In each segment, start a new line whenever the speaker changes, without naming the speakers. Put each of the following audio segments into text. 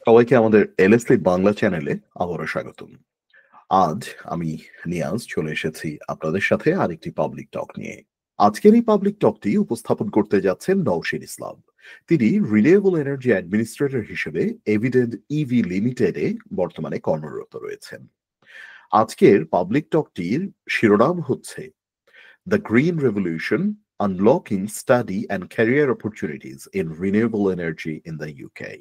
সবাইকে আমাদের এলএসলি বাংলা চ্যানেলে আবারও স্বাগতম। আজ আমি নিয়াজ চলে এসেছি আপনাদের সাথে আরেকটি পাবলিক টক নিয়ে। আজকের এই পাবলিক টকটি উপস্থাপন করতে যাচ্ছেন নওশীন ইসলাম। তিনি রিনিউয়েবল এনার্জি অ্যাডমিনিস্ট্রেটর হিসেবে এভিডেন্ট ইভি লিমিটেডে বর্তমানে কর্মরত রয়েছেন। আজকের পাবলিক টকটির শিরোনাম হচ্ছে the green revolution, unlocking study and career opportunities in renewable energy in the UK.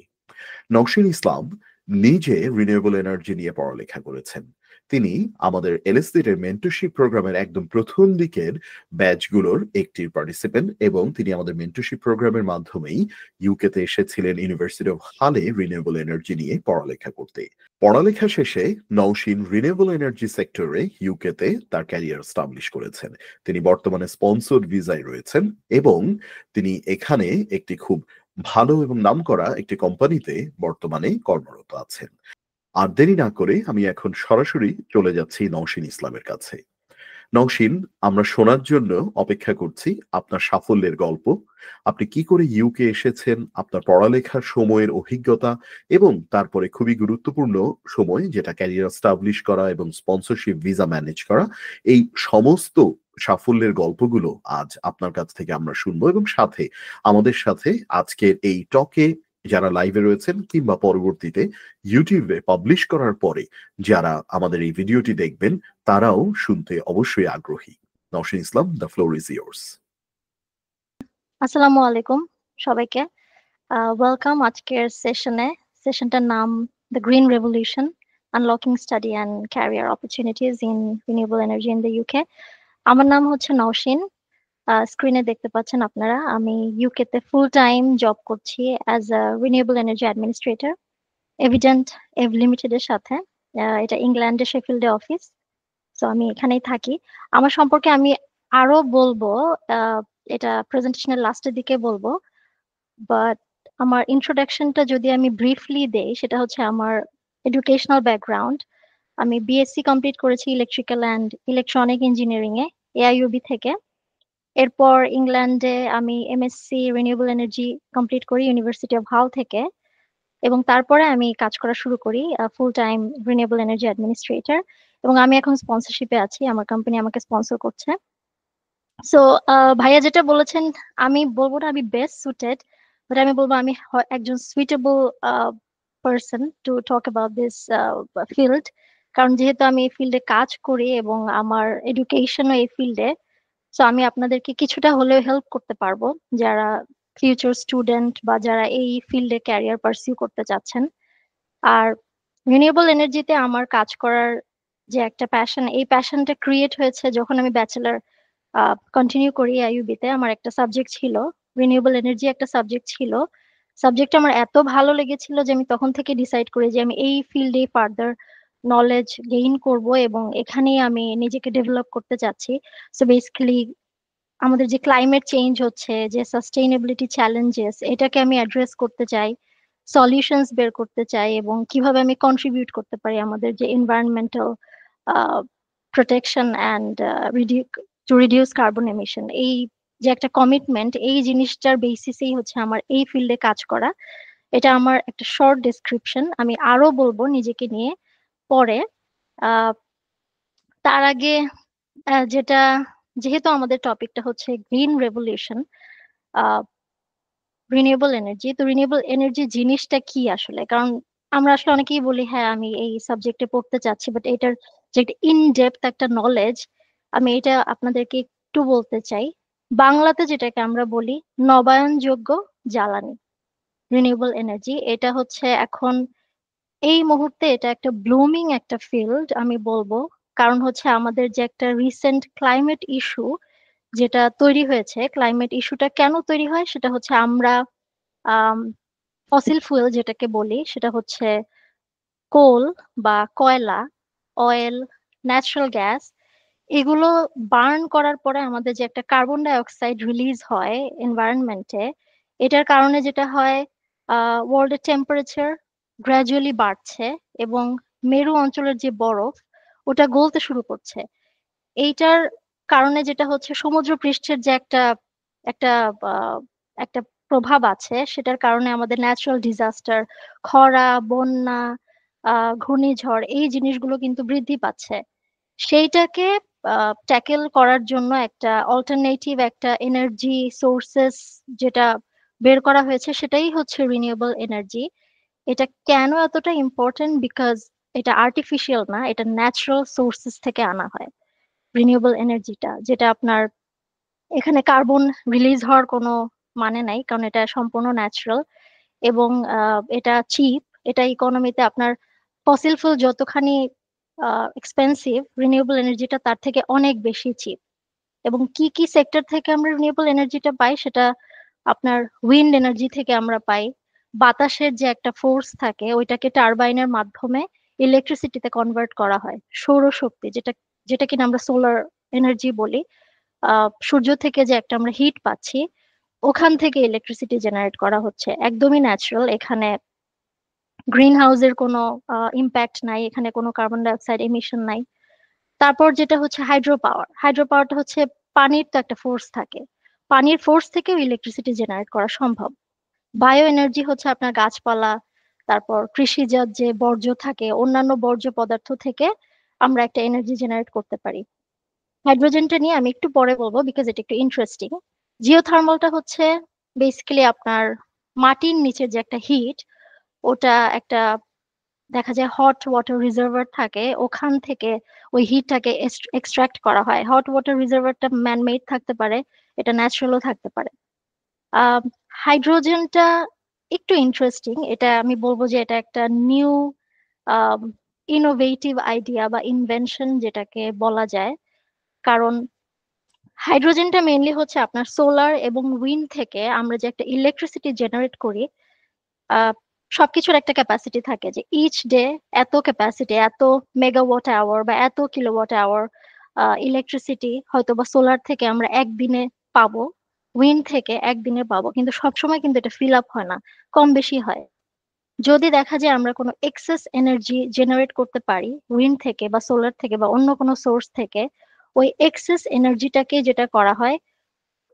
Nausheen Islam নিজে রিনিউয়েবল এনার্জি নিয়ে পড়ালেখা করেছেন। তিনি আমাদের এলএসসির মেন্টরশিপ প্রোগ্রামের একদম প্রথম দিকের ব্যাচগুলোর একটির পার্টিসিপেন্ট এবং তিনি আমাদের মেন্টরশিপ প্রোগ্রামের মাধ্যমেই ইউকেতে এসেছিলেন ইউনিভার্সিটি অফ হালে রিনিউয়েবল এনার্জি নিয়ে পড়ালেখা করতে। পড়ালেখা শেষে নওশীন রিনিউয়েবল এনার্জি সেক্টরে ইউকেতে তার ক্যারিয়ার এস্টাবলিশ করেছেন। তিনি বর্তমানে স্পন্সর্ড ভিসায় রয়েছেন এবং তিনি এখানে একটি খুব ভালো এবং নামকরা একটি কোম্পানিতে বর্তমানে কর্মরত আছেন। আর দেরি না করে আমি এখন সরাসরি চলে যাচ্ছি নওশীন ইসলামের কাছে। নওশীন, আমরা শোনার জন্য অপেক্ষা করছি আপনার সাফল্যের গল্প। আপনি কি করে ইউকে এসেছেন, আপনার পড়ালেখার সময়ের অভিজ্ঞতা এবং তারপরে খুবই গুরুত্বপূর্ণ সময় যেটা ক্যারিয়ার এস্টাবলিশ করা এবং স্পন্সরশিপ ভিসা ম্যানেজ করা, এই সমস্ত সাফল্যের গল্পগুলো আজ আপনার কাছ থেকে আমরা শুনবো এবং সাথে আমাদের সাথে আজকের এই টকে যারা লাইভে রয়েছেন কিংবা পরবর্তীতে ইউটিউবে পাবলিশ করার পরে যারা আমাদের এই ভিডিওটি দেখবেন তারাও শুনতে অবশ্যই আগ্রহী। নওশীন ইসলাম, দ্য ফ্লোর ইজ ইয়ার্স।
আসসালামু আলাইকুম সবাইকে। ওয়েলকাম আজকের সেশনটার নাম the green revolution, unlocking study and career opportunities in renewable energy in the UK. আমার নাম হচ্ছে নওশীন। স্ক্রিনে দেখতে পাচ্ছেন আপনারা, আমি ইউকেতে ফুল টাইম জব করছি as a renewable energy administrator evident EV লিমিটেডের সাথে। এটা ইংল্যান্ডের শেফিল্ডে অফিস। সো আমি এখানেই থাকি। আমার সম্পর্কে আমি আরো বলবো, এটা প্রেজেন্টেশনের লাস্টের দিকে বলবো, বাট আমার ইন্ট্রোডাকশনটা যদি আমি ব্রিফলি দেই, সেটা হচ্ছে আমার এডুকেশনাল ব্যাকগ্রাউন্ড। আমি বিএসসি কমপ্লিট করেছি electrical and electronic engineering A AIUB থেকে। এরপর ইংল্যান্ডে আমি এমএসসি রিনিউয়েবল এনার্জি কমপ্লিট করি ইউনিভার্সিটি অফ হাল থেকে, এবং তারপরে আমি কাজ করা শুরু করি full time renewable energy administrator. এবং আমি এখন স্পন্সরশিপে আছি, আমার কোম্পানি আমাকে স্পন্সর করছে। সো ভাইয়া যেটা বলেছেন, আমি বলবো না আমি বেস্ট সুটেড, বাট আমি বলবো আমি একজন suitable person to talk about this field. কারণ যেহেতু আমি এই ফিল্ডে কাজ করি এবং আমার এডুকেশনও এই ফিল্ডে, সো আমি আপনাদেরকে কিছুটা হলেও হেল্প করতে পারবো যারা ফিউচার স্টুডেন্ট বা যারা এই ফিল্ডে ক্যারিয়ার পারসিউ করতে চাচ্ছেন। আর রিনিউয়েবল এনার্জিতে আমার কাজ করার যে একটা প্যাশন, এই প্যাশনটা ক্রিয়েট হয়েছে যখন আমি ব্যাচেলার কন্টিনিউ করি আইইউবিতে। আমার একটা সাবজেক্ট ছিল রিনিউয়েবল এনার্জি, একটা সাবজেক্ট ছিল। সাবজেক্টটা আমার এত ভালো লেগেছিল যে আমি তখন থেকে ডিসাইড করি যে আমি এই ফিল্ডে ফার্দার নলেজ গেইন করব এবং এখানেই আমি নিজেকে ডেভেলপ করতে চাচ্ছি। সো বেসিক্যালি আমাদের যে ক্লাইমেট চেঞ্জ হচ্ছে, যে সাস্টেইনেবিলিটি চ্যালেঞ্জেস, এটাকে আমি অ্যাড্রেস করতে চাই, সলিউশনস বের করতে চাই এবং কিভাবে আমি কন্ট্রিবিউট করতে পারি আমাদের যে environmental protection and to reduce carbon emission, এই যে একটা কমিটমেন্ট, এই জিনিসটার বেসিসেই হচ্ছে আমার এই ফিল্ডে কাজ করা। এটা আমার একটা শর্ট ডেসক্রিপশন, আমি আরো বলবো নিজেকে নিয়ে পরে। আহ তার আগে যেটা, যেহেতু আমাদের টপিকটা হচ্ছে গ্রিন রেভলিউশন, রিনিউয়েবল এনার্জি, তো রিনিউয়েবল এনার্জি জিনিসটা কি আসলে? কারণ আমরা আসলে অনেকেই বলি হ্যাঁ আমি এই সাবজেক্টে পড়তে চাচ্ছি, বাট এটার যে একটা ইন ডেপথ একটা নলেজ, আমি এটা আপনাদেরকে একটু বলতে চাই। বাংলাতে যেটাকে আমরা বলি নবায়নযোগ্য জ্বালানি, রিনিউয়েবল এনার্জি, এটা হচ্ছে এখন এই মুহূর্তে এটা একটা ব্লুমিং একটা ফিল্ড আমি বলবো। কারণ হচ্ছে আমাদের যে একটা রিসেন্ট ক্লাইমেট ইস্যু যেটা তৈরি হয়েছে, ক্লাইমেট ইস্যুটা কেন তৈরি হয় সেটা হচ্ছে আমরা ফসিল ফুয়েল যেটাকে বলি, সেটা হচ্ছে কোল বা কয়লা, অয়েল, ন্যাচারাল গ্যাস, এগুলো বার্ন করার পরে আমাদের যে একটা কার্বন ডাই অক্সাইড রিলিজ হয় এনভায়রনমেন্টে, এটার কারণে যেটা হয় ওয়ার্ল্ডের টেম্পারেচার গ্র্যাজুয়ালি বাড়ছে এবং মেরু অঞ্চলের যে বরফ ওটা গলতে শুরু করছে। এইটার কারণে যেটা হচ্ছে সমুদ্র পৃষ্ঠের যে একটা একটা আহ, একটা প্রভাব আছে সেটার কারণে আমাদের ন্যাচারাল ডিজাস্টার, খরা, বন্যা, ঘূর্ণিঝড় এই জিনিসগুলো কিন্তু বৃদ্ধি পাচ্ছে। সেইটাকে ট্যাকেল করার জন্য একটা অল্টারনেটিভ একটা এনার্জি সোর্সেস যেটা বের করা হয়েছে সেটাই হচ্ছে রিনিউয়েবল এনার্জি। এটা কেন এতটা ইম্পর্টেন্ট? বিকজ এটা আর্টিফিশিয়াল না, এটা ন্যাচারাল সোর্সেস থেকে আনা হয় রিনিউয়েবল এনার্জিটা, যেটা আপনার এখানে কার্বন রিলিজ হওয়ার কোনো মানে নাই, কারণ এটা সম্পূর্ণ ন্যাচারাল এবং এটা চিপ। এটা ইকোনমিতে আপনার ফসিল ফুয়েল যতখানি এক্সপেন্সিভ, রিনিউয়েবল এনার্জিটা তার থেকে অনেক বেশি চিপ। এবং কি কি সেক্টর থেকে আমরা রিনিউয়েবল এনার্জিটা পাই? সেটা আপনার উইন্ড এনার্জি থেকে আমরা পাই। বাতাসের যে একটা ফোর্স থাকে ওইটাকে টারবাইনের মাধ্যমে ইলেকট্রিসিটিতে কনভার্ট করা হয়। সৌরশক্তি, যেটা যেটা কিনা আমরা সোলার এনার্জি বলি। সূর্য থেকে যে একটা আমরা হিট পাচ্ছি, ওখান থেকে ইলেকট্রিসিটি জেনারেট করা হচ্ছে, একদমই ন্যাচারাল। এখানে গ্রিন হাউসের কোনো ইম্প্যাক্ট নাই, এখানে কোনো কার্বন ডাই অক্সাইড এমিশন নাই। তারপর যেটা হচ্ছে হাইড্রো পাওয়ার। হাইড্রো পাওয়ারটা হচ্ছে পানির তো একটা ফোর্স থাকে, পানির ফোর্স থেকেও ইলেকট্রিসিটি জেনারেট করা সম্ভব। বায়ো এনার্জি হচ্ছে আপনার গাছপালা, তারপর কৃষিজাত যে বর্জ্য থাকে, অন্যান্য বর্জ্য পদার্থ থেকে আমরা একটা এনার্জি জেনারেট করতে পারি। হাইড্রোজেনটা নিয়ে আমি একটু পরে বলবো, বিকজ এটা একটু ইন্টারেস্টিং। জিওথার্মালটা হচ্ছে বেসিক্যালি আপনার মাটির নিচে যে একটা হিট, ওটা একটা দেখা যায় হট ওয়াটার রিজার্ভার থাকে, ওখান থেকে ওই হিটটাকে এক্সট্রাক্ট করা হয়। হট ওয়াটার রিজার্ভারটা ম্যানমেড থাকতে পারে, এটা ন্যাচারালও থাকতে পারে। আহ হাইড্রোজেনটা একটু ইন্টারেস্টিং, এটা আমি বলবো যে এটা একটা নিউ ইনোভেটিভ আইডিয়া বা ইনভেনশন যেটাকে বলা যায়। কারণ হাইড্রোজেনটা মেইনলি হচ্ছে আপনার সোলার এবং উইন্ড থেকে আমরা যে একটা ইলেকট্রিসিটি জেনারেট করি। আহ সবকিছুর একটা ক্যাপাসিটি থাকে, যে ইচ ডে এত ক্যাপাসিটি, এত মেগাওয়াট আওয়ার বা এত কিলোওয়াট আওয়ার ইলেকট্রিসিটি হয়তো বা সোলার থেকে আমরা একদিনে পাবো, উইন্ড থেকে একদিনে পাবো, কিন্তু সবসময় কিন্তু এটা ফিল আপ হয় না, কম বেশি হয়। যদি দেখা যায় আমরা কোনো এক্সেস এনার্জি জেনারেট করতে পারি উইন্ড থেকে বা সোলার থেকে বা অন্য কোনো সোর্স থেকে, ওই এক্সেস এনার্জিটাকে যেটা করা হয়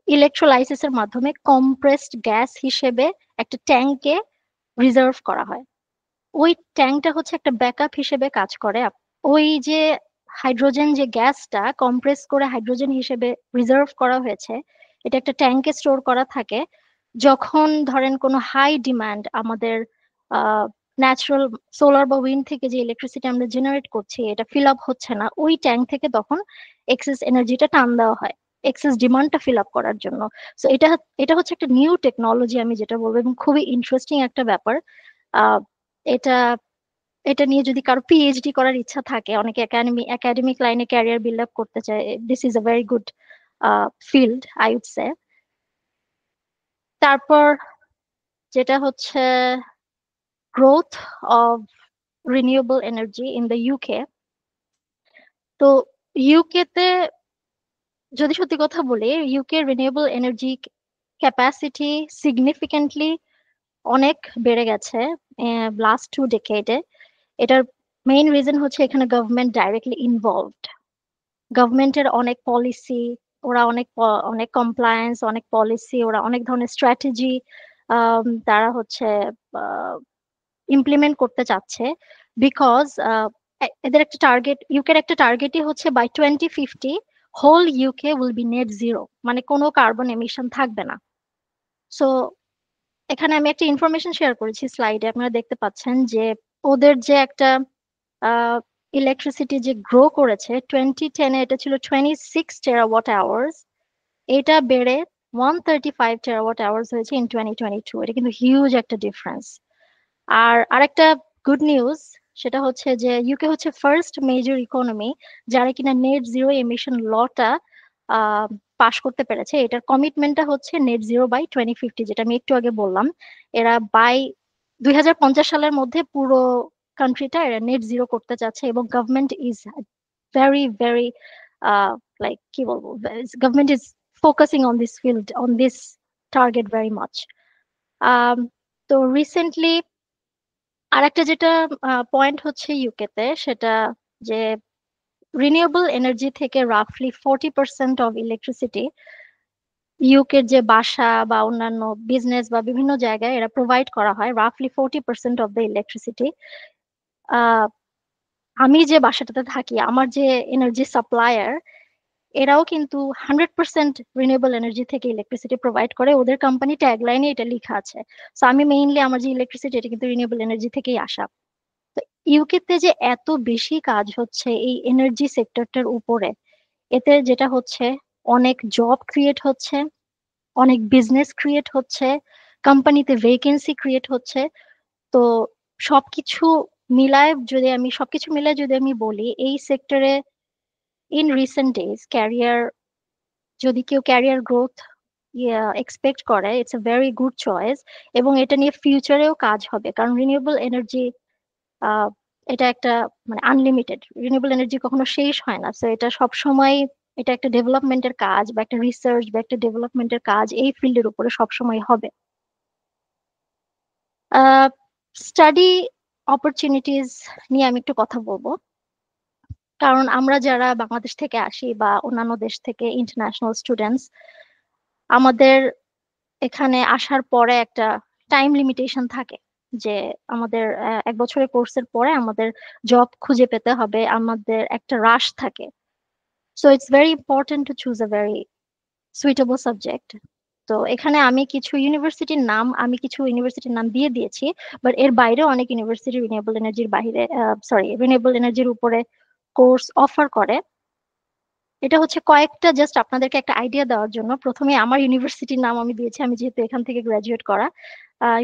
ইলেকট্রোলাইসিসের মাধ্যমে কম্প্রেসড গ্যাস হিসেবে একটা ট্যাঙ্কে রিজার্ভ করা হয়। ওই ট্যাঙ্কটা হচ্ছে একটা ব্যাকআপ হিসেবে কাজ করে। ওই যে হাইড্রোজেন যে গ্যাসটা কম্প্রেস করে হাইড্রোজেন হিসেবে রিজার্ভ করা হয়েছে, এটা একটা ট্যাঙ্কে স্টোর করা থাকে। যখন ধরেন কোনো হাই ডিমান্ড আমাদের ন্যাচারাল সোলার বা উইন্ড থেকে যে ইলেকট্রিসিটি আমরা জেনারেট করছি এটা ফিল আপ হচ্ছে না, ওই ট্যাঙ্ক থেকে তখন এক্সেস এনার্জিটা টান দেওয়া হয় এক্সেস ডিমান্ডটা ফিল আপ করার জন্য। সো এটা এটা হচ্ছে একটা নিউ টেকনোলজি আমি যেটা বলবো, এবং খুবই ইন্টারেস্টিং একটা ব্যাপার। আহ এটা এটা নিয়ে যদি কারো পিএইচডি করার ইচ্ছা থাকে, অনেকে একাডেমিক লাইনে ক্যারিয়ার বিল্ড আপ করতে চায়, this is a very good field I would say. তারপর যেটা হচ্ছে growth of renewable energy in the UK. তো ইউকে তে যদি সত্যি কথা বলি, UK renewable energy capacity significantly অনেক বেড়ে গেছে লাস্ট 2 ডেকেডে। এটার মেইন রিজন হচ্ছে এখানে গভর্নমেন্ট ডাইরেক্টলি ইনভলভড। গভর্নমেন্টের অনেক পলিসি, ওরা অনেক কমপ্লায়েন্স, অনেক পলিসি, ওরা অনেক ধরনের স্ট্র্যাটেজি তারা হচ্ছে ইমপ্লিমেন্ট করতে চাচ্ছে। বিকজ এদের একটা টার্গেট, ইউকের একটা টার্গেটই হচ্ছে by 2050 whole UK will be net zero, মানে কোনো কার্বন এমিশন থাকবে না। সো এখানে আমি একটা ইনফরমেশন শেয়ার করেছি স্লাইডে, আপনারা দেখতে পাচ্ছেন যে ওদের যে একটা ইলেকট্রিসিটি যে গ্রো করেছে 2010-এ, এটা ছিল 26 টেরাওয়াট আওয়ার্স, এটা বেড়ে 135 টেরাওয়াট আওয়ার্স হয়েছে ইন 2022। এটা কিন্তু হিউজ একটা ডিফারেন্স। আর আরেকটা গুড নিউজ, সেটা হচ্ছে যে ইউকে হচ্ছে ফার্স্ট মেজর ইকোনমি যারা কিনা নেট জিরো এমিশন লটা পাশ করতে পেরেছে। এটার কমিটমেন্টটা হচ্ছে নেট জিরো বাই 2050, যেটা আমি একটু আগে বললাম। এরা বাই 2050 সালের মধ্যে পুরো কান্ট্রিটা এরা নেট জিরো করতে চাচ্ছে, এবং government is very very like কি বলবো, government is focusing on this field, on this target very much. তো রিসেন্টলি আরেকটা যেটা পয়েন্ট হচ্ছে ইউকেতে, সেটা যে রিনিউয়েবল এনার্জি থেকে রাফলি 40% অফ ইলেকট্রিসিটি ইউকের যে বাসা বা অন্যান্য বিজনেস বা বিভিন্ন জায়গায় এরা প্রোভাইড করা হয় রাফলি 40% অফ দ্য ইলেকট্রিসিটি। আমি যে বাসাটাতে থাকি, আমার যে এনার্জি সাপ্লায়ার, এরাও কিন্তু 100% রিনিউয়েবল এনার্জি থেকে ইলেকট্রিসিটি প্রোভাইড করে। ওদের কোম্পানি ট্যাগলাইনে এটা লেখা আছে। সো আমি মেইনলি আমার যে ইলেকট্রিসিটি এটা কিন্তু রিনিউয়েবল এনার্জি থেকেই আসা। তো ইউকেতে যে এত বেশি কাজ হচ্ছে এই এনার্জি সেক্টরটার উপরে, এতে যেটা হচ্ছে অনেক জব ক্রিয়েট হচ্ছে, অনেক বিজনেস ক্রিয়েট হচ্ছে, কোম্পানিতে ভেকেন্সি ক্রিয়েট হচ্ছে। তো সবকিছু সবকিছু মিলায় যদি আমি বলি, এই সেক্টরে ইন রিসেন্ট ডেজ যদি কেউ ক্যারিয়ার গ্রোথ এক্সপেক্ট করে, it's a very good choice. এবং এটা নিয়ে ফিউচারেও কাজ হবে, কারণ রিনিউয়েবল এনার্জি এটা একটা মানে আনলিমিটেড, রিনিউয়েবল এনার্জি কখনো শেষ হয় না। সো এটা সব সময়, এটা একটা ডেভেলপমেন্টের কাজ বা একটা রিসার্চ বা একটা ডেভেলপমেন্টের কাজ এই ফিল্ডের উপরে সবসময় হবে। স্টাডি অপরচুনিটিজ নিয়ে আমি একটু কথা বলবো। কারণ আমরা যারা বাংলাদেশ থেকে আসি বা অন্যান্য দেশ থেকে ইন্টারন্যাশনাল স্টুডেন্টস, আমাদের এখানে আসার পরে একটা টাইম লিমিটেশন থাকে যে আমাদের 1 বছরের কোর্সের পরে আমাদের জব খুঁজে পেতে হবে, আমাদের একটা রাশ থাকে। So it's very important to choose a very suitable subject. তো এখানে আমি কিছু ইউনিভার্সিটির নাম দিয়ে দিয়েছি, বাট এর বাইরেও অনেক ইউনিভার্সিটি রিনিউয়েবল এনার্জির উপরে কোর্স অফার করে। এটা হচ্ছে কয়েকটা, জাস্ট আপনাদেরকে একটা আইডিয়া দেওয়ার জন্য। প্রথমে আমার ইউনিভার্সিটির নাম আমি দিয়েছি, আমি যেহেতু এখান থেকে গ্রাজুয়েট করা।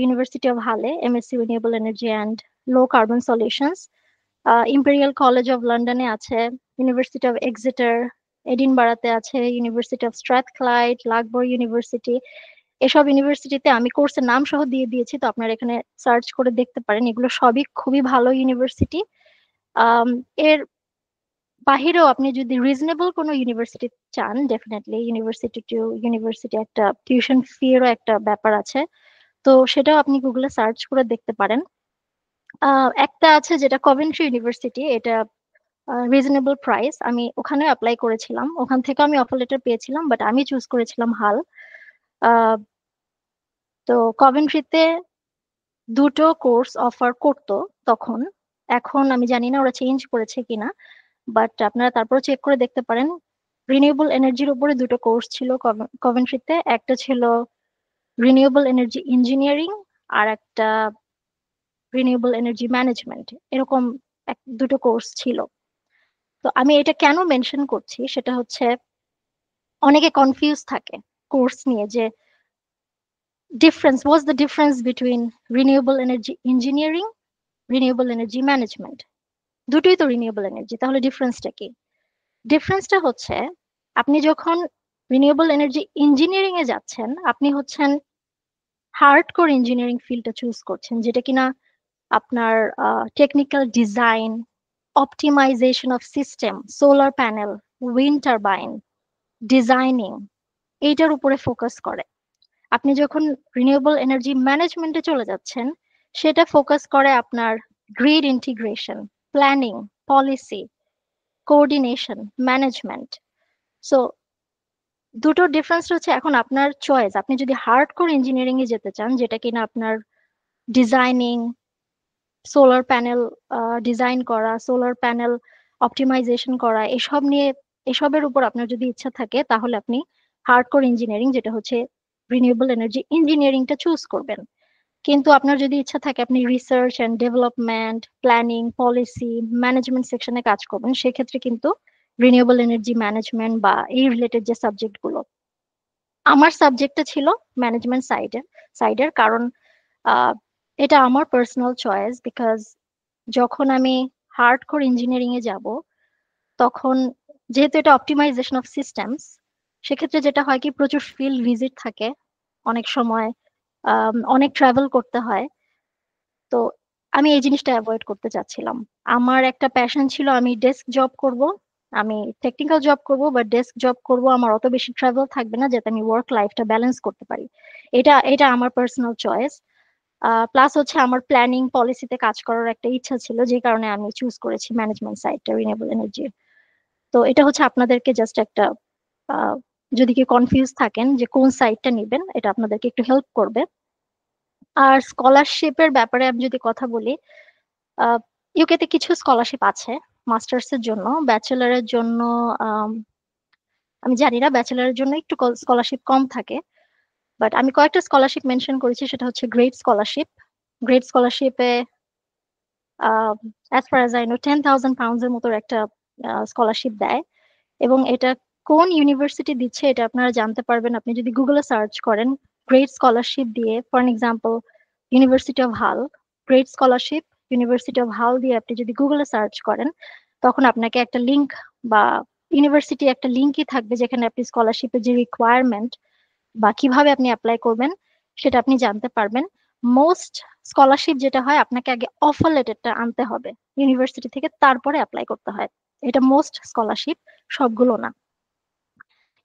ইউনিভার্সিটি অফ হালে, MSc renewable energy and low carbon solutions. Imperial college of লন্ডনে আছে, ইউনিভার্সিটি অফ এক্সিটার এডিনবারাতে আছে, ইউনিভার্সিটি অফ স্ট্রাথক্লাইড, লাগবোর ইউনিভার্সিটি। এসব ইউনিভার্সিটিতে আমি কোর্সের নাম সহ দিয়ে দিয়েছি, তো আপনারা এখানে সার্চ করে দেখতে পারেন। এগুলো সবই খুবই ভালো ইউনিভার্সিটি। এর বাহিরেও আপনি যদি রিজনেবল কোনো ইউনিভার্সিটি চান, ডেফিনেটলি ইউনিভার্সিটি টু ইউনিভার্সিটি একটা টিউশন ফি এরও একটা ব্যাপার আছে, তো সেটাও আপনি গুগলে সার্চ করে দেখতে পারেন। একটা আছে যেটা কভেন্ট্রি ইউনিভার্সিটি, এটা রিজনেবল প্রাইস। আমি ওখানে অ্যাপ্লাই করেছিলাম, ওখান থেকে আমি অফার লেটার পেয়েছিলাম, বাট আমি চুজ করেছিলাম হাল। আহ, তো কভেন্ট্রিতে দুটো কোর্স অফার করতো তখন, এখন আমি জানি না ওরা চেঞ্জ করেছে কিনা, বাট আপনারা তারপর চেক করে দেখতে পারেন। রিনিউয়েবল এনার্জির উপরে দুটো কোর্স ছিল কভেন্ট্রিতে, একটা ছিল রিনিউয়েবল এনার্জি ইঞ্জিনিয়ারিং, আর একটা রিনিউয়েবল এনার্জি ম্যানেজমেন্ট, এরকম দুটো কোর্স ছিল। তো আমি এটা কেন মেনশন করছি সেটা হচ্ছে, অনেকে কনফিউজ থাকে কোর্স নিয়ে যে what's the difference between renewable energy engineering, renewable energy management. দুটোই তো রিনিউয়েবল এনার্জি, তাহলে ডিফারেন্সটা কি? ডিফারেন্সটা হচ্ছে, আপনি যখন রিনিউয়েবল এনার্জি ইঞ্জিনিয়ারিং এ যাচ্ছেন, আপনি হচ্ছেন হার্ড কোর ইঞ্জিনিয়ারিং ফিল্ডটা চুজ করছেন, যেটা কিনা আপনার technical design, optimization of system, solar panel, wind turbine designing, এইটার উপরে ফোকাস করে। আপনি যখন রিনিউয়েবল এনার্জি ম্যানেজমেন্টে চলে যাচ্ছেন, সেটা ফোকাস করে আপনার grid integration, planning, policy, coordination, management. So দুটো ডিফারেন্স হচ্ছে, এখন আপনার চয়েস। আপনি যদি হার্ড কোর ইঞ্জিনিয়ারিং এ যেতে চান, যেটা কিনা আপনার ডিজাইনিং, সোলার প্যানেল ডিজাইন করা, সোলার প্যানেল অপটিমাইজেশন করা, এসবের উপর আপনার যদি ইচ্ছা থাকে, তাহলে আপনি হার্ডকোর ইঞ্জিনিয়ারিং, যেটা হচ্ছে রিনিউয়েবল এনার্জি ইঞ্জিনিয়ারিংটা চুজ করবেন। কিন্তু আপনার যদি ইচ্ছা থাকে আপনি research and development, planning, policy, management সেকশনে কাজ করবেন, সেক্ষেত্রে কিন্তু রিনিউয়েবল এনার্জি ম্যানেজমেন্ট বা এই রিলেটেড যে সাবজেক্ট গুলো, আমার সাবজেক্টটা ছিল ম্যানেজমেন্ট সাইডের। কারণ আহ, এটা আমার পার্সোনাল চয়েস, বিকজ যখন আমি হার্ডকোর ইঞ্জিনিয়ারিং এ যাব, তখন যেহেতু এটা অপটিমাইজেশন অফ সিস্টেমস, সেক্ষেত্রে যেটা হয় কি, প্রচুর ফিল্ড ভিজিট থাকে, অনেক সময় অনেক ট্রাভেল করতে হয়। তো আমি এই জিনিসটা অ্যাভয়েড করতে চাচ্ছিলাম। আমার একটা প্যাশন ছিল, আমি ডেস্ক জব করব, আমি টেকনিক্যাল জব করব বা ডেস্ক জব করব, আমার অত বেশি ট্রাভেল থাকবে না, যাতে আমি ওয়ার্ক লাইফটা ব্যালেন্স করতে পারি। এটা আমার পার্সোনাল চয়েস। প্লাস হচ্ছে আমার প্ল্যানিং পলিসিতে কাজ করার একটা ইচ্ছা ছিল, যে কারণে আমি চুজ করেছি ম্যানেজমেন্ট সাইডটা, রিনিউয়েবল এনার্জি। তো এটা হচ্ছে আপনাদেরকে জাস্ট একটা যদি কেউ কনফিউজ থাকেন যে কোন সাইটটা নেবেন, এটা আপনাদেরকে একটু হেল্প করবে। আর স্কলারশিপের ব্যাপারে আমি যদি কথা বলি, ইউকেতে কিছু স্কলারশিপ আছে মাস্টার্স এর জন্য। ব্যাচেলারের জন্য আমি জানি না, ব্যাচেলারের জন্য একটু স্কলারশিপ কম থাকে। বাট আমি কয়েকটা স্কলারশিপ মেনশন করেছি, সেটা হচ্ছে গ্রেড স্কলারশিপ। গ্রেড স্কলারশিপে as far as I know £10,000 এর মতো একটা স্কলারশিপ দেয়। এবং এটা কোন ইউনিভার্সিটি দিচ্ছে এটা আপনারা জানতে পারবেন আপনি যদি গুগলে সার্চ করেন গ্রেড স্কলারশিপ দিয়ে। ফর এক্সাম্পল, ইউনিভার্সিটি অফ হাল, গ্রেড স্কলারশিপ ইউনিভার্সিটি অফ হাল দিয়ে আপনি যদি গুগলে সার্চ করেন, তখন আপনাকে একটা লিঙ্ক বা ইউনিভার্সিটি একটা লিঙ্কই থাকবে যেখানে আপনি স্কলারশিপের যে রিকোয়ারমেন্ট বা কিভাবে আপনি অ্যাপ্লাই করবেন সেটা আপনি জানতে পারবেন। মোস্ট স্কলারশিপ যেটা হয়, আপনাকে আগে অফার লেটারটা আনতে হবে ইউনিভার্সিটি থেকে, তারপরে অ্যাপ্লাই করতে হয়। এটা মোস্ট স্কলারশিপ, সবগুলো না।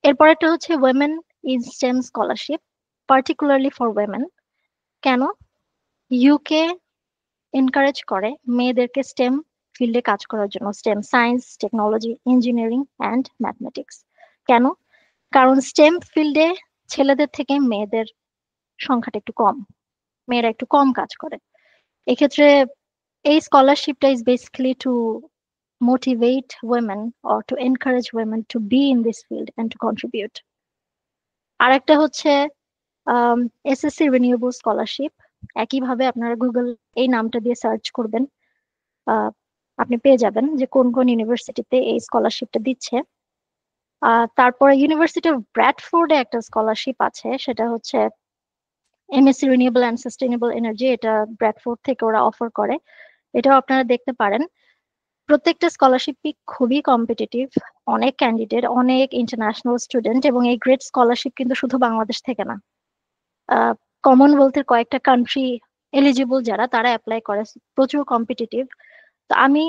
এরপর একটা হচ্ছে women in stem scholarship, particularly for women. কেন? ইউকে এনকারেজ করে মেয়েদেরকে স্টেম ফিল্ডে কাজ করার জন্য, stem science, technology, engineering and mathematics. কেন? কারণ স্টেম ফিল্ডে ছেলেদের থেকে মেয়েদের সংখ্যাটা একটু কম, মেয়েরা একটু কম কাজ করে। এক্ষেত্রে এই স্কলারশিপটা is basically to motivate women or to encourage women to be in this field and to contribute. আরেকটা হচ্ছে এসএসসি রিনিউয়েবল স্কলারশিপ। একইভাবে আপনারা গুগল এই নামটা দিয়ে সার্চ করবেন, আপনি পেয়ে যাবেন যে কোন কোন ইউনিভার্সিটিতে এই স্কলারশিপটা দিচ্ছে। তারপরে ইউনিভার্সিটি অফ ব্র্যাডফোর্ডে একটা স্কলারশিপ আছে, সেটা হচ্ছে MSc renewable and sustainable energy. এটা ব্র্যাডফোর্ড থেকে ওরা অফার করে, এটাও আপনারা দেখতে পারেন। প্রত্যেকটা স্কলারশিপই খুবই কম্পিটিটিভ, অনেক ক্যান্ডিডেট, অনেক ইন্টারন্যাশনাল স্টুডেন্ট, এবং এই গ্রেড স্কলারশিপ কিন্তু শুধু বাংলাদেশ থেকে না, কমনওয়েলথের কয়েকটা কান্ট্রি এলিজিবল যারা, তারা অ্যাপ্লাই করে। প্রচুর কম্পিটিটিভ। তো আমি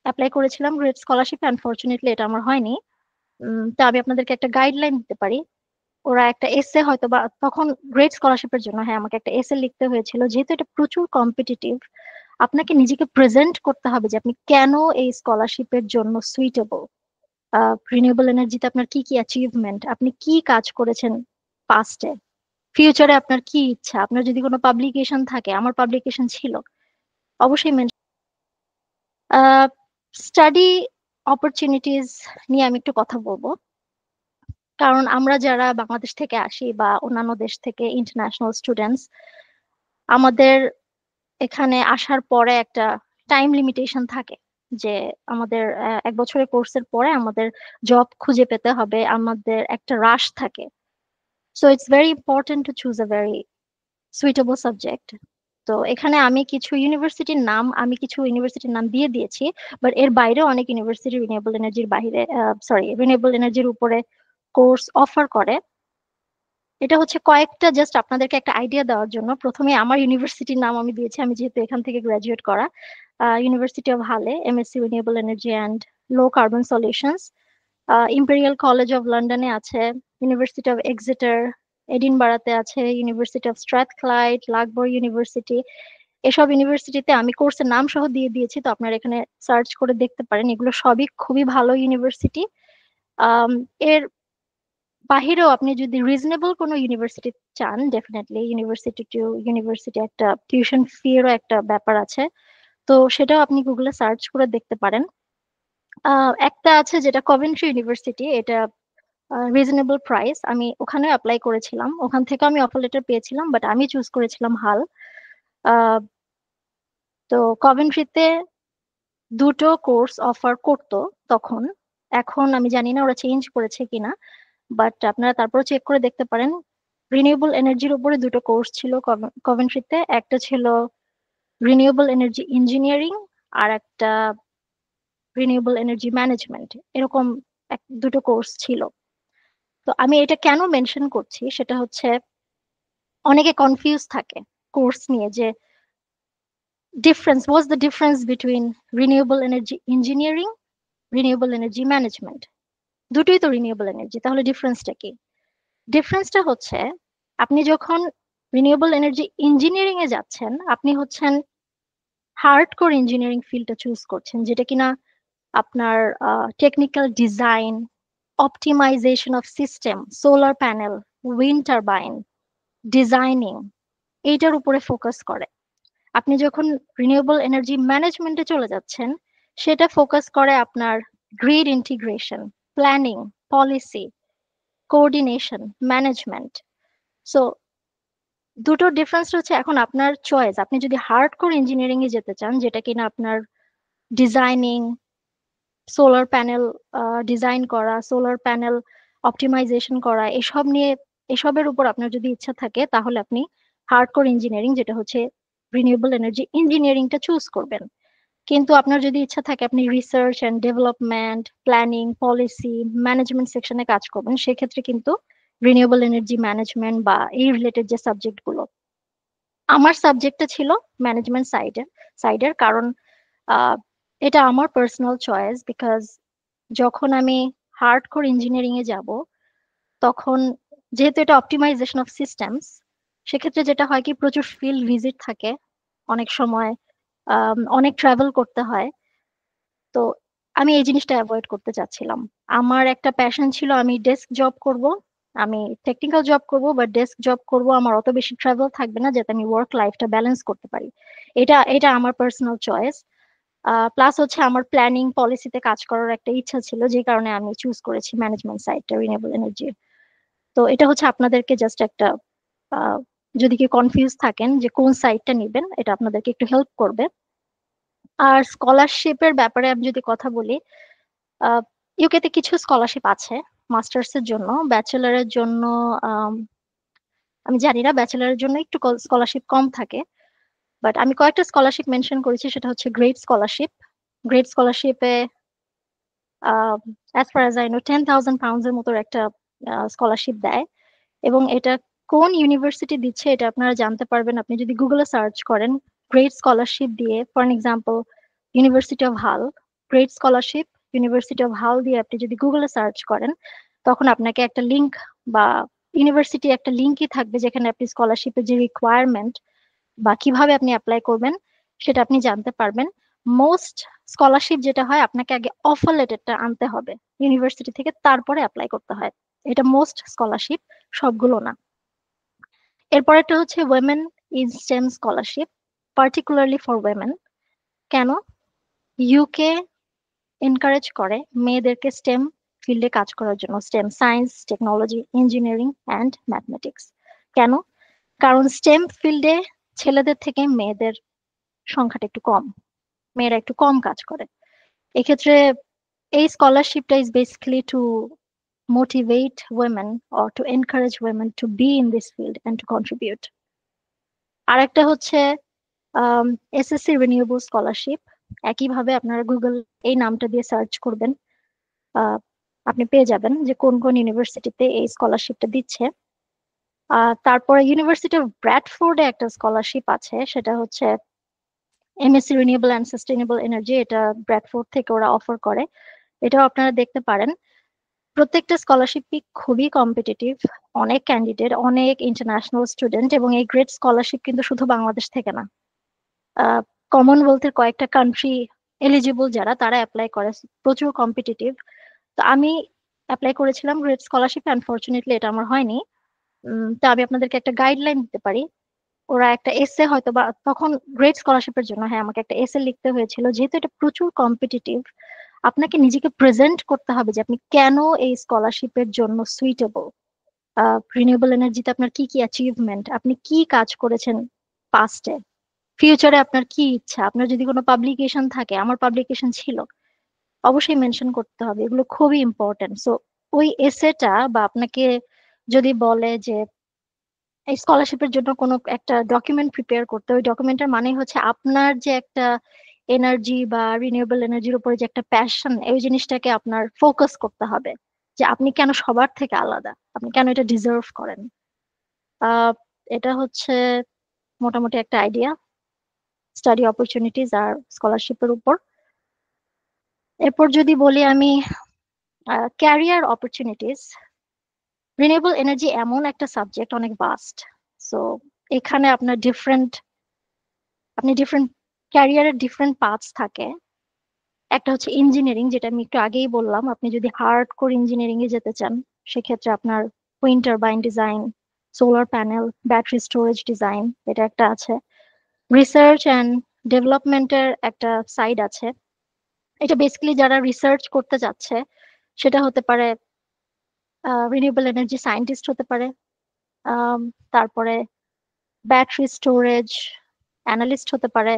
অ্যাপ্লাই করেছিলাম গ্রেড স্কলারশিপ, আনফরচুনেটলি এটা আমার হয়নি। তো আমি আপনাদেরকে একটা গাইডলাইন দিতে পারি। ওরা একটা এসে হয়তো বা, তখন গ্রেড স্কলারশিপের জন্য হ্যাঁ আমাকে একটা এসে লিখতে হয়েছিল, যেহেতু এটা প্রচুর কম্পিটিটিভ। আপনাকে নিজেকে প্রেজেন্ট করতে হবে যে আপনি কেন এই স্কলারশিপের জন্য সুইটেবল। রিনিউয়েবল এনার্জিতে আপনার কি কি অ্যাচিভমেন্ট, আপনি কি কাজ করেছেন পাস্টে, ফিউচারে আপনার কি ইচ্ছা, আপনার যদি কোনো পাবলিকেশন থাকে, আমার পাবলিকেশন ছিল, অবশ্যই মেনশন। স্টাডি অপরচুনিটিস নিয়ে আমি একটু কথা বলবো। কারণ আমরা যারা বাংলাদেশ থেকে আসি বা অন্যান্য দেশ থেকে ইন্টারন্যাশনাল স্টুডেন্টস, আমাদের এখানে আসার পরে একটা টাইম লিমিটেশন থাকে যে আমাদের 1 বছরের কোর্সের পরে আমাদের জব খুঁজে পেতে হবে, আমাদের একটা রাশ থাকে। So it's very important to choose a very suitable subject. তো এখানে আমি কিছু ইউনিভার্সিটির নাম দিয়ে দিয়েছি, বাট এর বাইরেও অনেক ইউনিভার্সিটি রিনিউয়েবল এনার্জির বাইরে, রিনিউয়েবল এনার্জির উপরে কোর্স অফার করে। এটা হচ্ছে কয়েকটা, জাস্ট আপনাদেরকে একটা আইডিয়া দেওয়ার জন্য। প্রথমে আমার ইউনিভার্সিটির নাম আমি দিয়েছি, আমি যেহেতু এখান থেকে গ্রাজুয়েট করা। ইউনিভার্সিটি অফ হালে MSc renewable energy and low carbon solutions. Imperial college of লন্ডনে আছে, ইউনিভার্সিটি অফ এক্সিটার এডিনবারাতে আছে, ইউনিভার্সিটি অফ স্ট্রাথক্লাইড, লাগবোর ইউনিভার্সিটি। এসব ইউনিভার্সিটিতে আমি কোর্সের নাম সহ দিয়ে দিয়েছি, তো আপনারা এখানে সার্চ করে দেখতে পারেন। এগুলো সবই খুবই ভালো ইউনিভার্সিটি। এর বাহিরেও আপনি যদি রিজনেবল কোনো ইউনিভার্সিটি চান, ডেফিনেটলি ইউনিভার্সিটি টু ইউনিভার্সিটি একটা টিউশন ফি এরও একটা ব্যাপার আছে, তো সেটাও আপনি গুগলে সার্চ করে দেখতে পারেন। একটা আছে যেটা কভেন্ট্রি ইউনিভার্সিটি, এটা রিজনেবল প্রাইস, আমি ওখানে অ্যাপ্লাই করেছিলাম, ওখান থেকে আমি অফার লেটার পেয়েছিলাম, বাট আমি চুজ করেছিলাম হাল। তো কভেন্ট্রিতে দুটো কোর্স অফার করতো তখন, এখন আমি জানি না ওরা চেঞ্জ করেছে কিনা, বাট আপনারা তারপর চেক করে দেখতে পারেন। রিনিউয়েবল এনার্জির উপরে দুটো কোর্স ছিল কভেন্ট্রিতে, একটা ছিল রিনিউয়েবল এনার্জি ইঞ্জিনিয়ারিং, আর একটা রিনিউয়েবল এনার্জি ম্যানেজমেন্ট, এরকম দুটো কোর্স ছিল। তো আমি এটা কেন মেনশন করছি সেটা হচ্ছে, অনেকে কনফিউজ থাকে কোর্স নিয়ে যে what's the difference between renewable energy engineering, renewable energy management. দুটোই তো রিনিউয়েবল এনার্জি, তাহলে ডিফারেন্সটা কি? ডিফারেন্সটা হচ্ছে, আপনি যখন রিনিউয়েবল এনার্জি ইঞ্জিনিয়ারিং এ যাচ্ছেন, আপনি হচ্ছেন হার্ডকোর ইঞ্জিনিয়ারিং ফিল্ডটা চুজ করছেন, যেটা কিনা আপনার technical design, optimization of system, solar panel, wind turbine, designing, এইটার উপরে ফোকাস করে। আপনি যখন রিনিউয়েবল এনার্জি ম্যানেজমেন্টে চলে যাচ্ছেন, সেটা ফোকাস করে আপনার grid integration, planning, policy, coordination, management. So দুটো ডিফারেন্স হচ্ছে এখন আপনার চয়েস। আপনি যদি হার্ডকোর ইঞ্জিনিয়ারিং এ যেতে চান, যেটা কিনা আপনার ডিজাইনিং, সোলার প্যানেল ডিজাইন করা, সোলার প্যানেল অপটিমাইজেশন করা, এসব নিয়ে, এসবের উপর আপনার যদি ইচ্ছা থাকে, তাহলে আপনি হার্ডকোর ইঞ্জিনিয়ারিং, যেটা হচ্ছে রিনিউয়েবল এনার্জি ইঞ্জিনিয়ারিংটা চুজ করবেন। কিন্তু আপনার যদি ইচ্ছা থাকে আপনি research and development, planning, policy, management সেকশনে কাজ করবেন, সেক্ষেত্রে কিন্তু রিনিউয়েবল এনার্জি ম্যানেজমেন্ট বা এই রিলেটেড যে সাবজেক্ট গুলো, আমার সাবজেক্টটা ছিল ম্যানেজমেন্ট সাইডের। কারণ আহ, এটা আমার পার্সোনাল চয়েস, বিকজ যখন আমি হার্ডকোর ইঞ্জিনিয়ারিং এ যাব, তখন যেহেতু এটা অপটিমাইজেশন অফ সিস্টেমস, সেক্ষেত্রে যেটা হয় কি, প্রচুর ফিল্ড ভিজিট থাকে, অনেক সময় অনেক ট্রাভেল করতে হয়। তো আমি এই জিনিসটা অ্যাভয়েড করতে চাচ্ছিলাম। আমার একটা প্যাশন ছিল, আমি ডেস্ক জব করব, আমি টেকনিক্যাল জব করব বা ডেস্ক জব করব, আমার অত বেশি ট্রাভেল থাকবে না, যাতে আমি ওয়ার্ক লাইফটা ব্যালেন্স করতে পারি। এটা আমার পার্সোনাল চয়েস। প্লাস হচ্ছে আমার প্ল্যানিং পলিসিতে কাজ করার একটা ইচ্ছা ছিল, যে কারণে আমি চুজ করেছি ম্যানেজমেন্ট সাইডটা, রিনিউয়েবল এনার্জি। তো এটা হচ্ছে আপনাদেরকে জাস্ট একটা, আহ, যদি কি কনফিউজ থাকেন যে কোন সাইডটা নেবেন, এটা আপনাদেরকে একটু হেল্প করবে। আর স্কলারশিপের ব্যাপারে আমি যদি কথা বলি, ইউকেতে কিছু স্কলারশিপ আছে মাস্টার্স এর জন্য। ব্যাচেলারের জন্য আম, আমি জানি না, ব্যাচেলারের জন্য একটু স্কলারশিপ কম থাকে। বাট আমি কয়েকটা স্কলারশিপ মেনশন করেছি, সেটা হচ্ছে গ্রেড স্কলারশিপ। গ্রেড স্কলারশিপে as far as I know £10,000 এর মতো একটা স্কলারশিপ দেয়। এবং এটা কোন ইউনিভার্সিটি দিচ্ছে এটা আপনারা জানতে পারবেন আপনি যদি গুগলে সার্চ করেন গ্রেড স্কলারশিপ দিয়ে। ফর এক্সাম্পল, ইউনিভার্সিটি অফ হাল, গ্রেড স্কলারশিপ ইউনিভার্সিটি অফ হাল দিয়ে আপনি যদি গুগলে সার্চ করেন, তখন আপনাকে একটা লিংক বা ইউনিভার্সিটি একটা লিঙ্কই থাকবে, যেখানে আপনি স্কলারশিপের যে রিকোয়ারমেন্ট বা কিভাবে আপনি অ্যাপ্লাই করবেন সেটা আপনি জানতে পারবেন। মোস্ট স্কলারশিপ যেটা হয়, আপনাকে আগে অফার লেটারটা আনতে হবে ইউনিভার্সিটি থেকে, তারপরে অ্যাপ্লাই করতে হয়। এটা মোস্ট স্কলারশিপ, সবগুলো না। এরপরেরটা হচ্ছে women in stem scholarship, particularly for women. কেন? ইউকে এনকারেজ করে মেয়েদেরকে স্টেম ফিল্ডে কাজ করার জন্য, stem science, technology, engineering and mathematics. কেন? কারণ স্টেম ফিল্ডে ছেলেদের থেকে মেয়েদের সংখ্যাটা একটু কম, মেয়েরা একটু কম কাজ করে। এক্ষেত্রে এই স্কলারশিপটা is basically to motivate women or to encourage women to be in this field and to contribute. আরেকটা হচ্ছে এসএসসি রিনিউয়েবল স্কলারশিপ। একইভাবে আপনারা গুগল এই নামটা দিয়ে সার্চ করবেন, আহ, আপনি পেয়ে যাবেন যে কোন কোন ইউনিভার্সিটিতে এই স্কলারশিপটা দিচ্ছে। তারপরে ইউনিভার্সিটি অফ ব্র্যাডফোর্ডে একটা স্কলারশিপ আছে, সেটা হচ্ছে MSc renewable and sustainable energy. এটা ব্র্যাডফোর্ড থেকে ওরা অফার করে, এটাও আপনারা দেখতে পারেন। প্রত্যেকটা স্কলারশিপই খুবই কম্পিটিটিভ, অনেক ক্যান্ডিডেট, অনেক ইন্টারন্যাশনাল স্টুডেন্ট। এবং এই গ্রেড স্কলারশিপ কিন্তু শুধু বাংলাদেশ থেকে না, কমনওয়েলথের কয়েকটা কান্ট্রি এলিজিবল যারা, তারা অ্যাপ্লাই করে। প্রচুর কম্পিটিটিভ। তো আমি অ্যাপ্লাই করেছিলাম গ্রেড স্কলারশিপ, আনফরচুনেটলি এটা আমার হয়নি। তো আমি আপনাদেরকে একটা গাইডলাইন দিতে পারি। ওরা একটা এসে হয়তো বা, তখন গ্রেড স্কলারশিপের জন্য হ্যাঁ আমাকে একটা এসে লিখতে হয়েছিল, যেহেতু এটা প্রচুর কম্পিটিটিভ। আপনাকে নিজেকে প্রেজেন্ট করতে হবে যে আপনি কেন এই স্কলারশিপের জন্য সুইটেবল। রিনিউয়েবল এনার্জিতে আপনার কি কি অ্যাচিভমেন্ট, আপনি কি কাজ করেছেন পাস্টে, ফিউচারে আপনার কি ইচ্ছা, আপনার যদি কোনো পাবলিকেশন থাকে, আমার পাবলিকেশন ছিল, অবশ্যই মেনশন করতে হবে। এগুলো খুবই ইম্পর্টেন্ট। সো ওই এসেটা বা আপনাকে যদি বলে যে এই স্কলারশিপের জন্য কোনো একটা ডকুমেন্ট প্রিপেয়ার করতে, ওই ডকুমেন্টের মানে হচ্ছে আপনার যে একটা এনার্জি বা রিনিউয়েবল এনার্জির উপরে যে একটা প্যাশন, এই জিনিসটাকে আপনার ফোকাস করতে হবে, যে আপনি কেন সবার থেকে আলাদা, আপনি কেন এটা ডিজার্ভ করেন। আহ এটা হচ্ছে মোটামুটি একটা আইডিয়া স্টাডি অপরচুনিটিজ আর স্কলারশিপের উপর। এরপর যদি বলি আমি ক্যারিয়ার অপরচুনিটিজ, রিনিউয়েবল এনার্জি এমন একটা সাবজেক্ট, অনেক ভাস্ট। সো এখানে আপনার আপনি ডিফারেন্ট ক্যারিয়ারের ডিফারেন্ট পাথস থাকে। একটা হচ্ছে ইঞ্জিনিয়ারিং, যেটা আমি একটু আগেই বললাম। আপনি যদি হার্ড কোর ইঞ্জিনিয়ারিং এ যেতে চান, সেক্ষেত্রে আপনার wind turbine design, solar panel, battery storage design, এটা একটা আছে। রিসার্চ অ্যান্ড ডেভেলপমেন্টের একটা সাইড আছে। এটা বেসিক্যালি যারা রিসার্চ করতে যাচ্ছে, সেটা হতে পারে রিনিউয়েবল এনার্জি সায়েন্টিস্ট হতে পারে, আম, তারপরে ব্যাটারি স্টোরেজ অ্যানালিস্ট হতে পারে,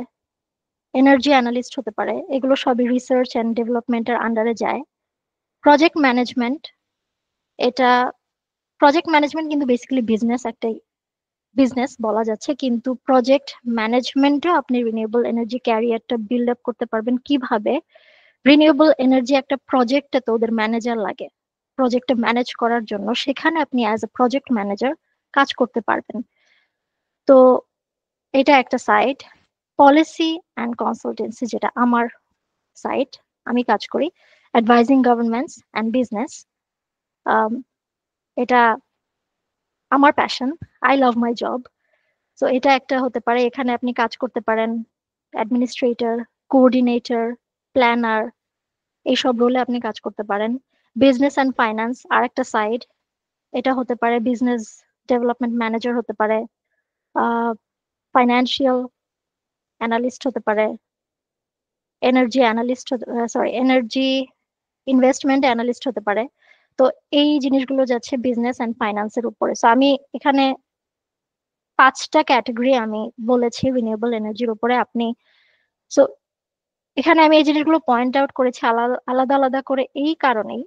এনার্জি অ্যানালিস্ট হতে পারে। এগুলো সবই রিসার্চ অ্যান্ড ডেভেলপমেন্টের আন্ডারে যায়। প্রজেক্ট ম্যানেজমেন্ট, এটা প্রজেক্ট ম্যানেজমেন্ট কিন্তু বেসিক্যালি বিজনেস, একটাই বিজনেস বলা যাচ্ছে, কিন্তু প্রজেক্ট ম্যানেজমেন্টেও আপনি রিনিউয়েবল এনার্জি ক্যারিয়ারটা বিল্ড আপ করতে পারবেন কিভাবে। রিনিউয়েবল এনার্জি একটা প্রজেক্টে তো ওদের ম্যানেজার লাগে, প্রজেক্টটা ম্যানেজ করার জন্য, সেখানে আপনি অ্যাজ এ প্রজেক্ট ম্যানেজার কাজ করতে পারবেন। তো এটা একটা সাইড। পলিসি অ্যান্ড কনসালটেন্সি, যেটা আমার সাইড, আমি কাজ করি অ্যাডভাইজিং গভর্নমেন্টস অ্যান্ড বিজনেস। এটা আমার passion, I love my job. তো এটা একটা হতে পারে, এখানে আপনি কাজ করতে পারেন অ্যাডমিনিস্ট্রেটর, কোঅর্ডিনেটর, প্ল্যানার, এইসব রোলে আপনি কাজ করতে পারেন। বিজনেস অ্যান্ড ফাইন্যান্স আর একটা সাইড, এটা হতে পারে বিজনেস ডেভেলপমেন্ট ম্যানেজার হতে পারে, ফাইন্যান্সিয়াল অ্যানালিস্ট হতে পারে, energy analyst, sorry energy investment analyst হতে পারে। তো এই জিনিসগুলো যাচ্ছে বিজনেস অ্যান্ড ফাইন্যান্সের উপরে। তো আমি এখানে 5টা ক্যাটাগরি আমি বলেছি রিনিউয়েবল এনার্জির উপরে। আপনি সো এখানে আমি এই জিনিসগুলো পয়েন্ট আউট করেছি আলাদা আলাদা আলাদা করে এই কারণেই,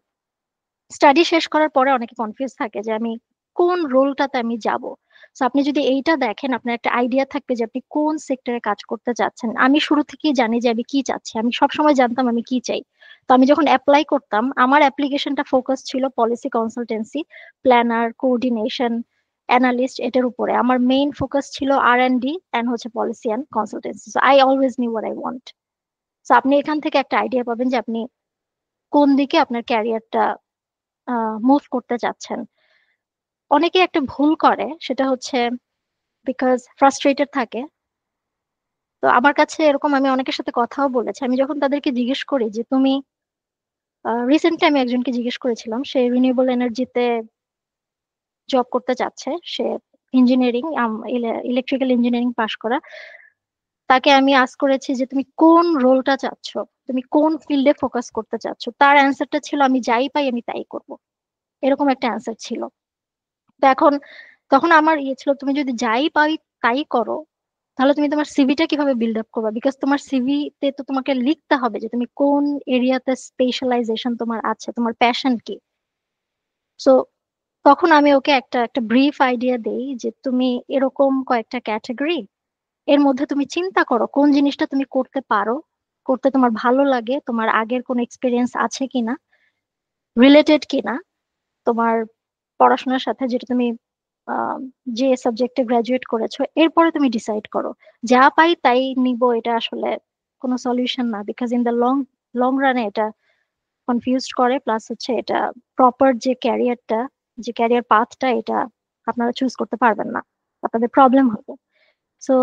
স্টাডি শেষ করার পরে অনেকে কনফিউজ থাকে যে আমি কোন রোলটাতে আমি যাব। তো আপনি যদি এইটা দেখেন, আপনার একটা আইডিয়া থাকবে যে আপনি কোন সেক্টরে কাজ করতে চাচ্ছেন। আমি শুরু থেকেই জানি যে আমি কি চাচ্ছি, আমি সবসময় জানতাম আমি কি চাই। তো আমি যখন অ্যাপ্লাই করতাম, আমার অ্যাপ্লিকেশনটা ফোকাস ছিল policy consultancy, planner, coordination, analyst, এটার উপরে। আমার মেইন ফোকাস ছিল R&D অ্যান্ড হচ্ছে policy and consultancy. So I always knew what I want. তো আপনি এখান থেকে একটা আইডিয়া পাবেন যে আপনি কোন দিকে আপনার ক্যারিয়ারটা মুভ করতে চাচ্ছেন। অনেকে একটা ভুল করে, সেটা হচ্ছে বিকজ ফ্রাস্ট্রেটেড থাকে। তো আমার কাছে এরকম, আমি অনেকের সাথে কথাও বলেছি, আমি যখন তাদেরকে জিজ্ঞেস করি যে তুমি, রিসেন্টলি আমি একজনকে জিজ্ঞেস করেছিলাম, সে রিনিউয়েবল এনার্জিতে জব করতে চাচ্ছে, সে ইঞ্জিনিয়ারিং, ইলেকট্রিক্যাল ইঞ্জিনিয়ারিং পাশ করা। তাকে আমি আস্ক করেছি যে তুমি কোন রোলটা চাচ্ছ, তুমি কোন ফিল্ডে ফোকাস করতে চাচ্ছ। তার অ্যান্সারটা ছিল আমি যাই পাই আমি তাই করব, এরকম একটা অ্যান্সার ছিল। তো এখন, তখন আমার ইয়ে ছিল, তুমি যদি যাই পাই তাই করো, তাহলে তুমি তোমার সিভিটা কিভাবে বিল্ড আপ করবে? বিকজ তোমার সিভিতে তো তোমাকে লিখতে হবে যে তুমি কোন এরিয়াতে স্পেশালাইজেশন তোমার আছে, তোমার প্যাশন কি। সো তখন আমি ওকে একটা একটা ব্রিফ আইডিয়া দেই যে তুমি এরকম কয়েকটা ক্যাটাগরি, এর মধ্যে তুমি চিন্তা করো কোন জিনিসটা তুমি করতে পারো, করতে তোমার ভালো লাগে, তোমার আগের কোনো এক্সপিরিয়েন্স আছে কিনা, রিলেটেড কিনা তোমার পড়াশোনার সাথে, যেটা তুমি আহ, যে সাবজেক্টে গ্রাজুয়েট করেছো। এরপরে তুমি ডিসাইড করো। যা পাই তাই নিব, এটা আসলে কোনো সলিউশন না, because in the long long রানে এটা কনফিউজড করে, প্লাস হচ্ছে এটা প্রপার যে ক্যারিয়ারটা, যে ক্যারিয়ার পাথটা, এটা আপনারা চুজ করতে পারবেন না, আপনাদের প্রবলেম হবে। সো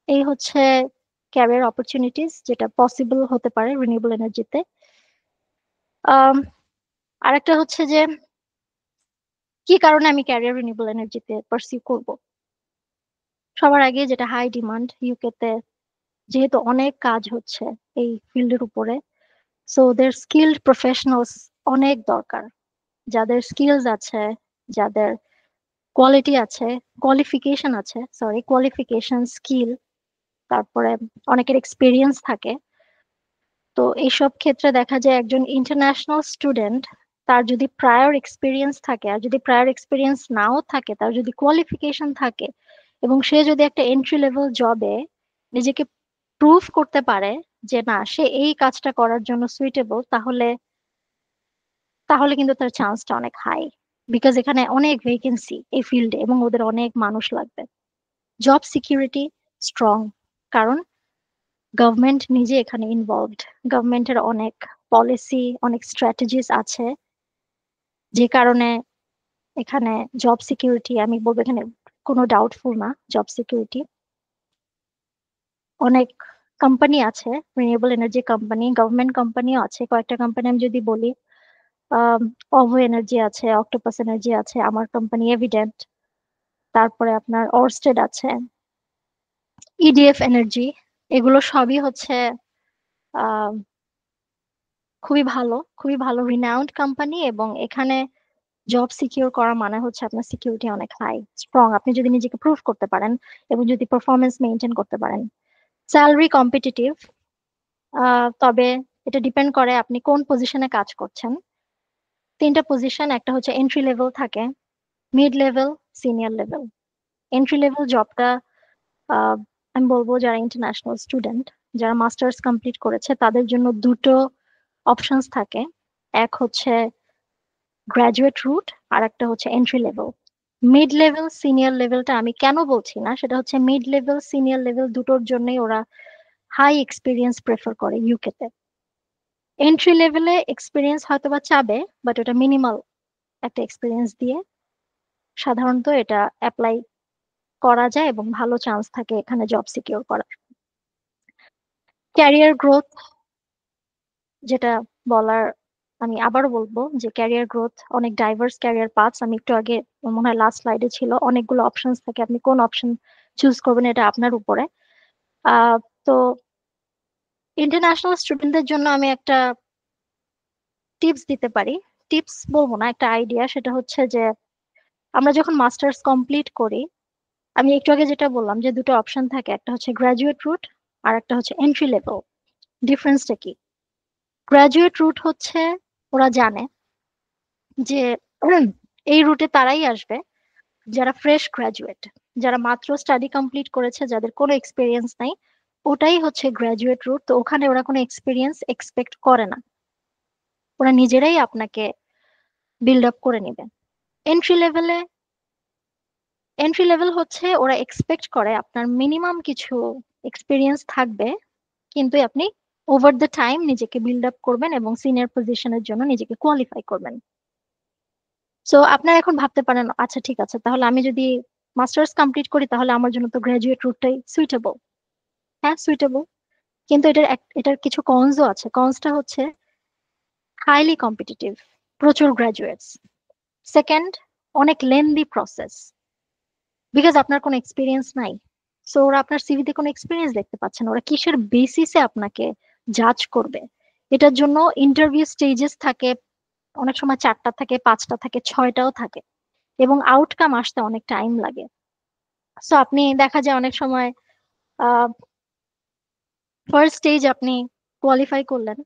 এই হচ্ছে ক্যারিয়ার অপরচুনিটিস যেটা পসিবল হতে পারে রিনিউয়েবল এনার্জিতে। আরেকটা হচ্ছে যে কি কারণে আমি ক্যারিয়ার রিনিউয়েবল এনার্জিতে পার্সিউ করব। সবার আগে যেটা হাই ডিমান্ড ইউকেতে, যেহেতু অনেক কাজ হচ্ছে এই ফিল্ডের উপরে, সো ওদের স্কিল্ড প্রফেশনালস অনেক দরকার। যাদের স্কিলস আছে, যাদের কোয়ালিটি আছে, কোয়ালিফিকেশন আছে, সরি কোয়ালিফিকেশন, স্কিল, তারপরে অনেকের এক্সপিরিয়েন্স থাকে। তো এইসব ক্ষেত্রে দেখা যায় একজন ইন্টারন্যাশনাল স্টুডেন্ট, তার যদি প্রায়র এক্সপিরিয়েন্স থাকে, আর যদি প্রায়র এক্সপিরিয়েন্স নাও থাকে, তার যদি কোয়ালিফিকেশন থাকে, এবং সে যদি একটা এন্ট্রি লেভেল জবে নিজেকে প্রুভ করতে পারে যে না, সে এই কাজটা করার জন্য সুইটেবল, তাহলে তাহলে কিন্তু তার চান্সটা অনেক হাই। বিকজ এখানে অনেক ভেকেন্সি এই ফিল্ডে এবং ওদের অনেক মানুষ লাগবে। জব সিকিউরিটি স্ট্রং, কারণ গভর্নমেন্ট নিজে এখানে ইনভলভড। গভর্নমেন্টের অনেক পলিসি, অনেক স্ট্র্যাটেজিস আছে, যে কারণে এখানে জব সিকিউরিটি, আমি বলবো এখানে কোনো ডাউটফুল না জব সিকিউরিটি। অনেক কোম্পানি আছে, রিনিউয়েবল এনার্জি কোম্পানি, গভর্নমেন্ট কোম্পানিও আছে। কয়েকটা কোম্পানি আমি যদি বলি, অভো এনার্জি আছে, অক্টোপাস এনার্জি আছে, আমার কোম্পানি এভিডেন্ট, তারপরে আপনার অরস্টেড আছে, ইডিএফ এনার্জি। এগুলো সবই হচ্ছে আহ খুবই ভালো রিনাউন্ড কোম্পানি, এবং এখানে জব সিকিউর করা মানে হচ্ছে আপনার সিকিউরিটি অনেক হাই, স্ট্রং। আপনি যদি নিজেকে প্রুভ করতে পারেন এবং যদি পারফরমেন্স মেনটেন করতে পারেন। স্যালারি কম্পিটিটিভ, তবে এটা ডিপেন্ড করে আপনি কোন পজিশনে কাজ করছেন। তিনটা পজিশন, একটা হচ্ছে এন্ট্রি লেভেল থাকে, mid level, senior level. Entry level জবটা আমি বলবো যারা ইন্টারন্যাশনাল স্টুডেন্ট, যারা মাস্টার্স কমপ্লিট করেছে, তাদের জন্য দুটো অপশনস থাকে। এক হচ্ছে গ্রাজুয়েট রুট, আর একটা হচ্ছে entry level. Mid level senior লেভেলটা আমি কেন বলছি না, সেটা হচ্ছে মিড লেভেল সিনিয়র লেভেল দুটোর জন্যই ওরা হাই এক্সপিরিয়েন্স প্রেফার করে ইউকে তে। এন্ট্রি লেভেলে এক্সপিরিয়েন্স হয়তো বা চাবে, বাট ওটা মিনিমাল একটা এক্সপিরিয়েন্স দিয়ে সাধারণত এটা অ্যাপ্লাই করা যায় এবং ভালো চান্স থাকে এখানে জব সিকিউর করার। ক্যারিয়ার গ্রোথ যেটা বলার, আমি আবারও বলবো যে ক্যারিয়ার গ্রোথ অনেক ডাইভার্স ক্যারিয়ার পাথস। আমি একটু আগে, মনে হয় লাস্ট স্লাইডে ছিল, অনেকগুলো অপশনস থাকে, আপনি কোন অপশন চুজ করবেন এটা আপনার উপরে। আহ তো ইন্টারন্যাশনাল স্টুডেন্টদের জন্য আমি একটা টিপস দিতে পারি, টিপস বলবো না, একটা আইডিয়া। সেটা হচ্ছে যে আমরা যখন মাস্টার্স কমপ্লিট করি, আমি একটু আগে যেটা বললাম যে দুটো অপশন থাকে, একটা হচ্ছে গ্রাজুয়েট রুট আর একটা হচ্ছে এন্ট্রি লেভেল। ডিফারেন্সটা কি? গ্রাজুয়েট রুট হচ্ছে ওরা জানে যে এই রুটে তারাই আসবে যারা ফ্রেশ গ্রাজুয়েট, যারা মাত্র স্টাডি কমপ্লিট করেছে, যাদের কোনো এক্সপিরিয়েন্স নাই। ওটাই হচ্ছে গ্রাজুয়েট রুট। তো ওখানে ওরা কোনো এক্সপিরিয়েন্স এক্সপেক্ট করে না, ওরা নিজেরাই আপনাকে বিল্ড আপ করে নেবে। এন্ট্রি লেভেলে, এন্ট্রি লেভেল হচ্ছে ওরা এক্সপেক্ট করে আপনার মিনিমাম কিছু এক্সপিরিয়েন্স থাকবে, কিন্তু আপনি ওভার দ্য টাইম নিজেকে বিল্ড আপ করবেন এবং সিনিয়র পজিশনের জন্য নিজেকে কোয়ালিফাই করবেন। সো আপনারা এখন ভাবতে পারেন, আচ্ছা ঠিক আছে, তাহলে আমি যদি মাস্টার্স কমপ্লিট করি তাহলে আমার জন্য তো গ্রাজুয়েট রুটটাই সুইটেবল। হ্যাঁ, সুইটেবল, কিন্তু এটার কিছু কনসও আছে। কনসটা হচ্ছে হাইলি কম্পিটিটিভ, প্রচুর গ্রাজুয়েটস। সেকেন্ড, অনেক লেন্দি প্রসেস, বিকজ আপনার কোনো এক্সপিরিয়েন্স নাই। সো ওরা আপনার সিভিতে কোনো এক্সপিরিয়েন্স দেখতে পাচ্ছে না, ওরা কিসের বেসিসে আপনাকে জাজ করবে? এটার জন্য ইন্টারভিউ স্টেজেস থাকে, অনেক সময় 4টা থাকে, 5টা থাকে, 6টাও থাকে, এবং আউটকাম আসতে অনেক টাইম লাগে। সো আপনি দেখা যায় অনেক সময় ফার্স্ট স্টেজ আপনি কোয়ালিফাই করলেন,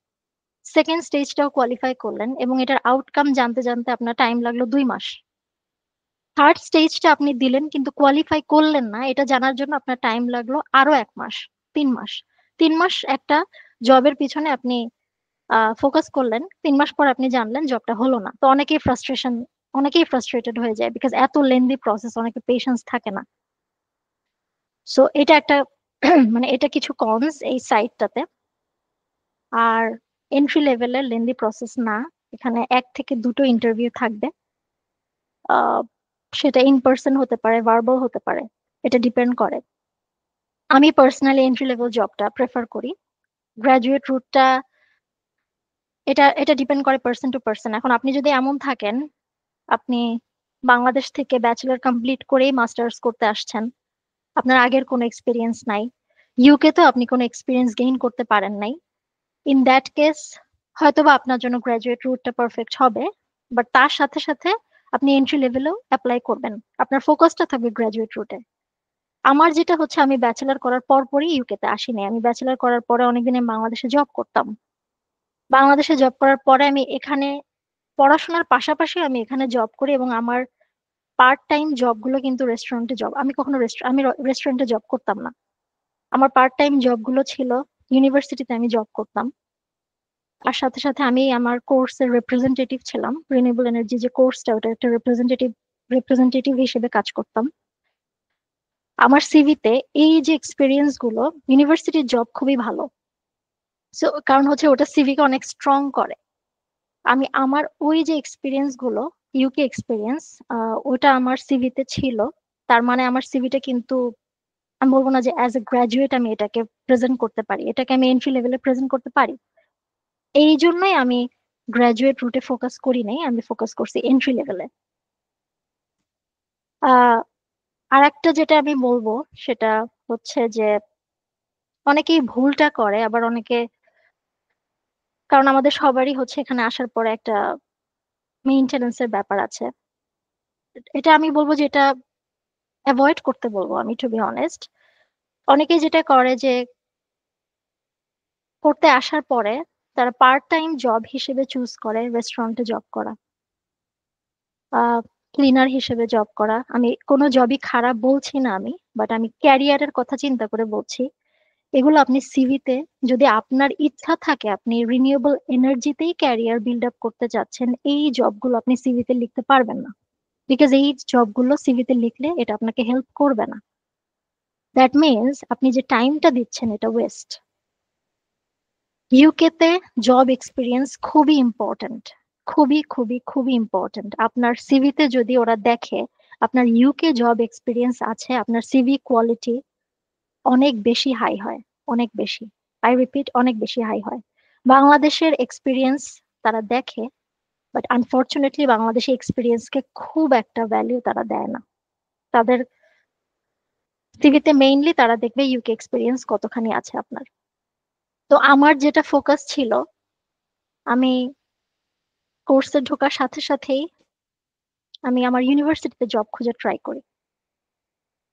সেকেন্ড স্টেজটাও কোয়ালিফাই করলেন, এবং এটার আউটকাম জানতে জানতে আপনার টাইম লাগলো 2 মাস। থার্ড স্টেজটা আপনি দিলেন কিন্তু কোয়ালিফাই করলেন না, এটা জানার জন্য আপনার টাইম লাগলো আরো 1 মাস, 3 মাস। 3 মাস একটা জবের পিছনে আপনি ফোকাস করলেন, 3 মাস পর আপনি জানলেন জবটা হলো না। তো অনেকেই ফ্রাস্ট্রেটেড হয়ে যায়, বিকজ এত লেন্দি প্রসেস, অনেকে পেশেন্স থাকে না। সো এটা একটা মানে এটা কিছু কনস এই সাইটটাতে। আর এন্ট্রি লেভেলের লেন্দি প্রসেস না, এখানে 1 থেকে 2টো ইন্টারভিউ থাকবে। আহ, সেটা ইন পার্সন হতে পারে, ভার্বাল হতে পারে, এটা ডিপেন্ড করে। আমি পার্সোনালি এন্ট্রি লেভেল জবটা প্রেফার করি। গ্রাজুয়েট রুটটা, এটা ডিপেন্ড করে পার্সন টু পার্সন। এখন আপনি যদি এমন থাকেন, আপনি বাংলাদেশ থেকে ব্যাচেলর কমপ্লিট করেই মাস্টার্স করতে আসছেন, আপনার আগের কোনো এক্সপিরিয়েন্স নাই, ইউকে তো আপনি কোনো এক্সপিরিয়েন্স গেইন করতে পারেন নাই, ইন দ্যাট কেস হয়তোবা আপনার জন্য গ্রাজুয়েট রুটটা পারফেক্ট হবে। বাট তার সাথে সাথে আপনি এন্ট্রি লেভেলেও অ্যাপ্লাই করবেন, আপনার ফোকাসটা থাকবে গ্রাজুয়েট রুটে। আমার যেটা হচ্ছে, আমি ব্যাচেলার করার পরই ইউকেতে আসিনি, আমি ব্যাচেলার করার পরে অনেকদিন আমি বাংলাদেশে জব করতাম। বাংলাদেশে জব করার পরে আমি এখানে পড়াশোনার পাশাপাশি আমি এখানে জব করি, এবং আমার পার্ট টাইম জবগুলো কিন্তু রেস্টুরেন্টে জব। আমি কখনো আমি রেস্টুরেন্টে জব করতাম না, আমার পার্ট টাইম জবগুলো ছিল ইউনিভার্সিটিতে আমি জব করতাম। আর সাথে সাথে আমি আমার কোর্সের রিপ্রেজেন্টেটিভ ছিলাম, রিনিউয়েবল এনার্জি যে কোর্সটা, ওটা একটা রিপ্রেজেন্টেটিভ হিসেবে কাজ করতাম। আমার সিভিতে এই যে এক্সপিরিয়েন্স গুলো, ইউনিভার্সিটির জব খুবই ভালো। সো কারণ হচ্ছে ওটা সিভিকে অনেক স্ট্রং করে। আমি আমার ওই যে এক্সপিরিয়েন্স গুলো, ইউকে এক্সপিরিয়েন্স, ওটা আমার সিভিতে ছিল। তার মানে আমার সিভিটা কিন্তু আমি বলবো না যে অ্যাজ এ গ্রাজুয়েট আমি এটাকে প্রেজেন্ট করতে পারি, এটাকে আমি এন্ট্রি লেভেলে প্রেজেন্ট করতে পারি। এই জন্যই আমি গ্রাজুয়েট রুটে ফোকাস করি নাই, আমি ফোকাস করছি এন্ট্রি লেভেলে। আর একটা যেটা আমি বলবো সেটা হচ্ছে যে অনেকেই ভুলটা করে, আবার অনেকে, কারণ আমাদের সবারই হচ্ছে এখানে আসার পরে একটা মেইনটেনেন্সের ব্যাপার আছে। এটা আমি বলবো যে এটা অ্যাভয়েড করতে বলবো আমি, টু বি অনেস্ট। অনেকেই যেটা করে যে করতে আসার পরে তারা পার্ট টাইম জব হিসেবে চুজ করে রেস্টুরেন্টে জব করা, ক্লিনার হিসেবে জব করা। আমি কোনো জবই খারাপ বলছি না আমি, বাট আমি ক্যারিয়ারের কথা চিন্তা করে বলছি। এগুলো আপনি সিভিতে, যদি আপনার ইচ্ছা থাকে আপনি রিনিউয়েবল এনার্জিতেই ক্যারিয়ার বিল্ড আপ করতে চাচ্ছেন, এই জবগুলো আপনি সিভিতে লিখতে পারবেন না, বিকজ এই জবগুলো সিভিতে লিখলে এটা আপনাকে হেল্প করবে না। দ্যাট মিনস আপনি যে টাইমটা দিচ্ছেন এটা ওয়েস্ট। ইউকে তে জব এক্সপিরিয়েন্স খুবই ইম্পর্ট্যান্ট, খুবই খুবই খুবই ইম্পর্ট্যান্ট। আপনার সিভিতে যদি ওরা দেখে আপনার ইউকে জব এক্সপিরিয়েন্স আছে, আপনার সিভি কোয়ালিটি অনেক বেশি হাই হয়, অনেক বেশি। আই রিপিট, অনেক বেশি হাই হয়। বাংলাদেশের এক্সপিরিয়েন্স তারা দেখে, বাট আনফর্চুনেটলি বাংলাদেশি এক্সপিরিয়েন্সকে খুব একটা ভ্যালিউ তারা দেয় না। তাদের সিভিতে মেইনলি তারা দেখবে ইউকে এক্সপিরিয়েন্স কতখানি আছে আপনার। তো আমার যেটা ফোকাস ছিল, আমি কোর্সে ঢোকার সাথে সাথেই আমি আমার ইউনিভার্সিটিতে জব খুঁজে ট্রাই করি।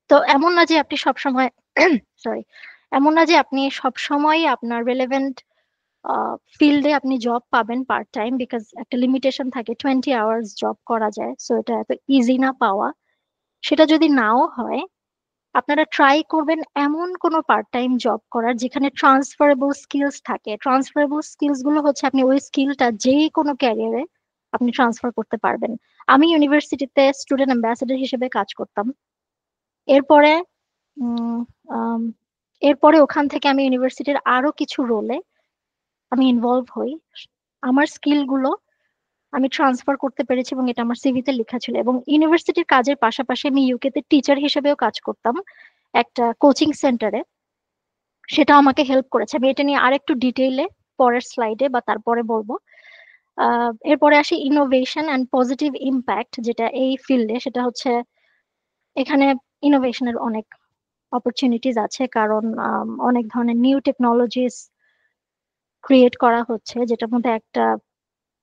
তো এমন না যে আপনি সবসময় সরি, এমন না যে আপনি সবসময় আপনার রেলেভেন্ট ফিল্ডে আপনি জব পাবেন পার্ট টাইম, বিকজ একটা লিমিটেশন থাকে, 20 আওয়ার্স জব করা যায়, সো এটা এত ইজি না পাওয়া। সেটা যদি নাও হয়, আপনারা ট্রাই করবেন এমন কোনো পার্ট টাইম জব করার যেখানে ট্রান্সফারেবল স্কিলস থাকে। ট্রান্সফারেবল স্কিলস গুলো হচ্ছে আপনি ওই স্কিলটা যে কোনো ক্যারিয়ারে আপনি ট্রান্সফার করতে পারবেন। আমি ইউনিভার্সিটিতে স্টুডেন্ট অ্যাম্বাসেডর হিসেবে কাজ করতাম। এরপরে উম, আম, এরপরে ওখান থেকে আমি ইউনিভার্সিটির আরো কিছু রোলে আমি ইনভলভ হই। আমার স্কিল গুলো আমি ট্রান্সফার করতে পেরেছি এবং এটা আমার সিভিতে লেখা ছিল। এবং ইউনিভার্সিটির কাজের পাশাপাশি আমি ইউকে তে টিচার হিসেবেও কাজ করতাম একটা কোচিং সেন্টারে। সেটা আমাকে হেল্প করেছে। আমি এটা নিয়ে আরেকটু ডিটেইলে পরের স্লাইডে বা তারপরে বলবো। এরপরে আসি ইনোভেশন অ্যান্ড পজিটিভ ইম্প্যাক্ট, যেটা এই ফিল্ডে, সেটা হচ্ছে এখানে ইনোভেশনের অনেক অপরচুনিটিস আছে, কারণ অনেক ধরনের নিউ টেকনোলজিস ক্রিয়েট করা হচ্ছে, যেটার মধ্যে একটা,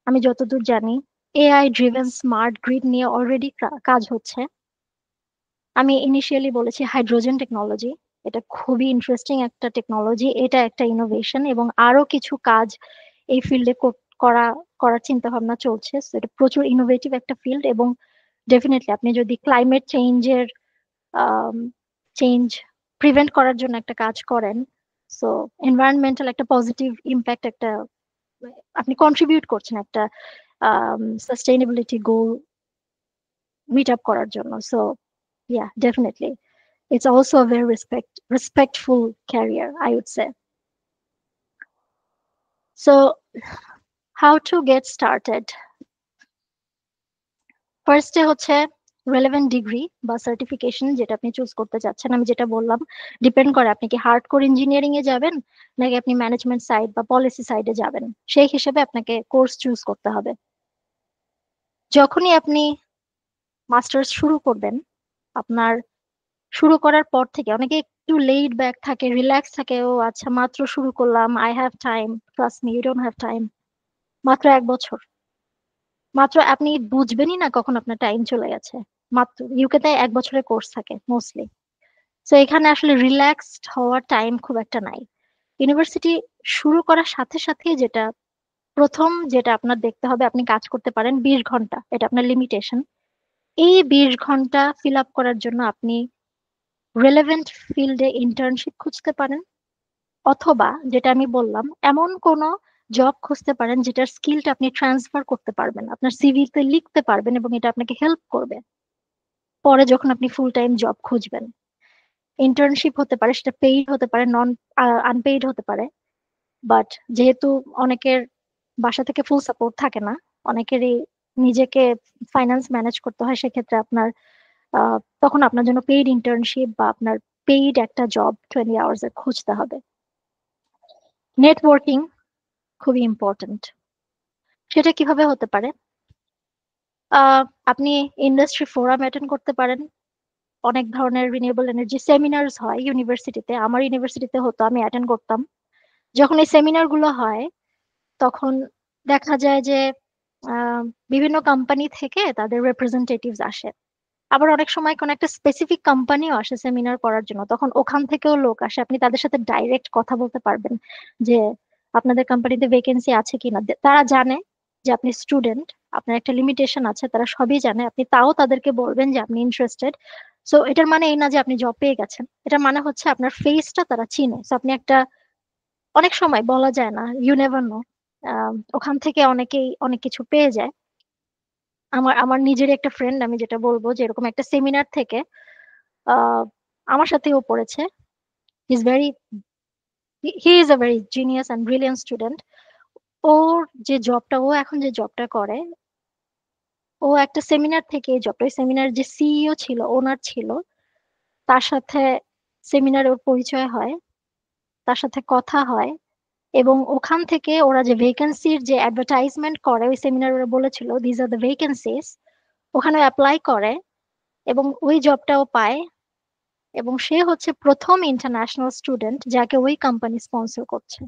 আমি যতদূর জানি, এআই ড্রিভেন স্মার্ট গ্রিড নিয়ে অলরেডি কাজ হচ্ছে। আমি ইনিশিয়ালি বলেছি হাইড্রোজেন টেকনোলজি, এটা খুবই ইন্টারেস্টিং একটা টেকনোলজি, এটা একটা ইনোভেশন, এবং আরো কিছু কাজ এই ফিল্ডে করা করার চিন্তা ভাবনা চলছে। So, এটা প্রচুর ইনোভেটিভ একটা ফিল্ড। এবং ডেফিনেটলি আপনি যদি ক্লাইমেট চেঞ্জ প্রিভেন্ট করার জন্য একটা কাজ করেন, সো এনভায়রনমেন্টাল একটা পজিটিভ ইম্প্যাক্ট একটা আপনি কন্ট্রিবিউট করছেন একটা সাস্টেইনেবিলিটি গোল মিট আপ করার জন্য। So yeah, definitely it's also a very respectful career, I would say. So how to get started? ফার্স্টে হচ্ছে রেলেভেন্ট ডিগ্রি বা সার্টিফিকেশন যেটা আপনি চুজ করতে চাচ্ছেন। আমি যেটা বললাম, ডিপেন্ড করে আপনি কি হার্ডকোর ইঞ্জিনিয়ারিং এ যাবেন নাকি আপনি ম্যানেজমেন্ট সাইড বা পলিসি সাইডে যাবেন, সেই হিসেবে আপনাকে কোর্স চুজ করতে হবে। যখনই আপনি মাস্টার্স শুরু করবেন, আপনার শুরু করার পর থেকে অনেকে একটু লেইড ব্যাক থাকে, রিল্যাক্স থাকে, ও আচ্ছা মাত্র শুরু করলাম, I have time. Trust me, you don't have time. মাত্র 1 বছর, মাত্র আপনি বুঝবেনই না কখন আপনার টাইম চলে গেছে। মাত্র ইউকে তে 1 বছরের কোর্স থাকে মোস্টলি। তো এখানে আসলে রিল্যাক্সড হওয়ার টাইম খুব একটা নাই। ইউনিভার্সিটি শুরু করার সাথে সাথে যেটা প্রথম যেটা আপনার দেখতে হবে, আপনি কাজ করতে পারেন 20 ঘন্টা, এটা আপনার লিমিটেশন। এই 20 ঘন্টা ফিল আপ করার জন্য আপনি রেলেভেন্ট ফিল্ডে ইন্টার্নশিপ খুঁজতে পারেন, অথবা যেটা আমি বললাম এমন কোনো জব খুঁজতে পারেন যেটার স্কিলটা আপনি ট্রান্সফার করতে পারবেন, আপনার সিভিতে লিখতে পারবেন, এবং এটা আপনাকে হেল্প করবে পরে যখন আপনি ফুল টাইম জব খুঁজবেন। ইন্টার্নশিপ হতে পারে, সেটা পেইড হতে পারে, নন আনপেইড হতে পারে। বাট যেহেতু অনেকের বাসা থেকে ফুল সাপোর্ট থাকে না, অনেকেরই নিজেকে ফাইন্যান্স ম্যানেজ করতে হয়, সেক্ষেত্রে আপনার তখন আপনার জন্য পেইড ইন্টার্নশিপ বা আপনার পেইড একটা জব 20 আওয়ার্স এর খুঁজতে হবে। নেটওয়ার্কিং খুবই ইম্পর্টেন্ট। সেটা কিভাবে হতে পারে? আপনি ইন্ডাস্ট্রি ফোরাম অ্যাটেন্ড করতে পারেন। অনেক ধরনের রিনিউয়েবল এনার্জি সেমিনার্স হয় ইউনিভার্সিটিতে। আমার ইউনিভার্সিটিতে হতো, আমি অ্যাটেন্ড করতাম। যখন এই সেমিনার গুলো হয় তখন দেখা যায় যে আহ, বিভিন্ন কোম্পানি থেকে তাদের রিপ্রেজেন্টেটিভস আসে। আবার অনেক সময় কোন একটা স্পেসিফিক কোম্পানিও আসে সেমিনার করার জন্য, তখন ওখান থেকেও লোক আসে। আপনি তাদের সাথে ডাইরেক্ট কথা বলতে পারবেন যে আপনাদের কোম্পানিতে ভ্যাকেন্সি আছে কিনা। তারা জানে যে আপনি স্টুডেন্ট, আপনার একটা লিমিটেশন আছে, তারা সবই জানে। আপনি তাও তাদেরকে বলবেন যে আপনি ইন্টারেস্টেড। সো এটার মানে এই না যে আপনি জব পেয়ে গেছেন, এটার মানে হচ্ছে আপনার ফেসটা তারা চিনে। সো আপনি একটা, অনেক সময় বলা যায় না, ইউ নেভার নো, ওখান থেকে অনেকেই অনেক কিছু পেয়ে যায়। আমার আমার নিজের একটা ফ্রেন্ড, আমি যেটা বলবো যে এরকম একটা সেমিনার থেকে আহ আমার সাথেও পড়েছে। He is very he is a very genius and brilliant student. ওর যে জবটা, ও এখন যে জবটা করে, ও একটা সেমিনার থেকে এই জবটা, ওই সেমিনার যে সিইও ছিল, ওনার ছিল, তার সাথে সেমিনারে ওর পরিচয় হয়, তার সাথে কথা হয়। এবং ওখান থেকে ওরা যে ভেকেন্সির যে অ্যাডভার্টাইজমেন্ট করে, ওই সেমিনারে ওরা বলেছিল দিজ আর দ্য ভেকেন্সিস, ওখানে অ্যাপ্লাই করে এবং ওই জবটাও পায়। এবং সে হচ্ছে প্রথম ইন্টারন্যাশনাল স্টুডেন্ট যাকে ওই কোম্পানি স্পন্সর করছে।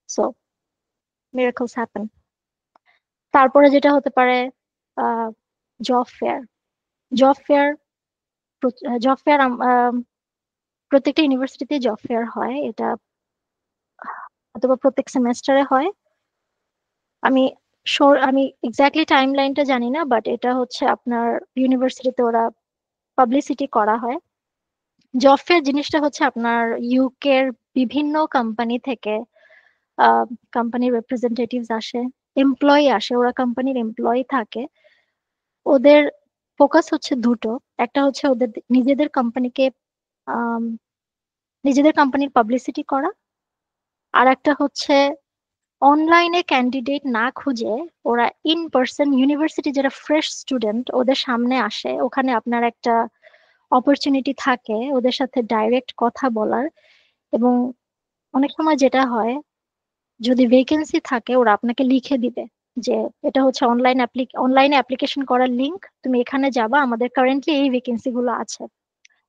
So miracles happen. তারপরে যেটা হতে পারে, job fair. Job fair job fair প্রত্যেকটা ইউনিভার্সিটিতে জব ফেয়ার হয়। এটা অথবা প্রত্যেক সেমেস্টারে হয়। আমি আমি এক্স্যাক্টলি টাইম লাইনটা জানি না, বাট এটা হচ্ছে আপনার ইউনিভার্সিটিতে ওরা পাবলিসিটি করা হয়। জব ফেয়ার জিনিসটা হচ্ছে আপনার ইউকের বিভিন্ন কোম্পানি থেকে কোম্পানির রিপ্রেজেন্টেটিভস আসে, এমপ্লয়ি আসে, ওরা কোম্পানির এমপ্লয়ি থাকে। ওদের ফোকাস হচ্ছে দুটো। একটা হচ্ছে ওদের নিজেদের কোম্পানিকে, নিজেদের কোম্পানির পাবলিসিটি করা। আর একটা হচ্ছে অনলাইনে ক্যান্ডিডেট না খুঁজে ওরা ইন পার্সন, ইউনিভার্সিটি যারা ফ্রেশ স্টুডেন্ট ওদের সামনে আসে, ওখানে আপনার একটা অপরচুনিটি থাকে ওদের সাথে ডাইরেক্ট কথা বলার। এবং অনেক সময় যেটা হয়, যদি ভেকেন্সি থাকে ওরা আপনাকে লিখে দিবে যে এটা হচ্ছে অনলাইনে অ্যাপ্লিকেশন করার লিংক, তুমি এখানে যাবা, আমাদের কারেন্টলি এই ভেকেন্সি গুলো আছে।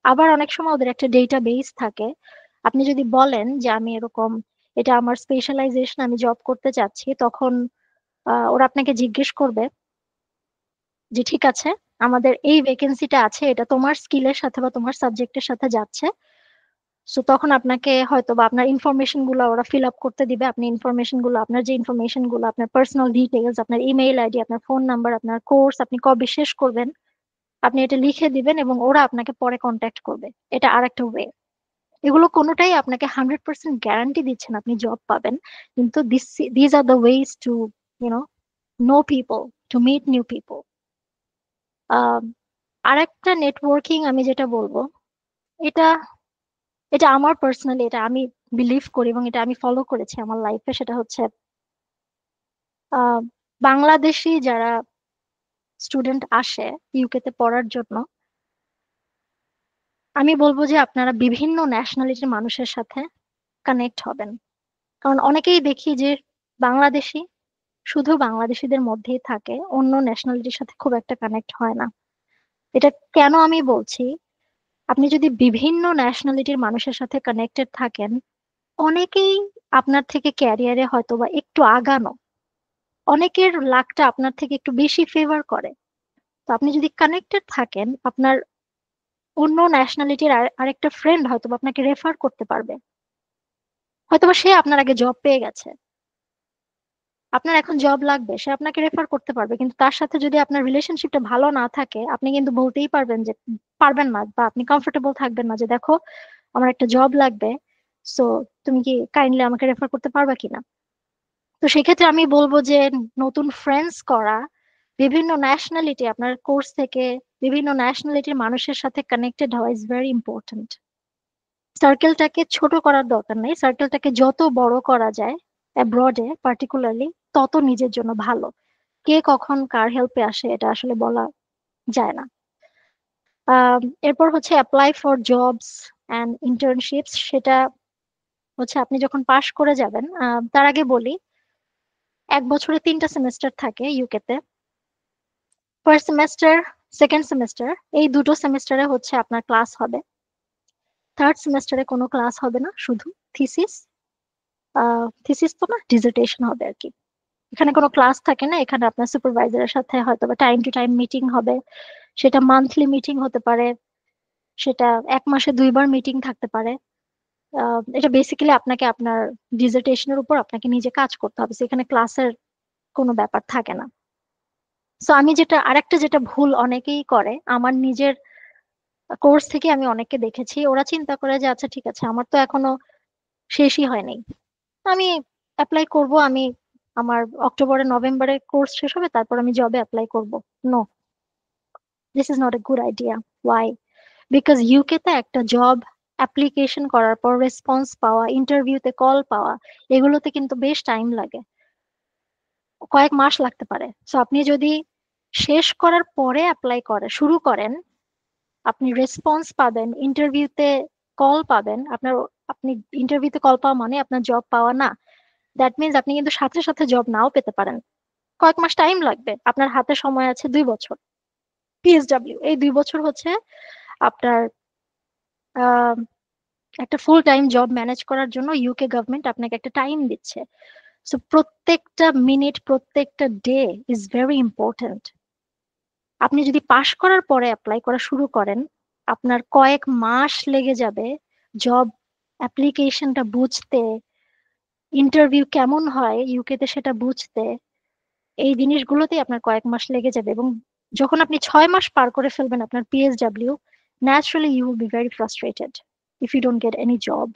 আবার অনেক সময় ওদের একটা ডেটা বেস থাকে। আপনি যদি বলেন যে আমি এরকম, এটা আমার স্পেশালাইজেশন, আমি জব করতে চাচ্ছি, তখন ওরা আপনাকে জিজ্ঞেস করবে যে ঠিক আছে, আমাদের এই ভেকেন্সিটা আছে, এটা তোমার স্কিলের সাথে বা তোমার সাবজেক্টের সাথে যাচ্ছে। সো তখন আপনাকে হয়তো বা আপনার ইনফরমেশন গুলো ওরা ফিল আপ করতে দিবে। আপনি ইনফরমেশন গুলো, আপনার যে ইনফরমেশন গুলো, আপনার পার্সোনাল ডিটেলস, আপনার ইমেইল আইডি, আপনার ফোন নাম্বার, আপনার কোর্স, আপনি কবে শেষ করবেন, আপনি এটা লিখে দিবেন এবং ওরা আপনাকে পরে কন্ট্যাক্ট করবে। এটা আরেকটা ওয়ে। এগুলো কোনোটাই আপনাকে 100% গ্যারান্টি দিচ্ছে না আপনি জব পাবেন, কিন্তু these are the ways to you know know people, to meet new people. আরেকটা নেটওয়ার্কিং আমি যেটা বলবো, এটা এটা আমার পার্সোনালি, এটা আমি বিলিভ করি এবং এটা আমি ফলো করেছি আমার লাইফে। সেটা হচ্ছে আহ, বাংলাদেশি যারা স্টুডেন্ট আসে ইউকেতে পড়ার জন্য, আমি বলবো যে আপনারা বিভিন্ন ন্যাশনালিটির মানুষের সাথে কানেক্ট হবেন। কারণ অনেকেই দেখি যে বাংলাদেশি শুধু বাংলাদেশিদের মধ্যেই থাকে, অন্য ন্যাশনালিটির সাথে খুব একটা কানেক্ট হয় না। এটা কেন আমি বলছি, আপনি যদি বিভিন্ন ন্যাশনালিটির মানুষের সাথে কানেক্টেড থাকেন, অনেকেই আপনার থেকে ক্যারিয়ারে হয়তো বা একটু আগানো, অনেকের লাকটা আপনার থেকে একটু বেশি ফেভার করে। তো আপনি যদি কানেক্টেড থাকেন, আপনার অন্য ন্যাশনালিটির আরেকটা ফ্রেন্ড হয়তো বা আপনাকে রেফার করতে পারবে। হয়তোবা সে আপনার আগে জব পেয়ে গেছে, আপনার এখন জব লাগবে, সে আপনাকে রেফার করতে পারবে। কিন্তু তার সাথে যদি আপনার রিলেশনশিপটা ভালো না থাকে, আপনি কিন্তু বলতেই পারবেন না, বা আপনি কমফোর্টেবল থাকবেন না যে দেখো আমার একটা জব লাগবে, সো তুমি কি কাইন্ডলি আমাকে রেফার করতে পারবা কিনা। তো সেক্ষেত্রে আমি বলবো যে নতুন ফ্রেন্ডস করা, বিভিন্ন ন্যাশনালিটি, আপনার কোর্স থেকে বিভিন্ন ন্যাশনালিটির মানুষের সাথে কানেক্টেড হওয়া ইজ ভেরি ইম্পর্ট্যান্ট। সার্কেলটাকে ছোট করার দরকার নেই, সার্কেলটাকে যত বড় করা যায় অ্যাব্রডে পার্টিকুলারলি, তত নিজের জন্য ভালো। কে কখন কার হেল্পে আসে এটা আসলে বলা যায় না। এরপর হচ্ছে অ্যাপ্লাই ফর জবস। অ্যান্ড ইন্টার্নশিপস, সেটা হচ্ছে আপনি যখন পাশ করে যাবেন, তার আগে বলি 1 বছরে 3টা সেমেস্টার থাকে ইউকেতে। ফার্স্ট সেমেস্টার, সেকেন্ড সেমেস্টার, এই দুটো সেমেস্টারে হচ্ছে আপনার ক্লাস হবে। থার্ড সেমেস্টারে কোনো ক্লাস হবে না, শুধু থিসিস, থিসিস তো না, ডিসার্টেশন হবে আর কি। এখানে কোনো ক্লাস থাকে না, এখানে আপনার সুপারভাইজারের সাথে হয়তো বা টাইম টু টাইম মিটিং হবে। সেটা মান্থলি মিটিং হতে পারে, সেটা 1 মাসে 2বার মিটিং থাকতে পারে। এটা বেসিক্যালি আপনাকে আপনার ডিসার্টেশনের উপর আপনাকে নিজে কাজ করতে হবে, সেখানে ক্লাসের কোনো ব্যাপার থাকে না। সো আমি যেটা, আরেকটা যেটা ভুল অনেকেই করে, আমার নিজের কোর্স থেকে আমি অনেককে দেখেছি, ওরা চিন্তা করে যে আচ্ছা ঠিক আছে, আমার তো এখনো শেষই হয়নি, আমি অ্যাপ্লাই করব, আমি আমার অক্টোবরে নভেম্বরে কোর্স শেষ হবে, তারপর আমি জবে অ্যাপ্লাই করব। No, this is not a good idea. Why? Because UK তে একটা জব অ্যাপ্লিকেশন করার পর রেসপন্স পাওয়া, ইন্টারভিউতে কল পাওয়া, এগুলোতে কিন্তু বেশ টাইম লাগে, কয়েক মাস লাগতে পারে। সো আপনি যদি শেষ করার পরে অ্যাপ্লাই শুরু করেন, আপনি রেসপন্স পাবেন, ইন্টারভিউতে কল পাবেন। আপনি ইন্টারভিউতে কল পাওয়া মানে আপনার জব পাওয়া না। দ্যাট মিনস আপনি কিন্তু সাথে সাথে জব নাও পেতে পারেন, কয়েক মাস টাইম লাগবে। আপনার হাতে সময় আছে 2 বছর। পিএসডব্লিউ, এই 2 বছর হচ্ছে আপনার আহ, একটা ফুল টাইম জব ম্যানেজ করার জন্য ইউকে গভর্নমেন্ট আপনাকে একটা টাইম দিচ্ছে। সো প্রত্যেকটা মিনিট, প্রত্যেকটা ডে ইজ ভেরি ইম্পর্ট্যান্ট। আপনি যদি পাশ করার পরে অ্যাপ্লাই করা শুরু করেন, আপনার কয়েক মাস লেগে যাবে জব অ্যাপ্লিকেশনটা বুঝতে, ইন্টারভিউ কেমন হয় ইউকেতে সেটা বুঝতে। এই জিনিসগুলোতেই আপনার কয়েক মাস লেগে যাবে, এবং যখন আপনি 6 মাস পার করে ফেলবেন আপনার PSW, naturally you will be very frustrated if you don't get any job.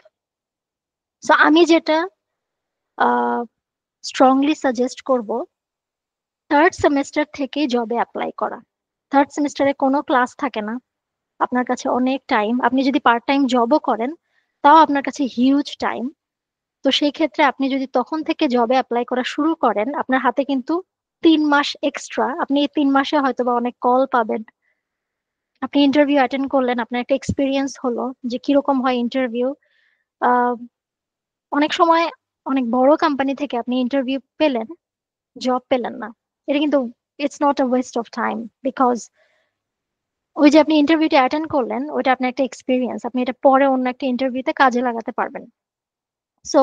So আমি যেটা স্ট্রংলি সাজেস্ট করব, থার্ড সেমেস্টার থেকে জবে অ্যাপ্লাই করা। থার্ড সেমেস্টারে কোনো ক্লাস থাকে না, আপনার কাছে অনেক টাইম। আপনি যদি পার্ট টাইম জবও করেন, তাও আপনার কাছে হিউজ টাইম। তো সেই ক্ষেত্রে আপনি যদি তখন থেকে জবে অ্যাপ্লাই করা শুরু করেন, আপনার হাতে কিন্তু 3 মাস এক্সট্রা। আপনি এই 3 মাসে হয়তো বা অনেক কল পাবেন, আপনি ইন্টারভিউ অ্যাটেন্ড করলেন, আপনার একটা এক্সপিরিয়েন্স হলো যে কিরকম হয় ইন্টারভিউ। আহ অনেক সময় অনেক বড় কোম্পানি থেকে আপনি ইন্টারভিউ পেলেন, জব পেলেন না, এটা কিন্তু it's not a West of time. Because ওই যে আপনি ইন্টারভিউটা অ্যাটেন্ড করলেন, ওইটা আপনার একটা এক্সপিরিয়েন্স, আপনি এটা পরে অন্য একটা ইন্টারভিউতে কাজে লাগাতে পারবেন। সো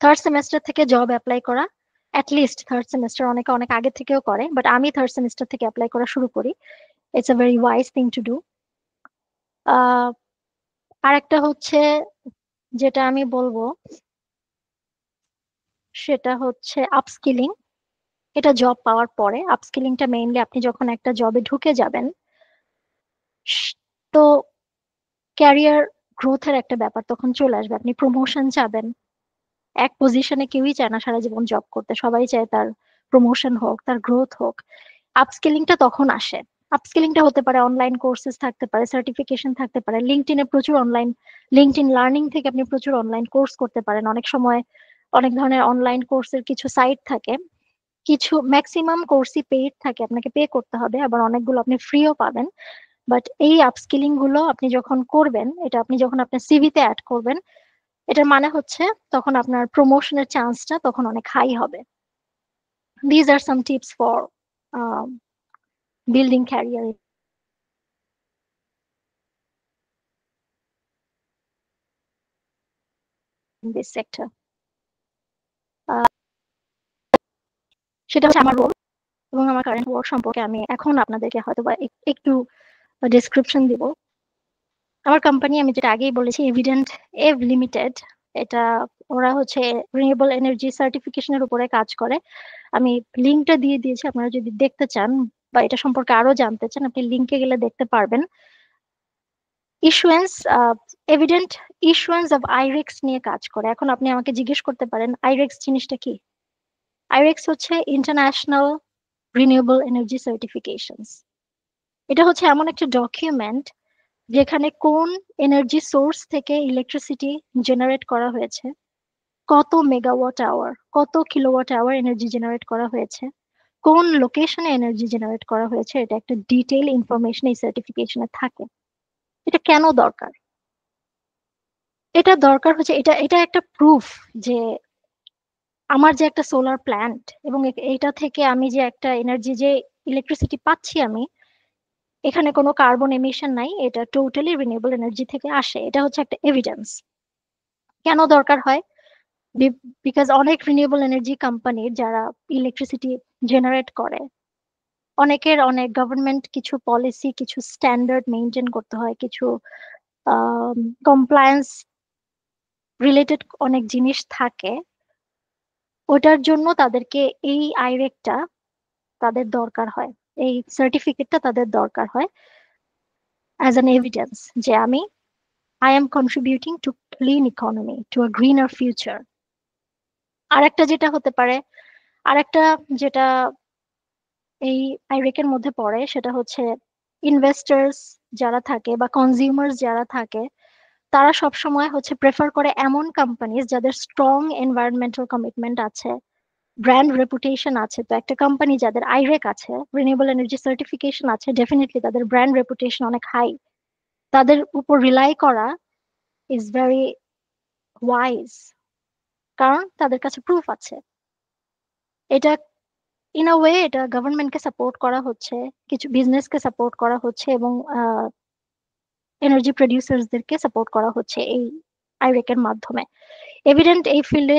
থার্ড সেমেস্টার থেকে জব অ্যাপ্লাই করা, লিস্ট থার্ড সেমেস্টার, অনেকে অনেক আগে থেকেও করে, বাট আমি থার্ড সেমেস্টার থেকে অ্যাপ্লাই করা শুরু করি। It's a very wise thing to do. আর একটা হচ্ছে, যেটা আমি বলবো, সেটা হচ্ছে আপস্কিলিং। এটা জব পাওয়ার পরে আপস্কিলিংটা মেইনলি আপনি যখন একটা জবে ঢুকে যাবেন, তো ক্যারিয়ার গ্রোথের একটা ব্যাপার তখন চলে আসবে, আপনি প্রমোশন চাবেন। এক পজিশনে কেউই চায় না সারা জীবন জব করতে, সবাই চায় তার প্রমোশন হোক, তার গ্রোথ হোক। আপস্কিলিংটা তখন আসে। আপস্কিলিংটা হতে পারে অনলাইন কোর্সেস থাকতে পারে, সার্টিফিকেশন থাকতে পারে, লিঙ্কডইনে প্রচুর অনলাইন, লিঙ্কডইন লার্নিং থেকে আপনি প্রচুর অনলাইন কোর্স করতে পারেন। অনেক সময় অনেক ধরনের অনলাইন কোর্সের কিছু সাইট থাকে, কিছু ম্যাক্সিমাম কোর্সই পেইড থাকে, আপনাকে পে করতে হবে, আবার অনেকগুলো আপনি ফ্রিও পাবেন। বাট এই আপস্কিলিং গুলো আপনি যখন করবেন, এটা আপনি যখন আপনার সিভিতে অ্যাড করবেন, এটার মানে হচ্ছে তখন আপনার প্রমোশনের চান্সটা তখন অনেক হাই হবে। These are some tips for building career in this sector. সেটা হচ্ছে আমার রোল এবং আমার কারেন্ট ওয়ার্ক সম্পর্কে আমি এখন আপনাদেরকে হয়তো বা একটু ডেসক্রিপশন দিব। আমার কোম্পানি, আমি যেটা আগেই বলেছি, এভিডেন্ট এভ লিমিটেড, এটা ওরা হচ্ছে রিনিউয়েবল এনার্জি সার্টিফিকেশনের উপরে কাজ করে। আমি লিঙ্কটা দিয়ে দিয়েছি, আপনারা যদি দেখতে চান বা এটা সম্পর্কে আরো জানতে চান, আপনি লিঙ্কে গেলে দেখতে পারবেন। ইস্যুয়েন্স, এভিডেন্ট ইস্যুয়েন্স অফ আইরেক্স নিয়ে কাজ করে। এখন আপনি আমাকে জিজ্ঞেস করতে পারেন আইরেক্স জিনিসটা কি। আইরেক্স হচ্ছে ইন্টারন্যাশনাল রিনিউয়েবল এনার্জি সার্টিফিকেশনস। এটা হচ্ছে এমন একটা ডকুমেন্ট যেখানে কোন এনার্জি সোর্স থেকে ইলেকট্রিসিটি জেনারেট করা হয়েছে, কত মেগাওয়াট আওয়ার, কত কিলোওয়াট আওয়ার এনার্জি জেনারেট করা হয়েছে, কোন লোকেশনে এনার্জি জেনারেট করা হয়েছে, এটা একটা ডিটেইল ইনফরমেশন এই সার্টিফিকেশনে থাকে। এটা কেন দরকার? এটা দরকার হচ্ছে, এটা এটা একটা প্রুফ যে আমার যে একটা সোলার প্ল্যান্ট এবং এটা থেকে আমি যে একটা এনার্জি, যে ইলেকট্রিসিটি পাচ্ছি আমি, এখানে কোনো কার্বন এমিশন নাই, এটা টোটালি রিনিউয়েবল এনার্জি থেকে আসে। এটা হচ্ছে একটা এভিডেন্স। কেন দরকার হয়? বিকজ অনেক রিনিউয়েবল এনার্জি কোম্পানির যারা ইলেকট্রিসিটি জেনারেট করে, অনেকের অনেক গভর্নমেন্ট কিছু পলিসি, কিছু স্ট্যান্ডার্ড মেনটেন করতে হয়, কিছু কমপ্লায়েন্স রিলেটেড অনেক জিনিস থাকে। ওটার জন্য তাদেরকে এই আইরেকটা তাদের দরকার হয়, এই সার্টিফিকেটটা তাদের দরকার হয় অ্যাজ অ্যান এভিডেন্স যে আমি I am contributing to clean economy, to a greener future. আরেকটা যেটা হতে পারে, আরেকটা যেটা এই আইরেকের মধ্যে পড়ে, সেটা হচ্ছে ইনভেস্টার্স যারা থাকে বা কনজিউমার্স যারা থাকে, তারা সব সময় হচ্ছে প্রেফার করে এমন কোম্পানিজ যাদের স্ট্রং এনভায়রনমেন্টাল কমিটমেন্ট আছে, ব্র্যান্ড রেপুটেশন আছে। তো একটা কোম্পানি যাদের আইরেক আছে, রিনিউয়েবল এনার্জি সার্টিফিকেশন আছে, ডেফিনেটলি তাদের ব্র্যান্ড রেপুটেশন অনেক হাই। তাদের উপর রিলাই করা ইজ ভেরি ওয়াইজ, কারণ তাদের কাছে প্রুফ আছে। এটা ইন আ ওয়ে এটা গভর্নমেন্টকে সাপোর্ট করা হচ্ছে, কিছু বিজনেসকে সাপোর্ট করা হচ্ছে, এবং এনার্জি প্রডিউসার্সদেরকে সাপোর্ট করা হচ্ছে এই আইরেকের মাধ্যমে। এভিডেন্ট এই ফিল্ডে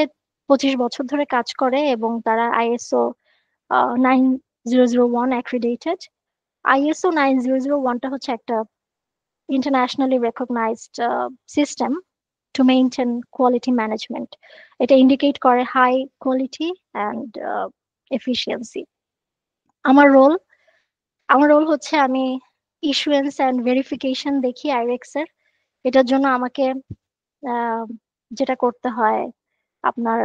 25 বছর ধরে কাজ করে এবং তারা আইএসও 9001 অ্যাক্রিডেটেড। আইএসও 9001টা হচ্ছে একটা internationally recognized system to maintain quality management. এটা ইন্ডিকেট করে হাই কোয়ালিটি অ্যান্ড এফিসিয়েন্সি। আমার রোল আমার রোল হচ্ছে আমি ইস্যুয়েন্স অ্যান্ড ভেরিফিকেশন দেখি আইরেক্স এর। এটার জন্য আমাকে আহ, যেটা করতে হয়, আপনার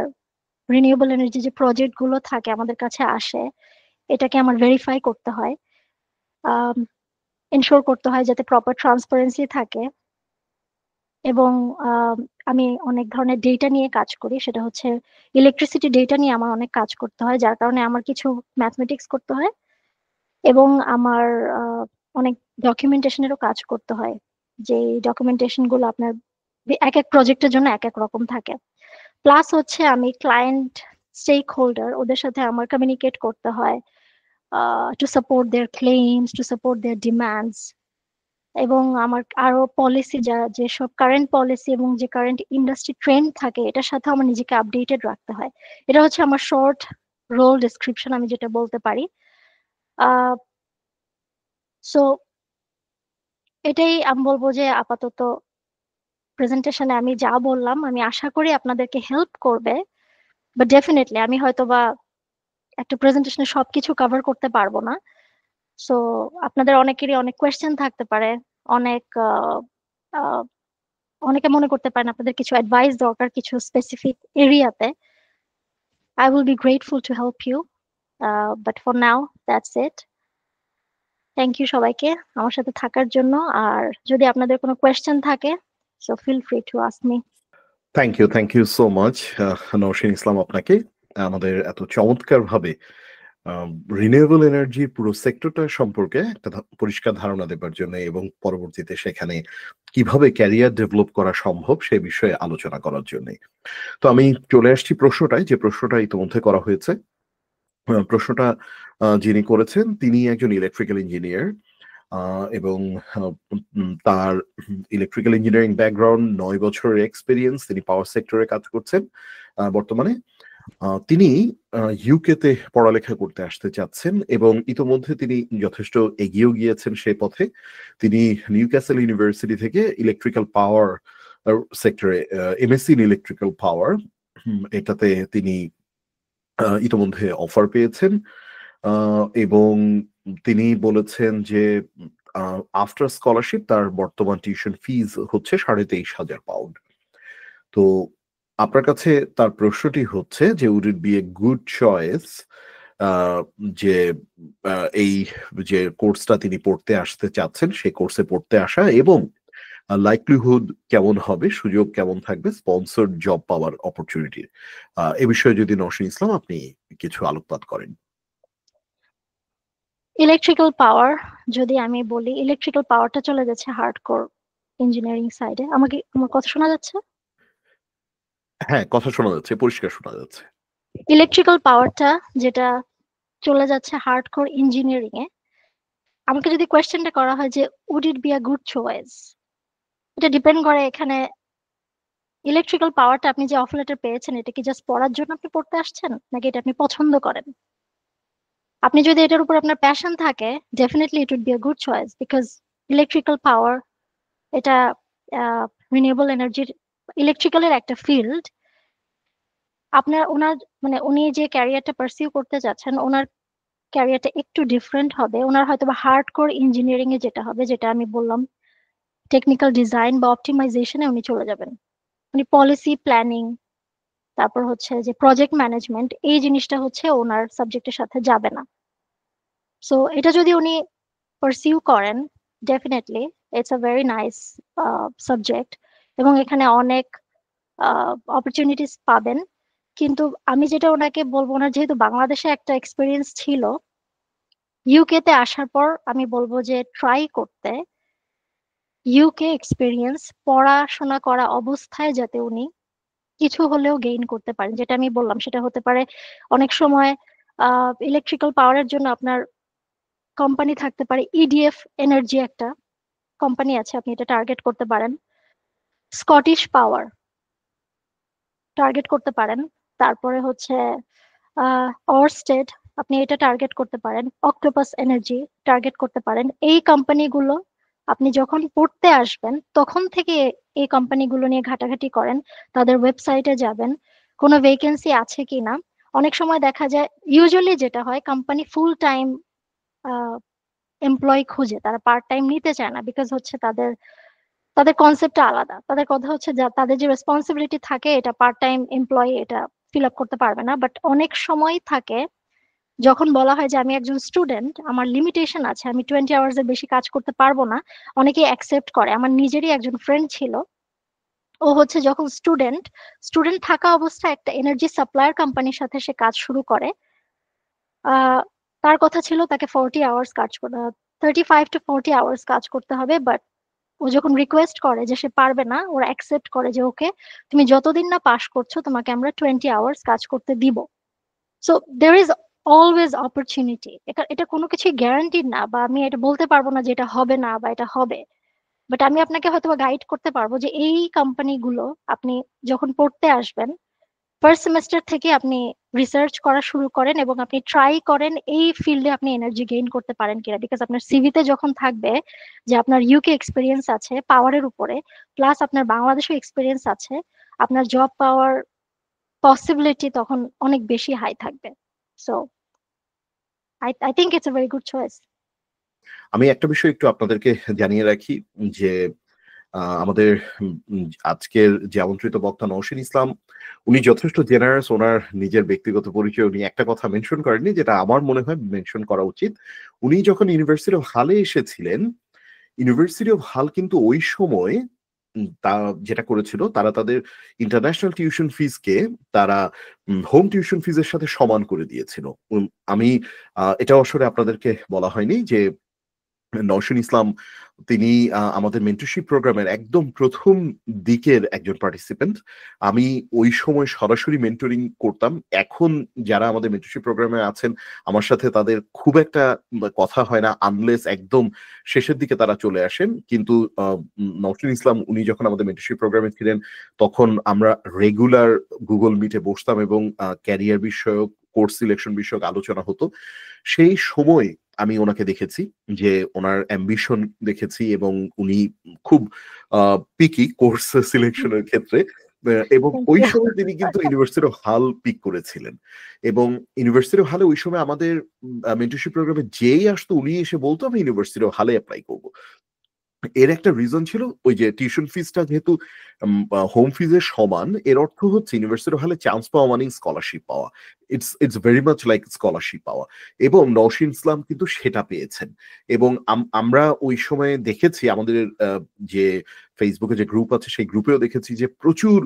রিনিউয়েবল এনার্জি যে প্রজেক্ট গুলো থাকে আমাদের কাছে আসে, এটাকে আমার ভেরিফাই করতে হয়, এনশোর করতে হয় যাতে প্রপার ট্রান্সপারেন্সি থাকে। এবং আহ, আমি অনেক ধরনের ডেটা নিয়ে কাজ করি, সেটা হচ্ছে ইলেকট্রিসিটি ডেটা নিয়ে আমার অনেক কাজ করতে হয়, যার কারণে আমার কিছু ম্যাথমেটিক্স করতে হয় এবং আমার অনেক ডকুমেন্টেশনেরও কাজ করতে হয়। যে ডকুমেন্টেশন গুলো আপনার এক এক প্রজেক্টের জন্য এক এক রকম থাকে। প্লাস হচ্ছে আমি ক্লায়েন্ট স্টেক হোল্ডার, ওদের সাথে আমার কমিউনিকেট করতে হয় to support their claims, to support their demands. এবং আমার আরো পলিসি, যা যেসব কারেন্ট পলিসি এবং যে কারেন্ট ইন্ডাস্ট্রি ট্রেন্ড থাকে, এটার সাথে আমার নিজেকে আপডেটেড রাখতে হয়। এটা হচ্ছে আমার শর্ট রোল ডেসক্রিপশন, আমি যেটা বলতে পারি। আহ সো এটাই আমি বলবো যে আপাতত প্রেজেন্টেশনে আমি যা বললাম, আমি আশা করি আপনাদেরকে হেল্প করবে। বাট ডেফিনেটলি আমি হয়তো বা একটা প্রেজেন্টেশনে সবকিছু কভার করতে পারবো না। সো আপনাদের অনেকেরই অনেক কোয়েশ্চেন থাকতে পারে, অনেক আহ, অনেকে মনে করতে পারেন আপনাদের কিছু অ্যাডভাইস দরকার কিছু স্পেসিফিক এরিয়াতে। I will be grateful to help you, but for now that's it. Thank you সবাইকে আমার সাথে থাকার জন্য। আর যদি আপনাদের কোনো কোয়েশ্চেন থাকে, so feel free to ask me.
Thank you so much Nausheen Islam, আপনাকে আমাদের এত চমৎকারভাবে রিনিউয়েবল এনার্জির পুরো সেক্টরটা সম্পর্কে একটা পরিষ্কার ধারণা দেবার জন্য এবং পরবর্তীতে সেখানে কিভাবে ক্যারিয়ার ডেভেলপ করা সম্ভব সে বিষয়ে আলোচনা করার জন্য। তো আমি চলে আসছি প্রশ্নটায়, যে প্রশ্নটা ইতিমধ্যে করা হয়েছে। প্রশ্নটা যিনি করেছেন তিনি একজন ইলেকট্রিক্যাল ইঞ্জিনিয়ার এবং তার ইলেকট্রিক্যাল ইঞ্জিনিয়ারিং ব্যাকগ্রাউন্ড, 9 বছরের এক্সপিরিয়েন্স, তিনি পাওয়ার সেক্টরে কাজ করছেন বর্তমানে। তিনি ইউকে তে পড়ালেখা করতে আসতে চাচ্ছেন এবং ইতোমধ্যে তিনি যথেষ্ট এগিয়েও গিয়েছেন সে পথে। তিনি নিউক্যাসল ইউনিভার্সিটি থেকে ইলেকট্রিক্যাল পাওয়ার সেক্টরে এমএসসি ইন ইলেকট্রিক্যাল পাওয়ার, এটাতে তিনি ইতোমধ্যে অফার পেয়েছেন এবং তিনি বলেছেন যে আফটার স্কলারশিপ তার বর্তমান টিউশন ফিজ হচ্ছে 23,500 পাউন্ড। তো আপনার কাছে তার প্রশ্নটি হচ্ছে যে would it be a good choice যে এই যে কোর্সটা তিনি পড়তে আসতে চাচ্ছেন সেই কোর্সে পড়তে আসা, এবং লাইকলিহুড কেমন হবে, সুযোগ কেমন থাকবে স্পন্সর্ড জব পাওয়ার অপরচুনিটির, এ বিষয়ে যদি নওশিন ইসলাম আপনি কিছু আলোকপাত করেন।
ইলেকট্রিক্যাল পাওয়ার, যদি আমি বলি ইলেকট্রিক্যাল পাওয়ারটা চলে যাচ্ছে হার্ডকোর ইঞ্জিনিয়ারিং সাইডে। আমাকে আমার কথা শোনা যাচ্ছে?
হ্যাঁ, কথা শোনা যাচ্ছে, পরিষ্কার শোনা যাচ্ছে।
ইলেকট্রিক্যাল পাওয়ারটা যেটা চলে যাচ্ছে হার্ডকোর ইঞ্জিনিয়ারিং এ, আমাকে যদি কোয়েশ্চেনটা করা হয় যে would it be a good choice, এটা ডিপেন্ড করে এখানে ইলেকট্রিক্যাল পাওয়ারটা আপনি যে অফার লেটার পেয়েছেন এটা কি জাস্ট পড়ার জন্য আপনি পড়তে আসছেন নাকি এটা আপনি পছন্দ করেন। আপনি যদি এটার উপর আপনার প্যাশন থাকে, definitely it would be a good choice, because electrical power এটা রিনিউয়েবল এনার্জির ইলেকট্রিক্যালের একটা ফিল্ড। আপনার ওনার মানে উনি যে ক্যারিয়ারটা পার্সিউ করতে যাচ্ছেন ওনার ক্যারিয়ারটা একটু ডিফারেন্ট হবে। ওনার হয়তো বা হার্ডকোর ইঞ্জিনিয়ারিং এ যেটা হবে, যেটা আমি বললাম টেকনিক্যাল ডিজাইন বা অপটিমাইজেশনে উনি চলে যাবেন। উনি পলিসি প্ল্যানিং, তারপর হচ্ছে যে প্রজেক্ট ম্যানেজমেন্ট, এই জিনিসটা হচ্ছে ওনার সাবজেক্টের সাথে যাবে না। সো এটা যদি উনি পারসিউ করেন, definitely it's a very nice subject এবং এখানে অনেক অপরচুনিটিস পাবেন। কিন্তু আমি যেটা ওনাকে বলবো, ওনার যেহেতু বাংলাদেশে একটা এক্সপিরিয়েন্স ছিল, ইউকে তে আসার পর আমি বলবো যে ট্রাই করতে ইউকে এক্সপিরিয়েন্স পড়াশোনা করা অবস্থায় যাতে উনি কিছু হলেও গেইন করতে পারেন। যেটা আমি বললাম সেটা হতে পারে অনেক সময় ইলেকট্রিক্যাল পাওয়ারের জন্য আপনার কোম্পানি থাকতে পারে, ইডিএফ এনার্জি একটা কোম্পানি আছে, আপনি এটা টার্গেট করতে পারেন। স্কটিশ পাওয়ার টার্গেট করতে পারেন। তারপরে হচ্ছে অরস্টেড, আপনি এটা টার্গেট করতে পারেন। অক্টোপাস এনার্জি টার্গেট করতে পারেন। এই কোম্পানিগুলো আপনি যখন পড়তে আসবেন তখন থেকে এই কোম্পানিগুলো নিয়ে ঘাটাঘাটি করেন, তাদের ওয়েবসাইটে যাবেন কোনো ভেকেন্সি আছে কিনা। অনেক সময় দেখা যায়, ইউজুয়ালি যেটা হয় কোম্পানি ফুল টাইম এমপ্লয় খুঁজে, তারা পার্ট টাইম নিতে চায় না, বিকজ হচ্ছে তাদের তাদের কনসেপ্টটা আলাদা। তাদের কথা হচ্ছে যা তাদের যে রেসপন্সিবিলিটি থাকে এটা পার্ট টাইম এমপ্লয়ি এটা ফিল আপ করতে পারবে না। বাট অনেক সময় থাকে যখন বলা হয় যে আমি একজন স্টুডেন্ট, আমার লিমিটেশন আছে, আমি 20 আওয়ার্স এর বেশি কাজ করতে পারবো না, অনেকেই অ্যাকসেপ্ট করে। আমার নিজেরই একজন ফ্রেন্ড ছিল, ও হচ্ছে যখন স্টুডেন্ট স্টুডেন্ট থাকা অবস্থায় একটা এনার্জি সাপ্লায়ার কোম্পানির সাথে সে কাজ শুরু করে। আহ তার কথা ছিল তাকে 40 আওয়ার্স কাজ করতে, 35 to 40 আওয়ার্স কাজ করতে হবে। বাট ও যখন রিকোয়েস্ট করে যে সে পারবে না, ওরা অ্যাকসেপ্ট করে যে ওকে, তুমি যতদিন না পাশ করছো তোমাকে আমরা 20 আওয়ার্স কাজ করতে দিব। So there is always opportunity. এটা কোনো কিছু গ্যারান্টিড না, বা আমি এটা বলতে পারবো না যে এটা হবে না বা এটা হবে। বাট আমি আপনাকে হয়তো গাইড করতে পারবো যে এই কোম্পানিগুলো আপনি যখন পড়তে আসবেন ফার্স্ট সেমেস্টার থেকে আপনি রিসার্চ করা শুরু করেন এবং আপনি ট্রাই করেন এই ফিল্ডে আপনি এনার্জি গেইন করতে পারেন কিনা। বিকজ আপনার সিভিতে যখন থাকবে যে আপনার ইউকে এক্সপিরিয়েন্স আছে পাওয়ারের উপরে, প্লাস আপনার বাংলাদেশেও এক্সপিরিয়েন্স আছে, আপনার জব পাওয়ার পসিবিলিটি তখন অনেক বেশি হাই থাকবে। So I think it's a very good choice.
আমি একটা বিষয় একটু আপনাদেরকে জানিয়ে রাখি যে আমাদের আজকের যে আমন্ত্রিত বক্তা নওশীন ইসলাম, উনি যথেষ্ট জেনারেস। ওনার নিজের ব্যক্তিগত পরিচয় উনি একটা কথা মেনশন করেননি, যেটা আমার মনে হয় মেনশন করা উচিত। উনি যখন ইউনিভার্সিটি অফ হালে এসেছিলেন, ইউনিভার্সিটি অফ হাল কিন্তু ওই সময় তা যেটা করেছিল, তারা তাদের ইন্টারন্যাশনাল টিউশন ফিজকে তারা হোম টিউশন ফিজের সাথে সমান করে দিয়েছিল। আমি এটাও আসলে আপনাদেরকে বলা হয়নি যে নওশীন ইসলাম তিনি আমাদের মেন্টরশিপ প্রোগ্রামের একদম প্রথম দিকের একজন পার্টিসিপেন্ট। আমি ওই সময় সরাসরি মেন্টরিং করতাম। এখন যারা আমাদের মেন্টরশিপ প্রোগ্রামে আছেন, আমার সাথে তাদের খুব একটা কথা হয় না, আনলেস একদম শেষের দিকে তারা চলে আসেন। কিন্তু নওশীন ইসলাম উনি যখন আমাদের মেন্টরশিপ প্রোগ্রামে ছিলেন, তখন আমরা রেগুলার গুগল মিটে বসতাম এবং ক্যারিয়ার বিষয়ক, কোর্স সিলেকশন বিষয়ক আলোচনা হতো। সেই সময় আমি ওনাকে দেখেছি, যে ওনার অ্যাম্বিশন দেখেছি এবং উনি খুব পিকি কোর্স সিলেকশনের ক্ষেত্রে। এবং
থ্যাংক
ওই
ইউ।
সময় তিনি কিন্তু ইউনিভার্সিটি অফ হাল পিক করেছিলেন। এবং ইউনিভার্সিটি অফ হালে ওই সময় আমাদের মেন্টরশিপ প্রোগ্রামে যেই আসতো উনি এসে বলতো আমি ইউনিভার্সিটি অফ হালে অ্যাপ্লাই করব। এর একটা রিজন ছিল ওই যে টিউশন ফিসটা যেহেতু হোম ফিজের সমান, এর অর্থ হচ্ছে ইউনিভার্সিটি হলে চান্স পাওয়া মানেই স্কলারশিপ পাওয়া। It's very much like scholarship পাওয়া, এবং নওশীন ইসলাম কিন্তু সেটা পেয়েছেন। এবং আমরা ওই সময় দেখেছি আমাদের যে ফেসবুকে যে গ্রুপ আছে সেই গ্রুপেও দেখেছি যে প্রচুর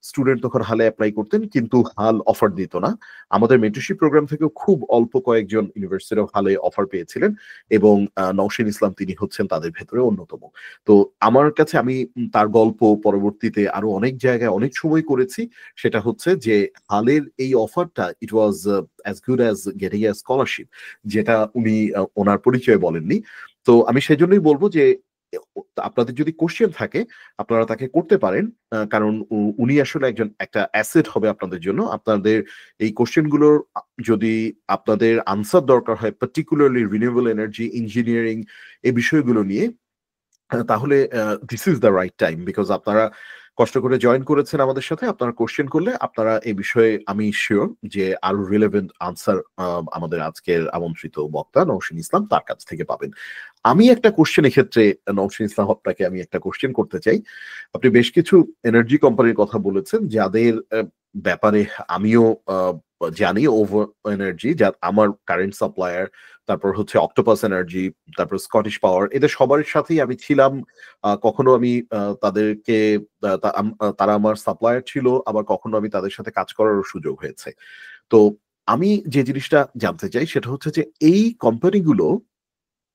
স্টুডেন্ট তখন হালে অ্যাপ্লাই করতেন, কিন্তু হাল অফার দিত না। আমাদের মেন্টরশিপ প্রোগ্রাম থেকেও খুব অল্প কয়েকজন ইউনিভার্সিটি অফ হালে অফার পেয়েছিলেন, এবং নওশীন ইসলাম তিনি হচ্ছেন তাদের ভেতরে অন্যতম। তো আমার কাছে আমি তার গল্প পরবর্তীতে আরো অনেক জায়গায় অনেক সময় করেছি। সেটা হচ্ছে যে হালের এই অফারটা it was as good as getting a scholarship, যেটা উনি ওনার পরিচয় বলেননি। তো আমি সেজন্যই বলবো যে আপনাদের যদি কোশ্চেন থাকে আপনারা তাকে করতে পারেন, কারণ উনি আসলে একটা অ্যাসেট হবে আপনাদের জন্য। আপনাদের এই কোশ্চেন গুলোর যদি আপনাদের আনসার দরকার হয়, পার্টিকুলারলি রিনিউয়েবল এনার্জি, ইঞ্জিনিয়ারিং এই বিষয়গুলো নিয়ে, তাহলে this is the right time, because আপনারা কষ্ট করে জয়েন করেছেন আমাদের সাথে। আপনারা কোশ্চেন করলে আপনারা এই বিষয়ে আমি শিওর যে আরো রিলেভেন্ট আনসার আমাদের আজকের আমন্ত্রিত বক্তা নওশীন ইসলাম তার কাছ থেকে পাবেন। আমি একটা কোশ্চেন এক্ষেত্রে নওশীন ইসলাম আপনাকে আমি একটা কোশ্চেন করতে চাই। আপনি বেশ কিছু এনার্জি কোম্পানির কথা বলেছেন যাদের ব্যাপারে আমিও জানি, ওভার এনার্জি যা আমার কারেন্ট সাপ্লায়ার, তারপর হচ্ছে অক্টোপাস এনার্জি, তারপর স্কটিশ পাওয়ার, এদের সবার সাথেই আমি ছিলাম। কখনো আমি তাদেরকে তারা আমার সাপ্লায়ার ছিল, আবার কখনো আমি তাদের সাথে কাজ করারও সুযোগ হয়েছে। তো আমি যে জিনিসটা জানতে চাই সেটা হচ্ছে যে এই কোম্পানিগুলো,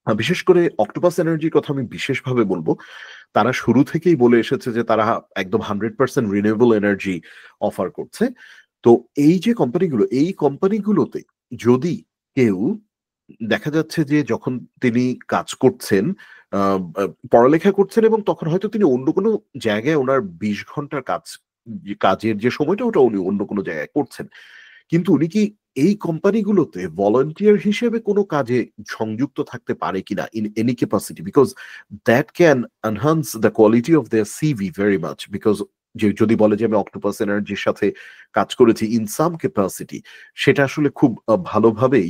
বিশেষ করে অক্টোপাস এনার্জির কথা আমি বিশেষভাবে বলবো, তারা শুরু থেকেই বলে এসেছে যে তারা একদম 100% রিনিউয়েবল এনার্জি অফার করছে। তো এই যে কোম্পানিগুলো, এই কোম্পানিগুলোতে যদি কেউ দেখা যাচ্ছে যে যখন তিনি কাজ করছেন, পড়ালেখা করছেন, এবং তখন হয়তো তিনি অন্য কোনো জায়গায় ওনার ২০ ঘন্টার কাজের যে সময়টা ওটা উনি অন্য কোনো জায়গায় করছেন। কিন্তু উনি কি এই কোম্পানিগুলোতে ভলান্টিয়ার হিসেবে কোনো কাজে সংযুক্ত থাকতে পারে কিনা in any capacity? Because that can enhance the quality of their CV very much. Because যদি বলে যে আমি অক্টোপাস এনার্জির সাথে কাজ করেছি ইন সাম ক্যাপাসিটি, সেটা আসলে খুব ভালোভাবেই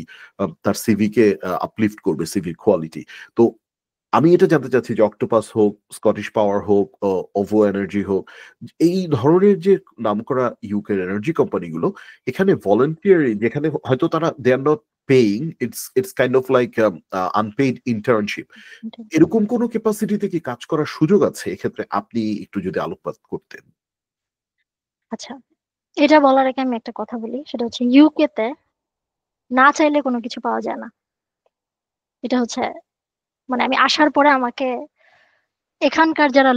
তার সিভিকে আপলিফট করবে, সিভির কোয়ালিটি। তো আমি এটা জানতে চাচ্ছি যে অক্টোপাস হোক, স্কটিশ পাওয়ার হোক, ওভো এনার্জি হোক, এই ধরনের যে নামকরা ইউকের এনার্জি কোম্পানিগুলো, এখানে ভলান্টিয়ারি যেখানে হয়তো তারা they are not paying, it's kind of like unpaid internship, এরকম কোন ক্যাপাসিটিতে কি কাজ করার সুযোগ আছে? এক্ষেত্রে আপনি একটু যদি আলোকপাত করতেন।
আচ্ছা, এটা বলার আগে আমি একটা কথা বলি, সেটা হচ্ছে ইউকে তে না চাইলে কোনো কিছু পাওয়া যায় না। এটা হচ্ছে মানে আমি আসার পরে আমাকে এখানকার যারা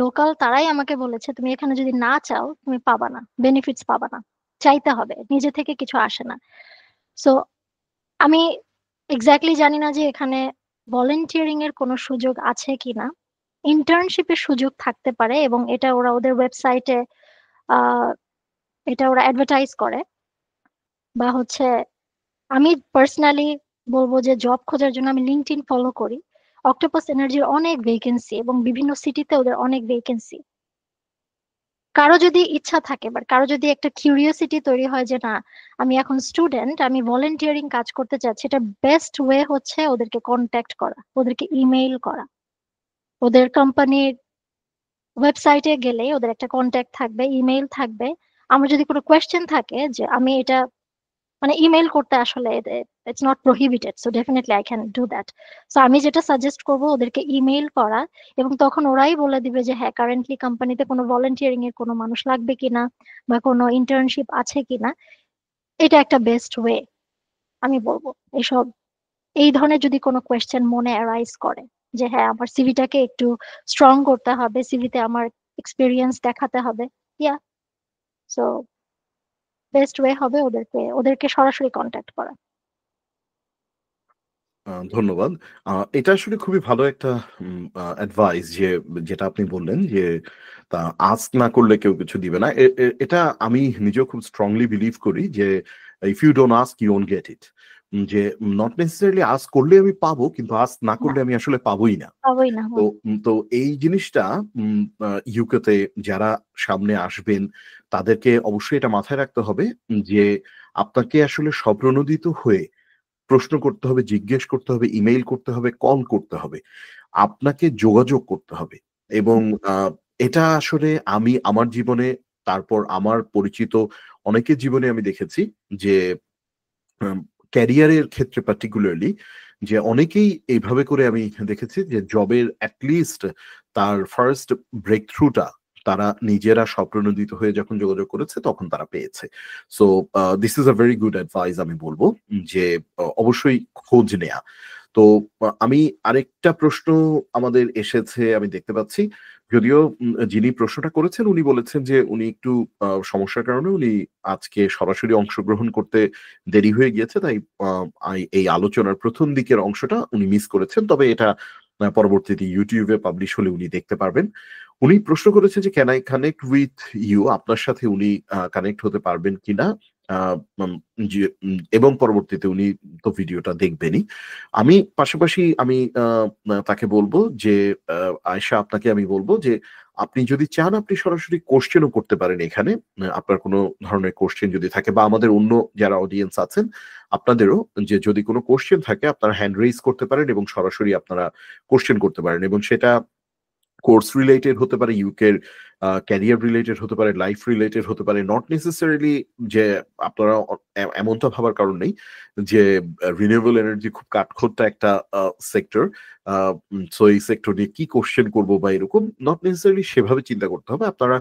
লোকাল তারাই আমাকে বলেছে তুমি এখানে যদি না চাও তুমি পাবা না, বেনিফিটস পাবা না, চাইতে হবে, নিজে থেকে কিছু আসে না। সো আমি এক্স্যাক্টলি জানি না যে এখানে ভলেন্টিয়ারিং এর কোনো সুযোগ আছে কিনা। ইন্টার্নশিপের সুযোগ থাকতে পারে, এবং এটা ওরা ওদের ওয়েবসাইটে আহ এটা ওরা অ্যাডভার্টাইজ করে। বা হচ্ছে আমি পার্সোনালি বলবো যে জব খোঁজার জন্য আমি লিঙ্কডইন ফলো করি। অক্টোপাস এনার্জির অনেক ভেকেন্সি এবং বিভিন্ন সিটিতে ওদের অনেক ভেকেন্সি। কারো যদি ইচ্ছা থাকে বা কারো যদি একটা কিউরিওসিটি তৈরি হয় যে না আমি এখন স্টুডেন্ট, আমি ভলেন্টিয়ারিং কাজ করতে চাচ্ছি, এটা বেস্ট ওয়ে হচ্ছে ওদেরকে কন্ট্যাক্ট করা, ওদেরকে ইমেইল করা। ওদের কোম্পানির ওয়েবসাইটে গেলে ওদের একটা কন্ট্যাক্ট থাকবে, ইমেইল থাকবে। আমার যদি কোনো কোয়েশ্চেন থাকে যে আমি এটা মানে ইমেইল করতে আসলে it's not prohibited, so definitely I can do that. So আমি যেটা সাজেস্ট করব ওদেরকে ইমেইল করা, এবং তখন ওরাই বলে দিবে যে হ্যাঁ কারেন্টলি কোম্পানিতে কোনো ভলেন্টিয়ারিং এর কোনো মানুষ লাগবে কিনা বা কোনো ইন্টার্নশিপ আছে কিনা। এটা একটা বেস্ট ওয়ে আমি বলবো। এসব এই ধরনের যদি কোনো কোয়েশ্চেন মনে অ্যারাইজ করে যে হ্যাঁ আমার সিভিটাকে একটু স্ট্রং করতে হবে, সিভিতে আমার এক্সপিরিয়েন্স দেখাতে হবে, ইয়া, সো বেস্ট ওয়ে হবে ওদেরকে সরাসরি কন্ট্যাক্ট করা।
ধন্যবাদ। এটা আসলে খুবই ভালো একটা অ্যাডভাইস যে যেটা আপনি বললেন যে তা আস্ক না করলে কেউ কিছু দিবে না। এটা আমি নিজেও খুব স্ট্রংলি বিলিভ করি যে if you don't ask you won't get it. যে নট নেসেসারিলি আস্ক করলে আমি পাবো, কিন্তু আস্ক না
না,
করলে আমি আসলে পাবোই না।
পাবোই না।
তো তো এই জিনিসটা ইউকেতে যারা সামনে আসবেন তাদেরকে অবশ্যই এটা মাথায় রাখতে হবে যে আপনাকে আসলে স্বপ্রণোদিত হয়ে প্রশ্ন করতে হবে, জিজ্ঞেস করতে হবে, ইমেইল করতে হবে, কল করতে হবে। আপনাকে যোগাযোগ করতে হবে। এবং এটা আসলে আমি আমার জীবনে, তারপর আমার পরিচিত অনেকের জীবনে আমি দেখেছি যে ক্যারিয়ারের ক্ষেত্রে পার্টিকুলারলি যে অনেকেই এইভাবে করে আমি দেখেছি যে জবের অ্যাটলিস্ট তার ফার্স্ট ব্রেক থ্রুটা তারা নিজেরা স্বপ্রণোদিত হয়ে যখন যোগাযোগ করেছে তখন তারা পেয়েছে। So this is a very good advice আমি বলবো যে অবশ্যই খোঁজ নেয়া। তো আমি আরেকটা প্রশ্ন আমাদের এসেছে আমি দেখতে পাচ্ছি। যদিও যিনি প্রশ্নটা করেছেন উনি বলেছেন যে উনি একটু সমস্যার কারণে উনি আজকে সরাসরি অংশগ্রহণ করতে দেরি হয়ে গিয়েছে। তাই এই আলোচনার ১ম দিকের অংশটা উনি মিস করেছেন। তবে এটা পরবর্তীতে YouTube এ পাবলিশ হলে উনি দেখতে পারবেন। উনি প্রশ্ন করেছেন যে, "can I connect with you?" আপনার সাথে উনি কানেক্ট হতে পারবেন কিনা? আ উম যে এবং পরবর্তীতে উনি তো ভিডিওটা দেখবেনই। আমি পাশাপাশি আমি তাকে বলব যে, আ আয়েশা আপনাকে আমি বলব যে, আপনি যদি চান আপনি সরাসরি কোয়েশ্চেন ও করতে পারেন এখানে। আপনার কোন ধরনের কোয়েশ্চেন যদি থাকে বা আমাদের অন্য যারা অডিয়েন্স আছেন আপনাদেরও যে যদি কোন কোয়েশ্চেন থাকে আপনারা হ্যান্ড রেইজ করতে পারেন এবং সরাসরি আপনারা কোয়েশ্চেন করতে পারেন এবং সেটা কোর্স রিলেটেড হতে পারে, ইউকের ক্যারিয়ার রিলেটেড হতে পারে, লাইফ রিলেটেড হতে পারে। নট নেসেসারিলি যে আপনারা এমনটা ভাবার কারণ নেই যে রিনিউয়েবল এনার্জি খুব কাঠখোট্টা একটা সেক্টর। সো এই সেক্টর নিয়ে কি কোয়েশ্চেন করব বা এরকম নট নেসেসারিলি সেভাবে চিন্তা করতে হবে। আপনারা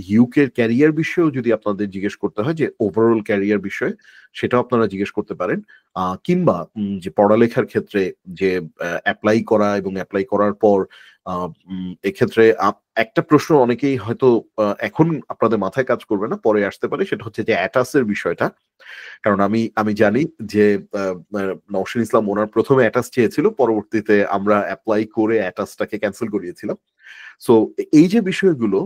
ইউকের ক্যারিয়ার বিষয়েও যদি আপনাদের জিজ্ঞেস করতে হয় যে ওভারঅল ক্যারিয়ার বিষয়ে সেটাও আপনারা জিজ্ঞেস করতে পারেন। কিংবা যে পড়ালেখার ক্ষেত্রে যে এপ্লাই করা এবং এপ্লাই করার পর আ এক্ষেত্রে একটা প্রশ্ন অনেকেই হয়তো এখন আপনাদের মাথায় কাজ করবে না, পরে আসতে পারে। সেটা হচ্ছে যে অ্যাটাস এর বিষয়টা। কারণ আমি জানি যে আ আ নওশীন ইসলাম উনার ১ম এ অ্যাটাচ চেয়েছিল। পরবর্তীতে আমরা এপ্লাই করে অ্যাটাচটাকে ক্যানসেল করিয়েছিলাম। সো এই যে বিষয়গুলো,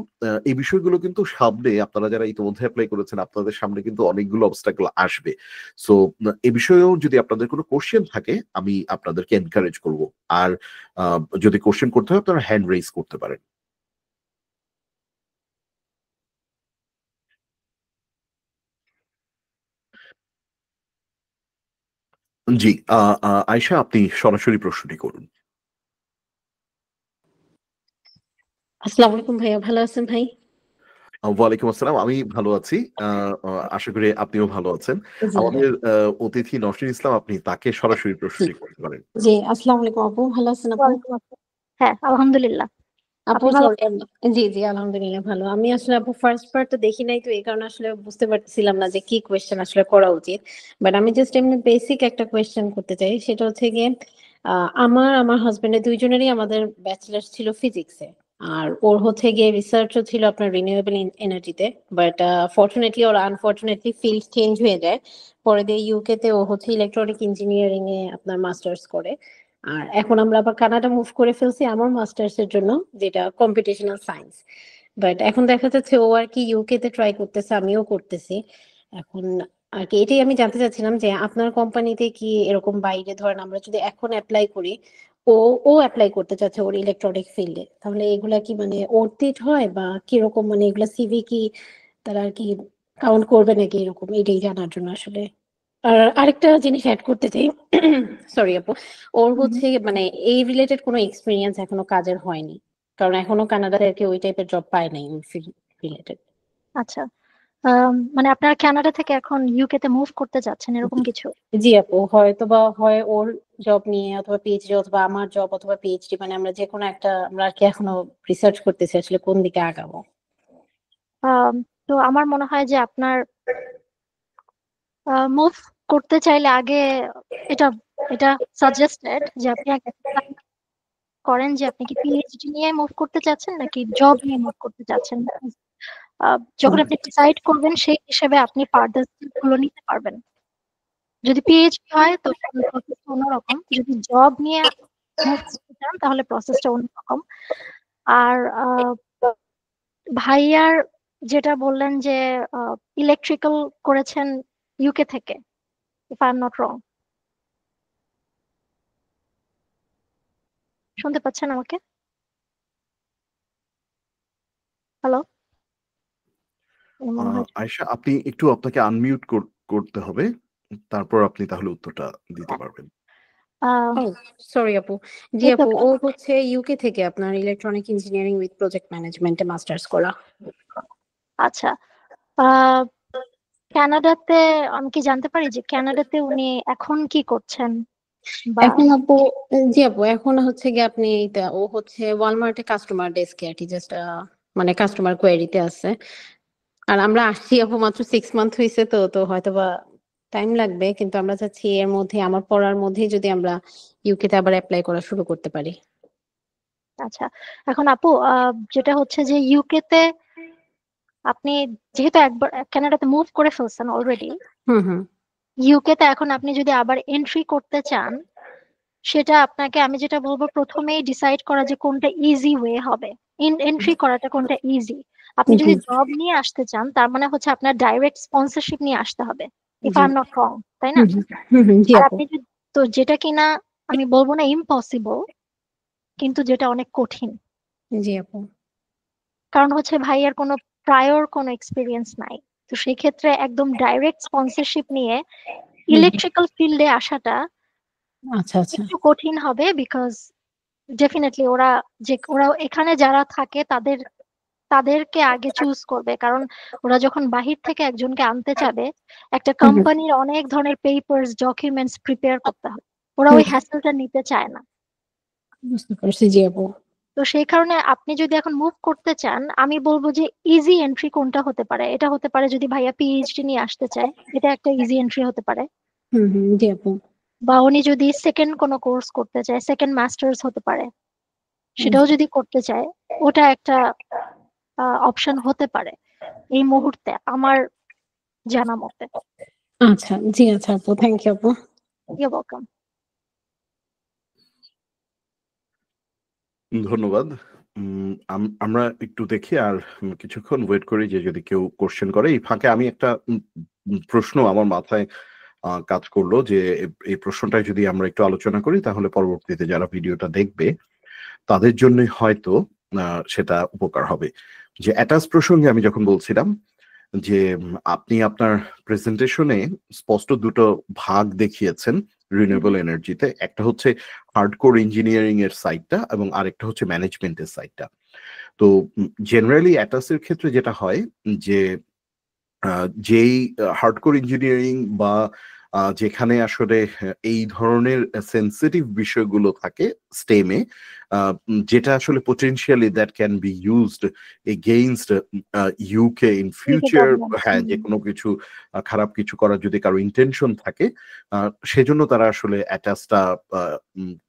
এই বিষয়গুলো কিন্তু সামনে আপনারা যারা ইতিমধ্যে এপ্লাই করেছেন, আপনাদের সামনে কিন্তু অনেকগুলো obstacle আসবে। সো এ বিষয়েও যদি আপনাদের কোনো কোয়েশ্চেন থাকে, আমি আপনাদেরকে এনকারেজ করব। আর আ যদি কোয়েশ্চেন করতে হয় আপনারা হ্যান্ড রেইজ করতে পারেন। জি, আয়েশা আপনি সরাসরি প্রশ্নটি করুন।
আসসালামু আলাইকুম ভাইয়া, ভালো আছেন ভাই?
ওয়ালাইকুম আসসালাম। আমি ভালো আছি। আ আ আশা করি আপনিও ভালো আছেন।
জি,
আমাদের অতিথি নওশীন ইসলাম আপনি তাকে সরাসরি
জি,
প্রশ্নটি করতে পারেন।
জি, আসসালামু আলাইকুম আপু, ভালো আছেন আপু?
ওয়ালাইকুম আসসালাম। হ্যাঁ, আলহামদুলিল্লাহ।
আপু
আপনি ভালো
সরি জি, জি, আলহামদুলিল্লাহ ভালো। আমি আসলে আপু ফার্স্ট পার্টটা দেখি নাই তো এই কারণে আসলে বুঝতে পারতেছিলাম না যে কি কোয়েশ্চেন আসলে করা উচিত। বাট আমি জাস্ট এমনি বেসিক একটা কোয়েশ্চেন করতে চাই। সেটা হচ্ছে গিয়ে আমার হাসব্যান্ডের ২ জনেরই আমাদের ব্যাচেলরস ছিল ফিজিক্সে। আর ওর হচ্ছে গিয়ে রিসার্চও ছিল আপনার রিনিউয়েবল এনার্জিতে। But fortunately or unfortunately field change হয়ে যায়। পরে দিয়ে ইউকে তে ও হচ্ছে ইলেকট্রনিক ইঞ্জিনিয়ারিং এ আপনার মাস্টার্স করে। আর এখন আমরা আবার কানাডা মুভ করে ফেলছি আমার মাস্টার্স এর জন্য, যেটা কম্পিউটেশনাল সায়েন্স। বাট এখন দেখা যাচ্ছে ও আরকি ইউকে তে ট্রাই করতেছে, আমিও করতেছি। এখন আরকি এটাই আমি জানতে চাচ্ছিলাম যে আপনার কোম্পানিতে কি এরকম বাইরে ধরেন আমরা যদি এখন এপ্লাই করি, ও ও এপ্লাই করতে চাচ্ছে ওর ইলেকট্রনিক ফিল্ডে। তাহলে এগুলা কি মানে worth it হয় বা কিরকম মানে এগুলা সিভি কি তারা আরকি কাউন্ট করবে নাকি এরকম? এটাই জানার জন্য আসলে। আর আরেকটা জিনিস এড করতে চাই। সরি আপু। ওর
হুম, হুম।
হচ্ছে মানে এই রিলেটেড কোনো এক্সপেরিয়েন্স এখনো কাজের হয়নি। কারণ এখনো কানাডাতে আরকি ওই টাইপের জব পায় নাই ওই রিলেটেড।
আচ্ছা। মানে আপনারা কানাডা থেকে এখন ইউকে তে মুভ করতে যাচ্ছেন এরকম কিছু?
জি আপু, হয়তোবা হয় ওর জব নিয়ে অথবা পিএইচডি অথবা আমার জব অথবা পিএইচডি মানে আমরা যেকোনো একটা আমরা আরকি এখনো রিসার্চ করতেছি আসলে কোন দিকে আগাবো।
আম তো আমার মনে হয় যে আপনার মুভ করতে চাইলে আগে এটা এটা সাজেস্টেড যে আপনি আগে decide করেন যে আপনি কি পিএইচডি নিয়ে মুভ করতে চাচ্ছেন নাকি জব নিয়ে মুভ করতে চাচ্ছেন। যখন আপনি ডিসাইড করবেন সেই হিসেবে আপনি ফার্দার স্টেপ গুলো নিতে পারবেন। যদি পিএইচডি হয় তো প্রসেসটা অন্যরকম। যদি জব নিয়ে মুভ করতে চান তাহলে প্রসেসটা অন্যরকম। আর ভাইয়ার যেটা বললেন যে ইলেকট্রিক্যাল করেছেন ইউকে থেকে, if I am not wrong. শুনতে পাচ্ছেন আমাকে? হ্যালো? মনে হয়
আয়েশা আপনি একটু আপনাকে আনমিউট করতে হবে। তারপর আপনি তাহলে উত্তরটা দিতে
হ্যাঁ।
পারবেন।
আহ,
ও সরি আপু। জি
it's
আপু,
okay.
ও হচ্ছে ইউকে থেকে আপনার ইলেকট্রনিক ইঞ্জিনিয়ারিং উইথ প্রজেক্ট ম্যানেজমেন্টে মাস্টার্স করা।
আচ্ছা। আহ, কানাডাতে আমি কি জানতে পারি যে কানাডাতে উনি এখন কি করছেন বা
এখন আপু, জি আপু, এখন হচ্ছে গিয়ে আপনি ও হচ্ছে ওয়ালমার্টে কাস্টমার ডেস্কে আর কি, জাস্ট মানে কাস্টমার কোয়েরিতে আছে। আর আমরা আসছি আপু মাত্র 6 মান্থ হয়েছে, তো তো হয়তোবা টাইম লাগবে, কিন্তু আমরা চাচ্ছি এর মধ্যে আমার পড়ার মধ্যেই যদি আমরা ইউকে তে আবার অ্যাপ্লাই করা শুরু করতে পারি।
আচ্ছা, এখন আপু যেটা হচ্ছে যে ইউকে তে আপনি যেহেতু একবার কানাডাতে মুভ করে ফেলছেন অলরেডি,
হুম হুম
ইউকে তে এখন আপনি যদি আবার এন্ট্রি করতে চান, সেটা আপনাকে আমি যেটা বলবো প্রথমেই ডিসাইড করা যে কোনটা ইজি ওয়ে হবে, এন্ট্রি করাটা কোনটা ইজি। আপনি
জি
যদি জব নিয়ে আসতে চান তার মানে হচ্ছে আপনার ডাইরেক্ট স্পন্সরশিপ নিয়ে আসতে হবে, if
G
I am not wrong, তাই না?
হুম হুম হুম হুম, জি
আর
আপু।
আপনি তো যেটা কিনা আমি বলবো না ইম্পসিবল, কিন্তু যেটা অনেক কঠিন।
জি আপু।
কারণ হচ্ছে ভাইয়ার কোনো প্রায়র কোনো এক্সপিরিয়েন্স নাই। তো সেই ক্ষেত্রে একদম ডাইরেক্ট স্পন্সরশিপ নিয়ে
হুম হুম,
ইলেকট্রিক্যাল ফিল্ডে আসাটা
আচ্ছা আচ্ছা।
একটু কঠিন হবে, বিকজ ডেফিনেটলি ওরা এখানে যারা থাকে তাদেরকে আগে চুজ করবে, কারণ ওরা যখন বাহির থেকে একজনকে আনতে চাবে, একটা
হুম হুম
কোম্পানির অনেক ধরনের পেপারস ডকুমেন্টস প্রিপেয়ার করতে হয়, ওরা
হুম
ওই হ্যাসেলটা নিতে চায় না।
বুঝতে পারছি, জি আপু।
তো সেই কারণে আপনি যদি এখন মুভ করতে চান, আমি বলবো যে ইজি এন্ট্রি কোনটা হতে পারে, এটা হতে পারে যদি ভাইয়া পিএইচডি নিয়ে আসতে চায়, এটা একটা ইজি এন্ট্রি হতে পারে।
হুম হুম, জি আপু।
বা উনি যদি সেকেন্ড কোনো কোর্স করতে চায়, সেকেন্ড মাস্টার্স হতে পারে, সেটাও
আচ্ছা
যদি করতে চায়, ওটা একটা অপশন হতে পারে এই মুহূর্তে আমার জানা মতে।
আচ্ছা, জি আচ্ছা আপু, থ্যাংক ইউ আপু।
You welcome.
ধন্যবাদ। আমরা একটু দেখি আর কিছুক্ষণ ওয়েট করি যে যদি কেউ কোশ্চেন করে। এই ফাঁকে আমি একটা প্রশ্ন আমার মাথায় কাজ করলো যে এই প্রশ্নটায় যদি আমরা একটু আলোচনা করি তাহলে পরবর্তীতে যারা ভিডিওটা দেখবে তাদের জন্যই হয়তো সেটা উপকার হবে। যে অ্যাটাচ প্রসঙ্গে আমি যখন বলছিলাম যে আপনি আপনার প্রেজেন্টেশনে স্পষ্ট দুটো ভাগ দেখিয়েছেন রিনিউয়েবল এনার্জিতে। একটা হচ্ছে হার্ডকোর ইঞ্জিনিয়ারিং এর সাইডটা এবং আরেকটা হচ্ছে ম্যানেজমেন্টের সাইডটা। তো জেনারেলি অ্যাটাসের ক্ষেত্রে যেটা হয় যে যেই হার্ডকোর ইঞ্জিনিয়ারিং বা যেখানে আসলে এই ধরনের সেনসিটিভ বিষয়গুলো থাকে স্টেমে, যেটা আসলে potentially that can be used against UK in
UK
future,
government.
হ্যাঁ, যে কোনো কিছু খারাপ কিছু করার যদি কারো ইন্টেনশন থাকে, সেজন্য তারা আসলে অ্যাটাচটা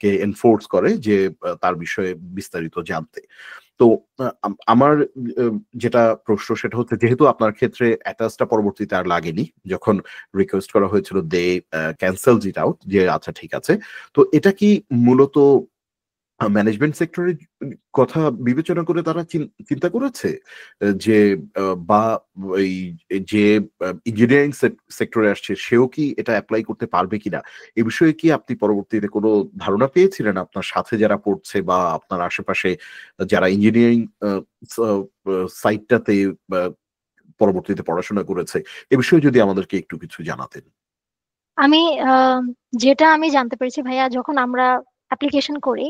কে এনফোর্স করে যে তার বিষয়ে বিস্তারিত জানতে। তো আমার যেটা প্রশ্ন সেটা হচ্ছে যেহেতু আপনার ক্ষেত্রে অ্যাটাচটা পরবর্তীতে আর লাগেনি, যখন রিকোয়েস্ট করা হয়েছিল দে ক্যান্সেলড ইট আউট যে আচ্ছা ঠিক আছে। তো এটা কি মূলত ম্যানেজমেন্ট সেক্টরের কথা বিবেচনা করে তারা চিন্তা করেছে? যে বা ওই যে ইঞ্জিনিয়ারিং সেক্টরে আসছে সেও কি এটা এপ্লাই করতে পারবে কিনা? এ বিষয়ে কি আপনি পরবর্তীতে কোনো ধারণা পেয়েছিলেন আপনার সাথে যারা পড়ছে বা আপনার আশেপাশে যারা ইঞ্জিনিয়ারিং আ স সাইডটাতে বা পরবর্তীতে পড়াশোনা করেছে? এ বিষয়ে যদি আমাদেরকে একটু কিছু জানাতেন।
আমি যেটা আমি জানতে পেরেছি ভাইয়া, যখন আমরা অ্যাপ্লিকেশন করি,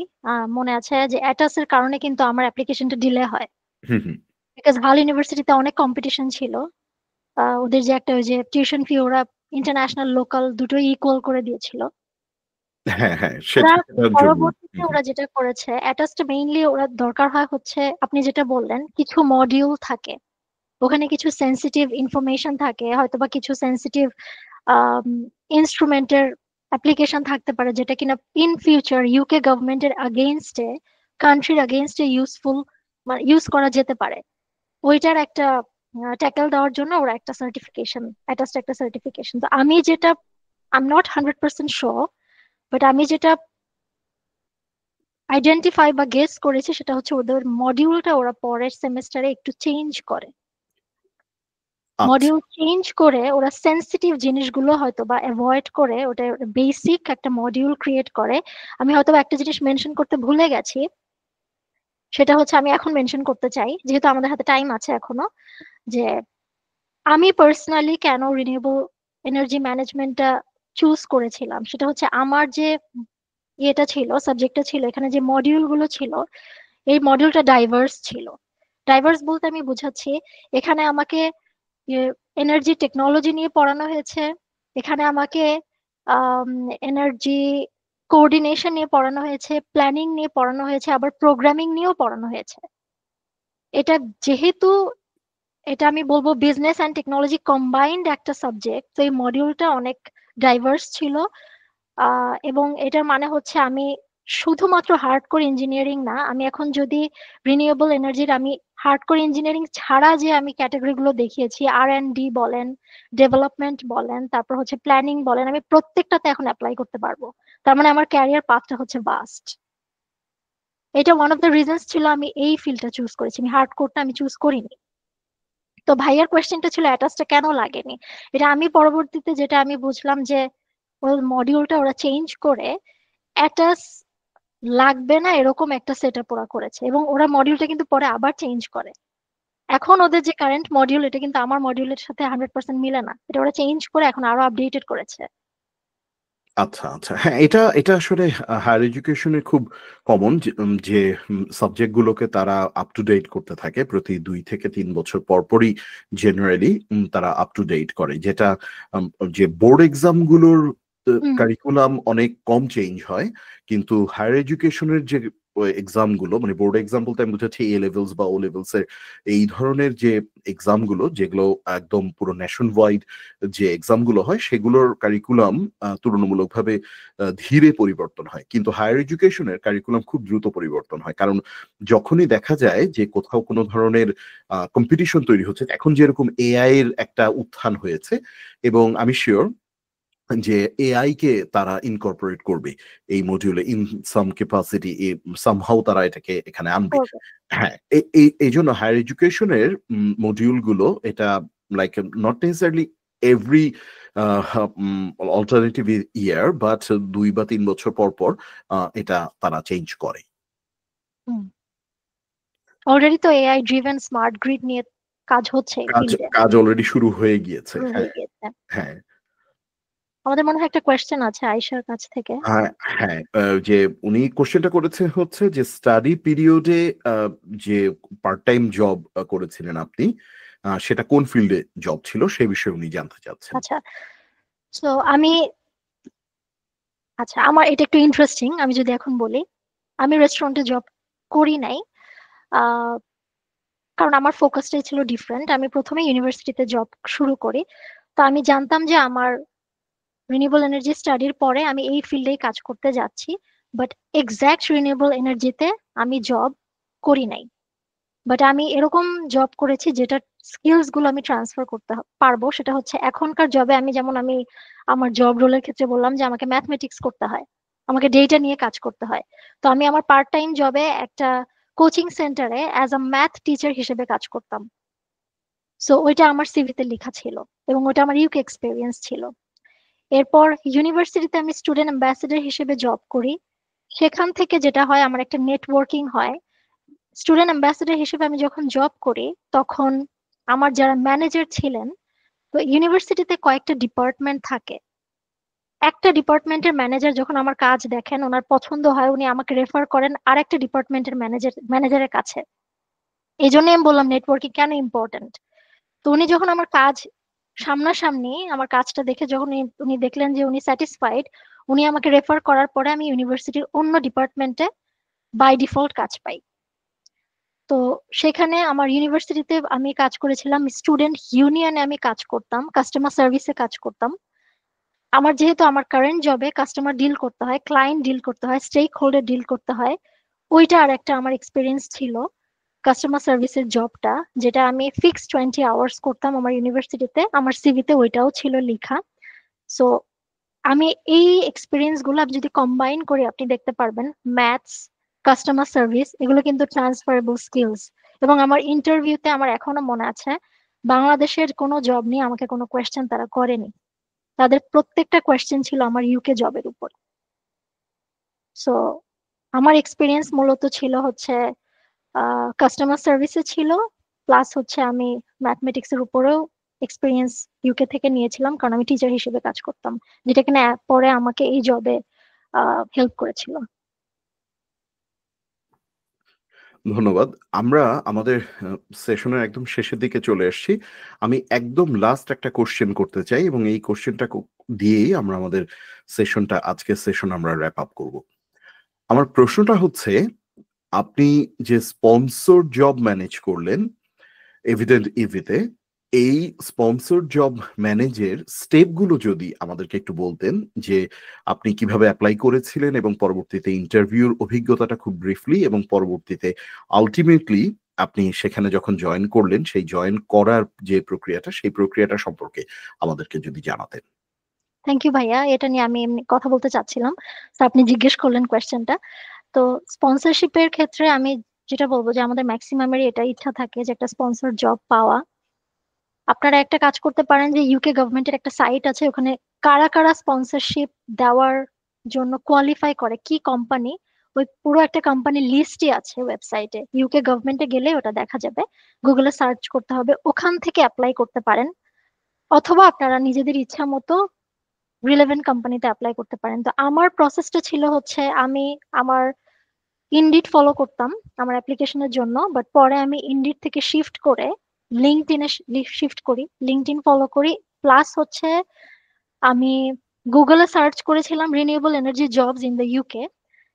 মনে আছে যে অ্যাটাসের কারণে কিন্তু আমার অ্যাপ্লিকেশনটা ডিলে হয়,
হুম, হুম।
বিকজ হাল ইউনিভার্সিটিতে অনেক কম্পিটিশন ছিল। ওদের যে একটা ওই যে টিউশন ফি ওরা ইন্টারন্যাশনাল লোকাল দুটোই ইকুয়াল করে দিয়েছিল।
হ্যাঁ, হ্যাঁ,
ওরা
সেটার জন্য।
পরবর্তীতে
হুম, হুম।
ওরা যেটা করেছে, অ্যাটাচটা মেইনলি ওরা দরকার হয় হচ্ছে আপনি যেটা বললেন, কিছু মডিউল থাকে ওখানে, কিছু সেন্সিটিভ ইনফরমেশন থাকে, হয়তোবা কিছু সেন্সিটিভ ইনস্ট্রুমেন্টের অ্যাপ্লিকেশন থাকতে পারে, যেটা কিনা ইন ফিউচার ইউকে গভর্নমেন্টের আগেইনস্টে, কান্ট্রির আগেইনস্টে ইউজফুল, মানে ইউজ করা যেতে পারে। ওইটার একটা ট্যাকেল দেওয়ার জন্য ওরা একটা সার্টিফিকেশন, অ্যাটাচড একটা সার্টিফিকেশন। তো আমি যেটা, I am not 100% sure, but আমি যেটা আইডেন্টিফাই বা গেস করেছি সেটা হচ্ছে ওদের মডিউলটা ওরা পরের সেমেস্টারে একটু চেঞ্জ করে।
আচ্ছা।
মডিউল চেঞ্জ করে ওরা সেনসিটিভ জিনিসগুলো হয়তো বা অ্যাভয়েড করে ওটা বেসিক একটা মডিউল ক্রিয়েট করে। আমি হয়তো বা একটা জিনিস মেনশন করতে ভুলে গেছি, সেটা হচ্ছে আমি এখন মেনশন করতে চাই যেহেতু আমাদের হাতে টাইম আছে এখনো, যে আমি পার্সোনালি কেন রিনিউয়েবল এনার্জি ম্যানেজমেন্টটা চুজ করেছিলাম। সেটা হচ্ছে আমার যে ইয়েটা ছিল, সাবজেক্টটা ছিল, এখানে যে মডিউল গুলো ছিল, এই মডিউলটা ডাইভার্স ছিল। ডাইভার্স বলতে আমি বুঝাচ্ছি, এখানে আমাকে এনার্জি টেকনোলজি নিয়ে পড়ানো হয়েছে, এখানে আমাকে এনার্জি কোঅর্ডিনেশন নিয়ে পড়ানো হয়েছে, প্ল্যানিং নিয়ে পড়ানো হয়েছে, আবার প্রোগ্রামিং নিয়েও পড়ানো হয়েছে। এটা যেহেতু এটা আমি বলবো বিজনেস অ্যান্ড টেকনোলজি কম্বাইন্ড একটা সাবজেক্ট, তো এই মডিউলটা অনেক ডাইভার্স ছিল। এবং এটার মানে হচ্ছে আমি শুধুমাত্র হার্ডকোর ইঞ্জিনিয়ারিং না, আমি এখন যদি রিনিউয়েবল এনার্জির আমি হার্ডকোর ইঞ্জিনিয়ারিং ছাড়া যে আমি ক্যাটাগরি গুলো দেখিয়েছি, R&D বলেন, ডেভেলপমেন্ট বলেন, তারপর হচ্ছে প্ল্যানিং বলেন, আমি প্রত্যেকটাতে এখন অ্যাপ্লাই করতে পারবো। তার মানে আমার ক্যারিয়ার পাথটা হচ্ছে ভাস্ট। এটা ওয়ান অফ দ্য রিজনস ছিল আমি এই ফিল্ডটা চুজ করেছি, আমি হার্ডকোরটা আমি চুজ করিনি। তো ভাইয়ার কোয়েশ্চেনটা ছিল অ্যাটাচটা কেন লাগেনি, এটা আমি পরবর্তীতে যেটা আমি বুঝলাম যে ওই মডিউলটা ওরা চেঞ্জ করে অ্যাটাচ লাগবে না এরকম একটা সেটআপ ওরা করেছে, এবং ওরা মডিউলটা কিন্তু পরে আবার চেঞ্জ করে। এখন ওদের যে কারেন্ট মডিউল, এটা কিন্তু আমার মডিউলের সাথে 100% মিলে না, এটা ওরা চেঞ্জ করে এখন আরো আপডেটেড করেছে।
আচ্ছা আচ্ছা, হ্যাঁ, এটা এটা আসলে হায়ার এডুকেশনে খুব কমন যে সাবজেক্ট গুলোকে তারা আপ টু ডেট করতে থাকে প্রতি 2 থেকে 3 বছর পর পরই জেনারেলি তারা আপ টু ডেট করে, যেটা উম, যে বোর্ড এক্সাম গুলোর
হুম।
কারিকুলাম অনেক কম চেঞ্জ হয়, কিন্তু হায়ার এডুকেশনের যে এক্সাম গুলো, মানে বোর্ড এক্সাম বলতে আমি বুঝাচ্ছি এ লেভেলস বা ও লেভেলস এর এই ধরনের যে এক্সাম গুলো, যেগুলো একদম পুরো ন্যাশন ওয়াইড যে এক্সাম গুলো হয়, সেগুলোর কারিকুলাম তুলনামূলকভাবে ধীরে পরিবর্তন হয়, কিন্তু হায়ার এডুকেশনের কারিকুলাম খুব দ্রুত পরিবর্তন হয়। কারণ যখনই দেখা যায় যে কোথাও কোনো ধরনের কম্পিটিশন তৈরি হচ্ছে, এখন যেরকম এআই এর একটা উত্থান হয়েছে, এবং আমি শিওর যে এআই কে তারা ইনকর্পোরেট করবে এই মডিউলে ইন সাম ক্যাপাসিটি, সামহাউ তারা এটাকে এখানে আনবে।
করবে।
হ্যাঁ, এই জন্য হায়ার এডুকেশনের মডিউল গুলো এটা like not necessarily every alternative year, but 2 বা 3 বছর পর পর এটা তারা চেঞ্জ করে।
হুম। অলরেডি তো এআই ড্রিভেন স্মার্ট গ্রিড নিয়ে কাজ হচ্ছে এই
কাজ
ফিল্ডে,
কাজ অলরেডি শুরু হয়ে গিয়েছে।
শুরু হয়ে
হ্যাঁ
গিয়েছে।
হ্যাঁ
আমাদের মনে হয় একটা কোয়েশ্চেন আছে আয়েশার কাছ থেকে।
হ্যাঁ হ্যাঁ, যে উনি কোশ্চেনটা করেছে হচ্ছে যে স্টাডি পিরিয়ডে যে পার্ট টাইম জব করেছিলেন আপনি, সেটা কোন ফিল্ডে জব ছিল সে বিষয়ে উনি জানতে চাচ্ছেন।
আচ্ছা, তো আমার এটা একটু ইন্টারেস্টিং, আমি যদি এখন বলি, আমি রেস্টুরেন্টে জব করি নাই। আহ, কারণ আমার ফোকাসটাই ছিল ডিফারেন্ট। আমি প্রথমে ইউনিভার্সিটিতে জব শুরু করি, তো আমি জানতাম যে আমার রিনিউয়েবল এনার্জি স্টাডির পরে আমি এই ফিল্ডেই কাজ করতে যাচ্ছি, বাট এক্সাক্ট রিনিউয়েবল এনার্জিতে আমি জব করি নাই। বাট আমি এরকম জব করেছি যেটা স্কিলস গুলো আমি ট্রান্সফার করতে পারবো। সেটা হচ্ছে এখনকার জবে আমি যেমন আমি আমার জব রোলের ক্ষেত্রে বললাম যে আমাকে ম্যাথমেটিক্স করতে হয়, আমাকে ডেটা নিয়ে কাজ করতে হয়, তো আমি আমার পার্ট টাইম জবে একটা কোচিং সেন্টারে অ্যাজ আ ম্যাথ টিচার হিসেবে কাজ করতাম। সো ওইটা আমার সিভিতে লেখা ছিল, এবং ওইটা আমার ইউকে এক্সপিরিয়েন্স ছিল। এরপর ইউনিভার্সিটিতে আমি স্টুডেন্ট অ্যাম্বাসেডর হিসেবে জব করি। সেখান থেকে যেটা হয়, আমার একটা নেটওয়ার্কিং হয়। স্টুডেন্ট অ্যাম্বাসেডর হিসেবে আমি যখন জব করি, তখন আমার যারা ম্যানেজার ছিলেন, তো ইউনিভার্সিটিতে কয়েকটা ডিপার্টমেন্ট থাকে, একটা ডিপার্টমেন্টের ম্যানেজার যখন আমার কাজ দেখেন, ওনার পছন্দ হয়, উনি আমাকে রেফার করেন আরেকটা ডিপার্টমেন্টের ম্যানেজারের কাছে। এই জন্য আমি বললাম নেটওয়ার্কিং কেন ইম্পর্টেন্ট। তো উনি যখন আমার কাজ সামনাসামনি আমার কাজটা দেখে যখন উনি দেখলেন যে উনি স্যাটিসফাইড, উনি আমাকে রেফার করার পরে আমি ইউনিভার্সিটির অন্য ডিপার্টমেন্টে বাই ডিফল্ট কাজ পাই। তো সেখানে আমার ইউনিভার্সিটিতে আমি কাজ করেছিলাম, স্টুডেন্ট ইউনিয়নে আমি কাজ করতাম, কাস্টমার সার্ভিসে কাজ করতাম। আমার যেহেতু আমার কারেন্ট জবে কাস্টমার ডিল করতে হয়, ক্লায়েন্ট ডিল করতে হয়, স্টেক হোল্ডার ডিল করতে হয়, ওইটা আর একটা আমার এক্সপিরিয়েন্স ছিল কাস্টমার সার্ভিসের জবটা, যেটা আমি ফিক্সড 20 আওয়ার্স করতাম আমার ইউনিভার্সিটিতে, আমার সিভিতে ওইটাও ছিল লেখা। সো আমি এই এক্সপিরিয়েন্স গুলো আপনি যদি কম্বাইন করে আপনি দেখতে পারবেন ম্যাথস, কাস্টমার সার্ভিস, এগুলো কিন্তু ট্রান্সফারেবল স্কিলস। এবং আমার ইন্টারভিউতে আমার এখনো মনে আছে, বাংলাদেশের কোনো জব নিয়ে আমাকে কোনো কোয়েশ্চেন তারা করেনি, তাদের প্রত্যেকটা কোয়েশ্চেন ছিল আমার ইউকে জবের উপর। সো আমার এক্সপিরিয়েন্স মূলত ছিল হচ্ছে কাস্টমার সার্ভিসে ছিল, প্লাস হচ্ছে আমি ম্যাথমেটিক্স এর উপরেও এক্সপিরিয়েন্স ইউকে থেকে নিয়েছিলাম, কারণ আমি টিচার হিসেবে কাজ করতাম, যেটা কিনা পরে আমাকে এই জবে হেল্প করেছিল।
ধন্যবাদ। আমরা আমাদের সেশনের একদম শেষের দিকে চলে এসেছি। আমি একদম লাস্ট একটা কোয়েশ্চেন করতে চাই এবং এই কোয়েশ্চেনটা দিয়েই আমরা আমাদের সেশনটা, আজকের সেশন আমরা র‍্যাপ আপ করব। আমার প্রশ্নটা হচ্ছে, আপনি যে স্পন্সর জব ম্যানেজ করলেন এভিডেন্ট ইভিতে, এই স্পন্সর জব ম্যানেজের স্টেপ গুলো যদি আমাদেরকে একটু বলতেন, যে আপনি কিভাবে অ্যাপ্লাই করেছিলেন এবং পরবর্তীতে ইন্টারভিউর অভিজ্ঞতাটা খুব ব্রিফলি, এবং পরবর্তীতে আলটিমেটলি আপনি সেখানে যখন জয়েন করলেন, সেই জয়েন করার যে প্রক্রিয়াটা, সেই প্রক্রিয়াটা সম্পর্কে আমাদেরকে যদি জানাতেন।
থ্যাংক ইউ ভাইয়া, এটা নিয়ে আমি এমনি কথা বলতে চাচ্ছিলাম, তো আপনি জিজ্ঞেস করলেন কোয়েশ্চেনটা। তো স্পন্সরশিপের ক্ষেত্রে আমি যেটা বলবো যে আমাদের ম্যাক্সিমামেরই এটা ইচ্ছা থাকে যে একটা স্পন্সর জব পাওয়া। আপনারা একটা কাজ করতে পারেন যে ইউকে গভর্নমেন্টের একটা সাইট আছে, ওখানে কারা কারা স্পন্সরশিপ দেওয়ার জন্য কোয়ালিফাই করে, কি কোম্পানি, ওই পুরো একটা কোম্পানি লিস্টই আছে ওয়েবসাইটে। ইউকে গভর্নমেন্টে গেলে ওটা দেখা যাবে, গুগলে সার্চ করতে হবে, ওখান থেকে অ্যাপ্লাই করতে পারেন। অথবা আপনারা নিজেদের ইচ্ছা মতো রিলেভেন্ট কোম্পানিতে অ্যাপ্লাই করতে পারেন। তো আমার প্রসেসটা ছিল হচ্ছে, আমি আমার ইনডিড ফলো করতাম আমার অ্যাপ্লিকেশনের জন্য, বাট পরে আমি ইনডিড থেকে শিফট করে লিঙ্কডইনে শিফট করি, লিঙ্কডইন ফলো করি। প্লাস হচ্ছে আমি গুগলে সার্চ করেছিলাম renewable energy jobs in the UK.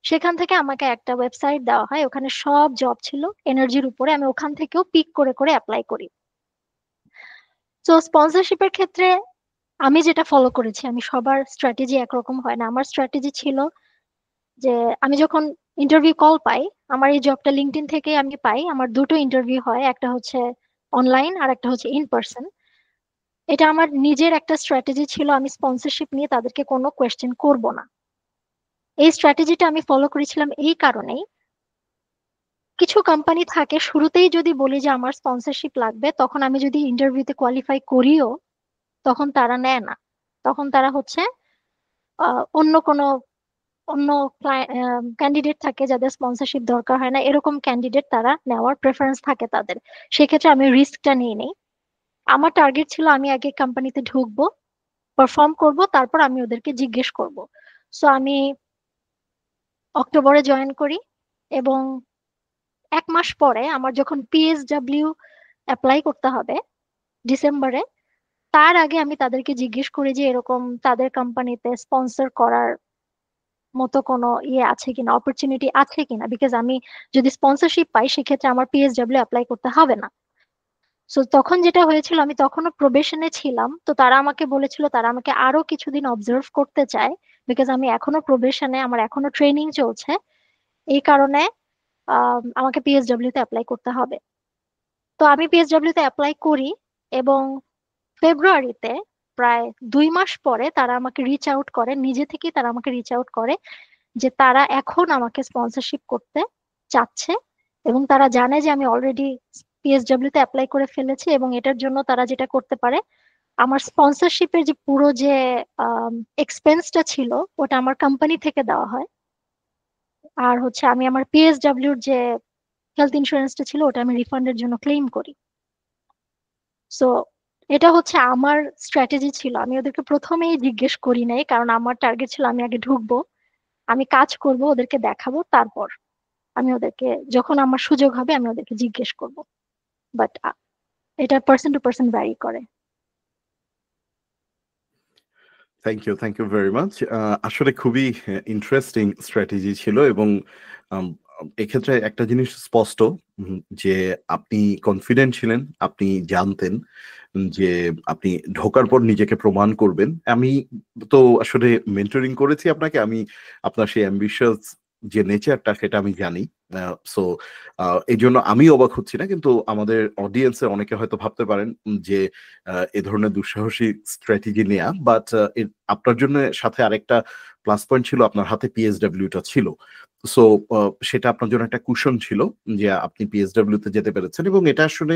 সেখান থেকে আমাকে একটা ওয়েবসাইট দেওয়া হয়, ওখানে সব জব ছিল এনার্জির উপরে, আমি ওখান থেকেও পিক করে করে অ্যাপ্লাই করি। তো স্পন্সরশিপের ক্ষেত্রে আমি যেটা ফলো করেছি, আমি সবার স্ট্র্যাটেজি একরকম হয় না। আমার স্ট্র্যাটেজি ছিল যে আমি যখন ইন্টারভিউ কল পাই, আমার এই জবটা লিঙ্কডইন থেকে আমি পাই, আমার দুটো ইন্টারভিউ হয়, একটা হচ্ছে অনলাইন আর একটা হচ্ছে ইন পার্সন। এটা আমার নিজের একটা স্ট্র্যাটেজি ছিল, আমি স্পন্সরশিপ নিয়ে তাদেরকে কোনো কোয়েশ্চেন করব না। এই স্ট্র্যাটেজিটা আমি ফলো করেছিলাম এই কারণেই, কিছু কোম্পানি থাকে শুরুতেই যদি বলি যে আমার স্পন্সরশিপ লাগবে, তখন আমি যদি ইন্টারভিউতে কোয়ালিফাই করিও তখন তারা নেয় না। তখন তারা হচ্ছে অন্য কোনো অন্য ক্যান্ডিডেট থাকে যাদের স্পন্সরশিপ দরকার হয় না, এরকম ক্যান্ডিডেট তারা নেওয়ার প্রেফারেন্স থাকে তাদের। সেক্ষেত্রে আমি রিস্কটা নিয়ে নেই। আমার টার্গেট ছিল আমি আগে কোম্পানিতে ঢুকবো, পারফর্ম করব, তারপর আমি ওদেরকে জিজ্ঞেস করব। সো আমি অক্টোবরে জয়েন করি এবং 1 মাস পরে আমার যখন পিএসডব্লিউ অ্যাপ্লাই করতে হবে ডিসেম্বরে, তার আগে আমি তাদেরকে জিজ্ঞেস করি যে এরকম তাদের কোম্পানিতে স্পন্সর করার মতো কোনো ইয়ে আছে কিনা, অপরচুনিটি আছে কিনা, বিকজ আমি যদি স্পন্সরশিপ পাই সেক্ষেত্রে আমার পিএসডব্লিউ অ্যাপ্লাই করতে হবে না। সো তখন যেটা হয়েছিল, আমি তখনও প্রবেশনে ছিলাম, তো তারা আমাকে বলেছিল তারা আমাকে আরো কিছুদিন অবজার্ভ করতে চায়, বিকজ আমি এখনো প্রবেশনে, আমার এখনো ট্রেনিং চলছে। এই কারণে আমাকে পিএসডব্লিউ তে অ্যাপ্লাই করতে হবে। তো আমি পিএসডব্লিউ তে অ্যাপ্লাই করি এবং ফেব্রুয়ারিতে, প্রায় 2 মাস পরে, তারা আমাকে রিচ আউট করে, নিজে থেকেই তারা আমাকে রিচ আউট করে যে তারা এখন আমাকে স্পন্সরশিপ করতে চাচ্ছে, এবং তারা জানে যে আমি অলরেডি পিএসডব্লিউ তে অ্যাপ্লাই করে ফেলেছি, এবং এটার জন্য তারা যেটা করতে পারে, আমার স্পন্সরশিপের যে পুরো যে এক্সপেন্সটা ছিল ওটা আমার কোম্পানি থেকে দেওয়া হয়। আর হচ্ছে আমি আমার পিএসডব্লিউর যে হেলথ ইন্স্যুরেন্সটা ছিল ওটা আমি রিফান্ডের জন্য ক্লেম করি। সো এটা হচ্ছে আমার স্ট্র্যাটেজি ছিল। আমি ওদেরকে প্রথমেই জিজ্ঞেস করি নাই, কারণ আমার টার্গেট ছিল আমি আগে ঢুকবো, আমি কাজ করব, ওদেরকে দেখাবো, তারপর আমি ওদেরকে, যখন আমার সুযোগ হবে আমি ওদেরকে জিজ্ঞেস করব। বাট এটা পার্সন টু পার্সন ভ্যারি করে।
Thank you very much. আসলে খুবই ইন্টারেস্টিং স্ট্র্যাটেজি ছিল, এবং আম, এক্ষেত্রে একটা জিনিস স্পষ্ট, যে আপনি কনফিডেন্ট ছিলেন, আপনি জানতেন যে আপনি ঢোকার পর নিজেকে প্রমাণ করবেন। আমি তো আসলে মেন্টরিং করেছি আপনাকে, আমি আপনার সেই অ্যাম্বিশাস যে নেচারটা সেটা আমি জানি। সো এই জন্য আমি অবাক হচ্ছি না, কিন্তু আমাদের অডিয়েন্সে অনেকে হয়তো ভাবতে পারেন যে এ ধরনের দুঃসাহসী স্ট্র্যাটেজি নেয়া, বাট আপনার জন্য সাথে আরেকটা প্লাস পয়েন্ট ছিল, আপনার হাতে পিএসডব্লিউটা ছিল। সো সেটা আপনার জন্য একটা কুশন ছিল যে আপনি পিএসডব্লিউ তে যেতে পেরেছেন, এবং এটা আসলে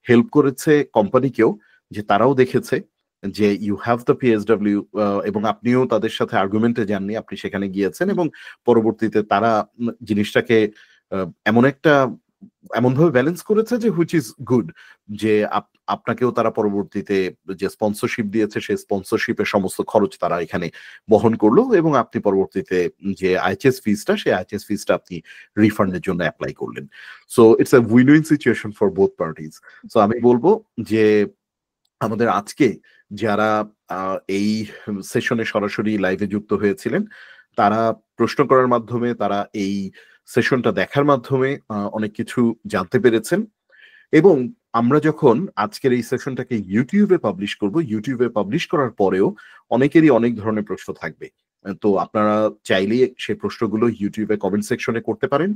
হেল্প করেছে কোম্পানিকেও, যে তারাও দেখেছে যে ইউ হ্যাভ দ্য পিএসডব্লিউ, এবং আপনিও তাদের সাথে আর্গুমেন্টে যাননি, আপনি সেখানে গিয়েছেন, এবং পরবর্তীতে তারা জিনিসটাকে এমন একটা এমনভাবে ব্যালেন্স করেছে যে হুইচ ইজ গুড, যে আপনাকেও তারা পরবর্তীতে যে স্পন্সরশিপ দিয়েছে সেই স্পন্সরশিপের সমস্ত খরচ তারা এখানে বহন করলো, এবং আপনি পরবর্তীতে যে আইএচএস ফিসটা সেই আইএচএস ফিসটা আপনি রিফান্ডের জন্য অ্যাপ্লাই করলেন। So it's a win win situation for both parties. So আমি বলবো যে আমাদের আজকে যারা এই সেশনে সরাসরি লাইভে যুক্ত হয়েছিলেন, তারা প্রশ্ন করার মাধ্যমে, তারা এই সেশনটা দেখার মাধ্যমে অনেক কিছু জানতে পেরেছেন। এবং আমরা যখন আজকের এই সেশনটাকে ইউটিউবে পাবলিশ করব, ইউটিউবে পাবলিশ করার পরেও অনেকেরই অনেক ধরনের প্রশ্ন থাকবে। তো আপনারা চাইলে সেই প্রশ্নগুলো ইউটিউবে কমেন্ট সেকশনে করতে পারেন,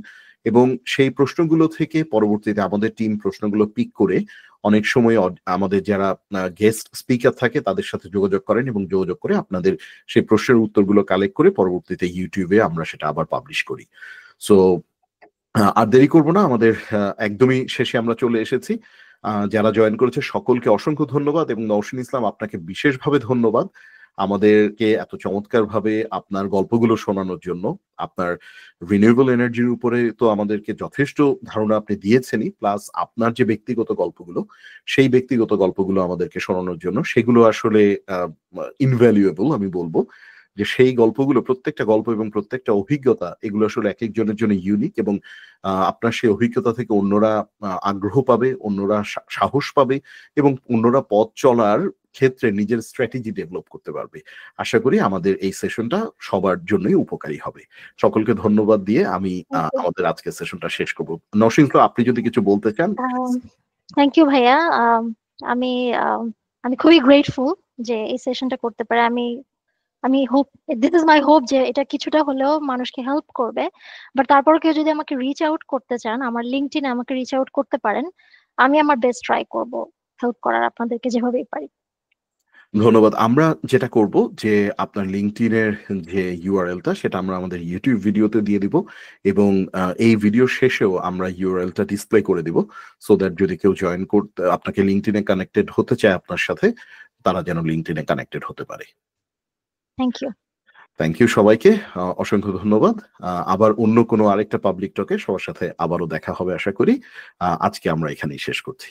এবং সেই প্রশ্নগুলো থেকে পরবর্তীতে আমাদের টিম প্রশ্নগুলো পিক করে অনেক সময় আমাদের যারা গেস্ট স্পিকার থাকে তাদের সাথে যোগাযোগ করেন, এবং যোগাযোগ করে আপনাদের সেই প্রশ্নের উত্তরগুলো কালেক্ট করে পরবর্তীতে ইউটিউবে আমরা সেটা আবার পাবলিশ করি। সো আর দেরি করবো না, আমাদের একদমই শেষে আমরা চলে এসেছি। যারা জয়েন করেছে সকলকে অসংখ্য ধন্যবাদ, এবং নওশিন ইসলাম আপনাকে বিশেষভাবে ধন্যবাদ আমাদেরকে এত চমৎকার ভাবে আপনার গল্পগুলো শোনানোর জন্য। আপনার রিনিউয়েবল এনার্জির উপরে তো আমাদেরকে যথেষ্ট ধারণা আপনি দিয়েছেনই, প্লাস আপনার যে ব্যক্তিগত গল্পগুলো, সেই ব্যক্তিগত গল্পগুলো আমাদেরকে শোনানোর জন্য, সেগুলো আসলে ইনভ্যালুয়েবল। আমি বলবো যে সেই গল্পগুলো, প্রত্যেকটা গল্প এবং প্রত্যেকটা অভিজ্ঞতা, এগুলো আসলে এক একজনের জন্য ইউনিক, এবং আপনার সেই অভিজ্ঞতা থেকে অন্যরা আগ্রহ পাবে, অন্যরা সাহস পাবে, এবং অন্যরা পথ চলার ক্ষেত্রে নিজের স্ট্র্যাটেজি ডেভেলপ করতে পারবে। আশা করি আমাদের এই সেশনটা সবার জন্যই উপকারী হবে। সকলকে ধন্যবাদ দিয়ে আমি আমাদের আজকের সেশনটা শেষ করব। নওশিন, আপনি যদি কিছু বলতে চান।
থ্যাংক ইউ ভাইয়া। আমি আমি খুবই গ্রেটফুল যে এই সেশনটা করতে পারে। আমি hope, this is my hope যে এটা কিছুটা হলেও মানুষকে হেল্প করবে। বাট তারপর কেউ যদি আমাকে রিচ আউট করতে চান, আমার লিঙ্কডইনে আমাকে রিচ আউট করতে পারেন। আমি আমার বেস্ট ট্রাই করব হেল্প করার, আপনাদেরকে যেভাবেই পারি।
ধন্যবাদ। আমরা যেটা করব যে আপনার লিঙ্কডইনের যে ইউআরএলটা সেটা আমরা আমাদের ইউটিউব ভিডিওতে দিয়ে দিব, এবং এই ভিডিও শেষেও আমরা ইউআরএলটা ডিসপ্লে করে দিব, সো দ্যাট যদি কেউ জয়েন করতে, আপনাকে লিঙ্কডইনে কানেক্টেড হতে চায় আপনার সাথে, তারা যেন লিঙ্কডইনে কানেক্টেড হতে পারে। থ্যাংক ইউ সবাইকে, অসংখ্য ধন্যবাদ। আবার অন্য কোনো আরেকটা পাবলিক টকে সবার সাথে আবারও দেখা হবে আশা করি। আজকে আমরা এখানেই শেষ করছি।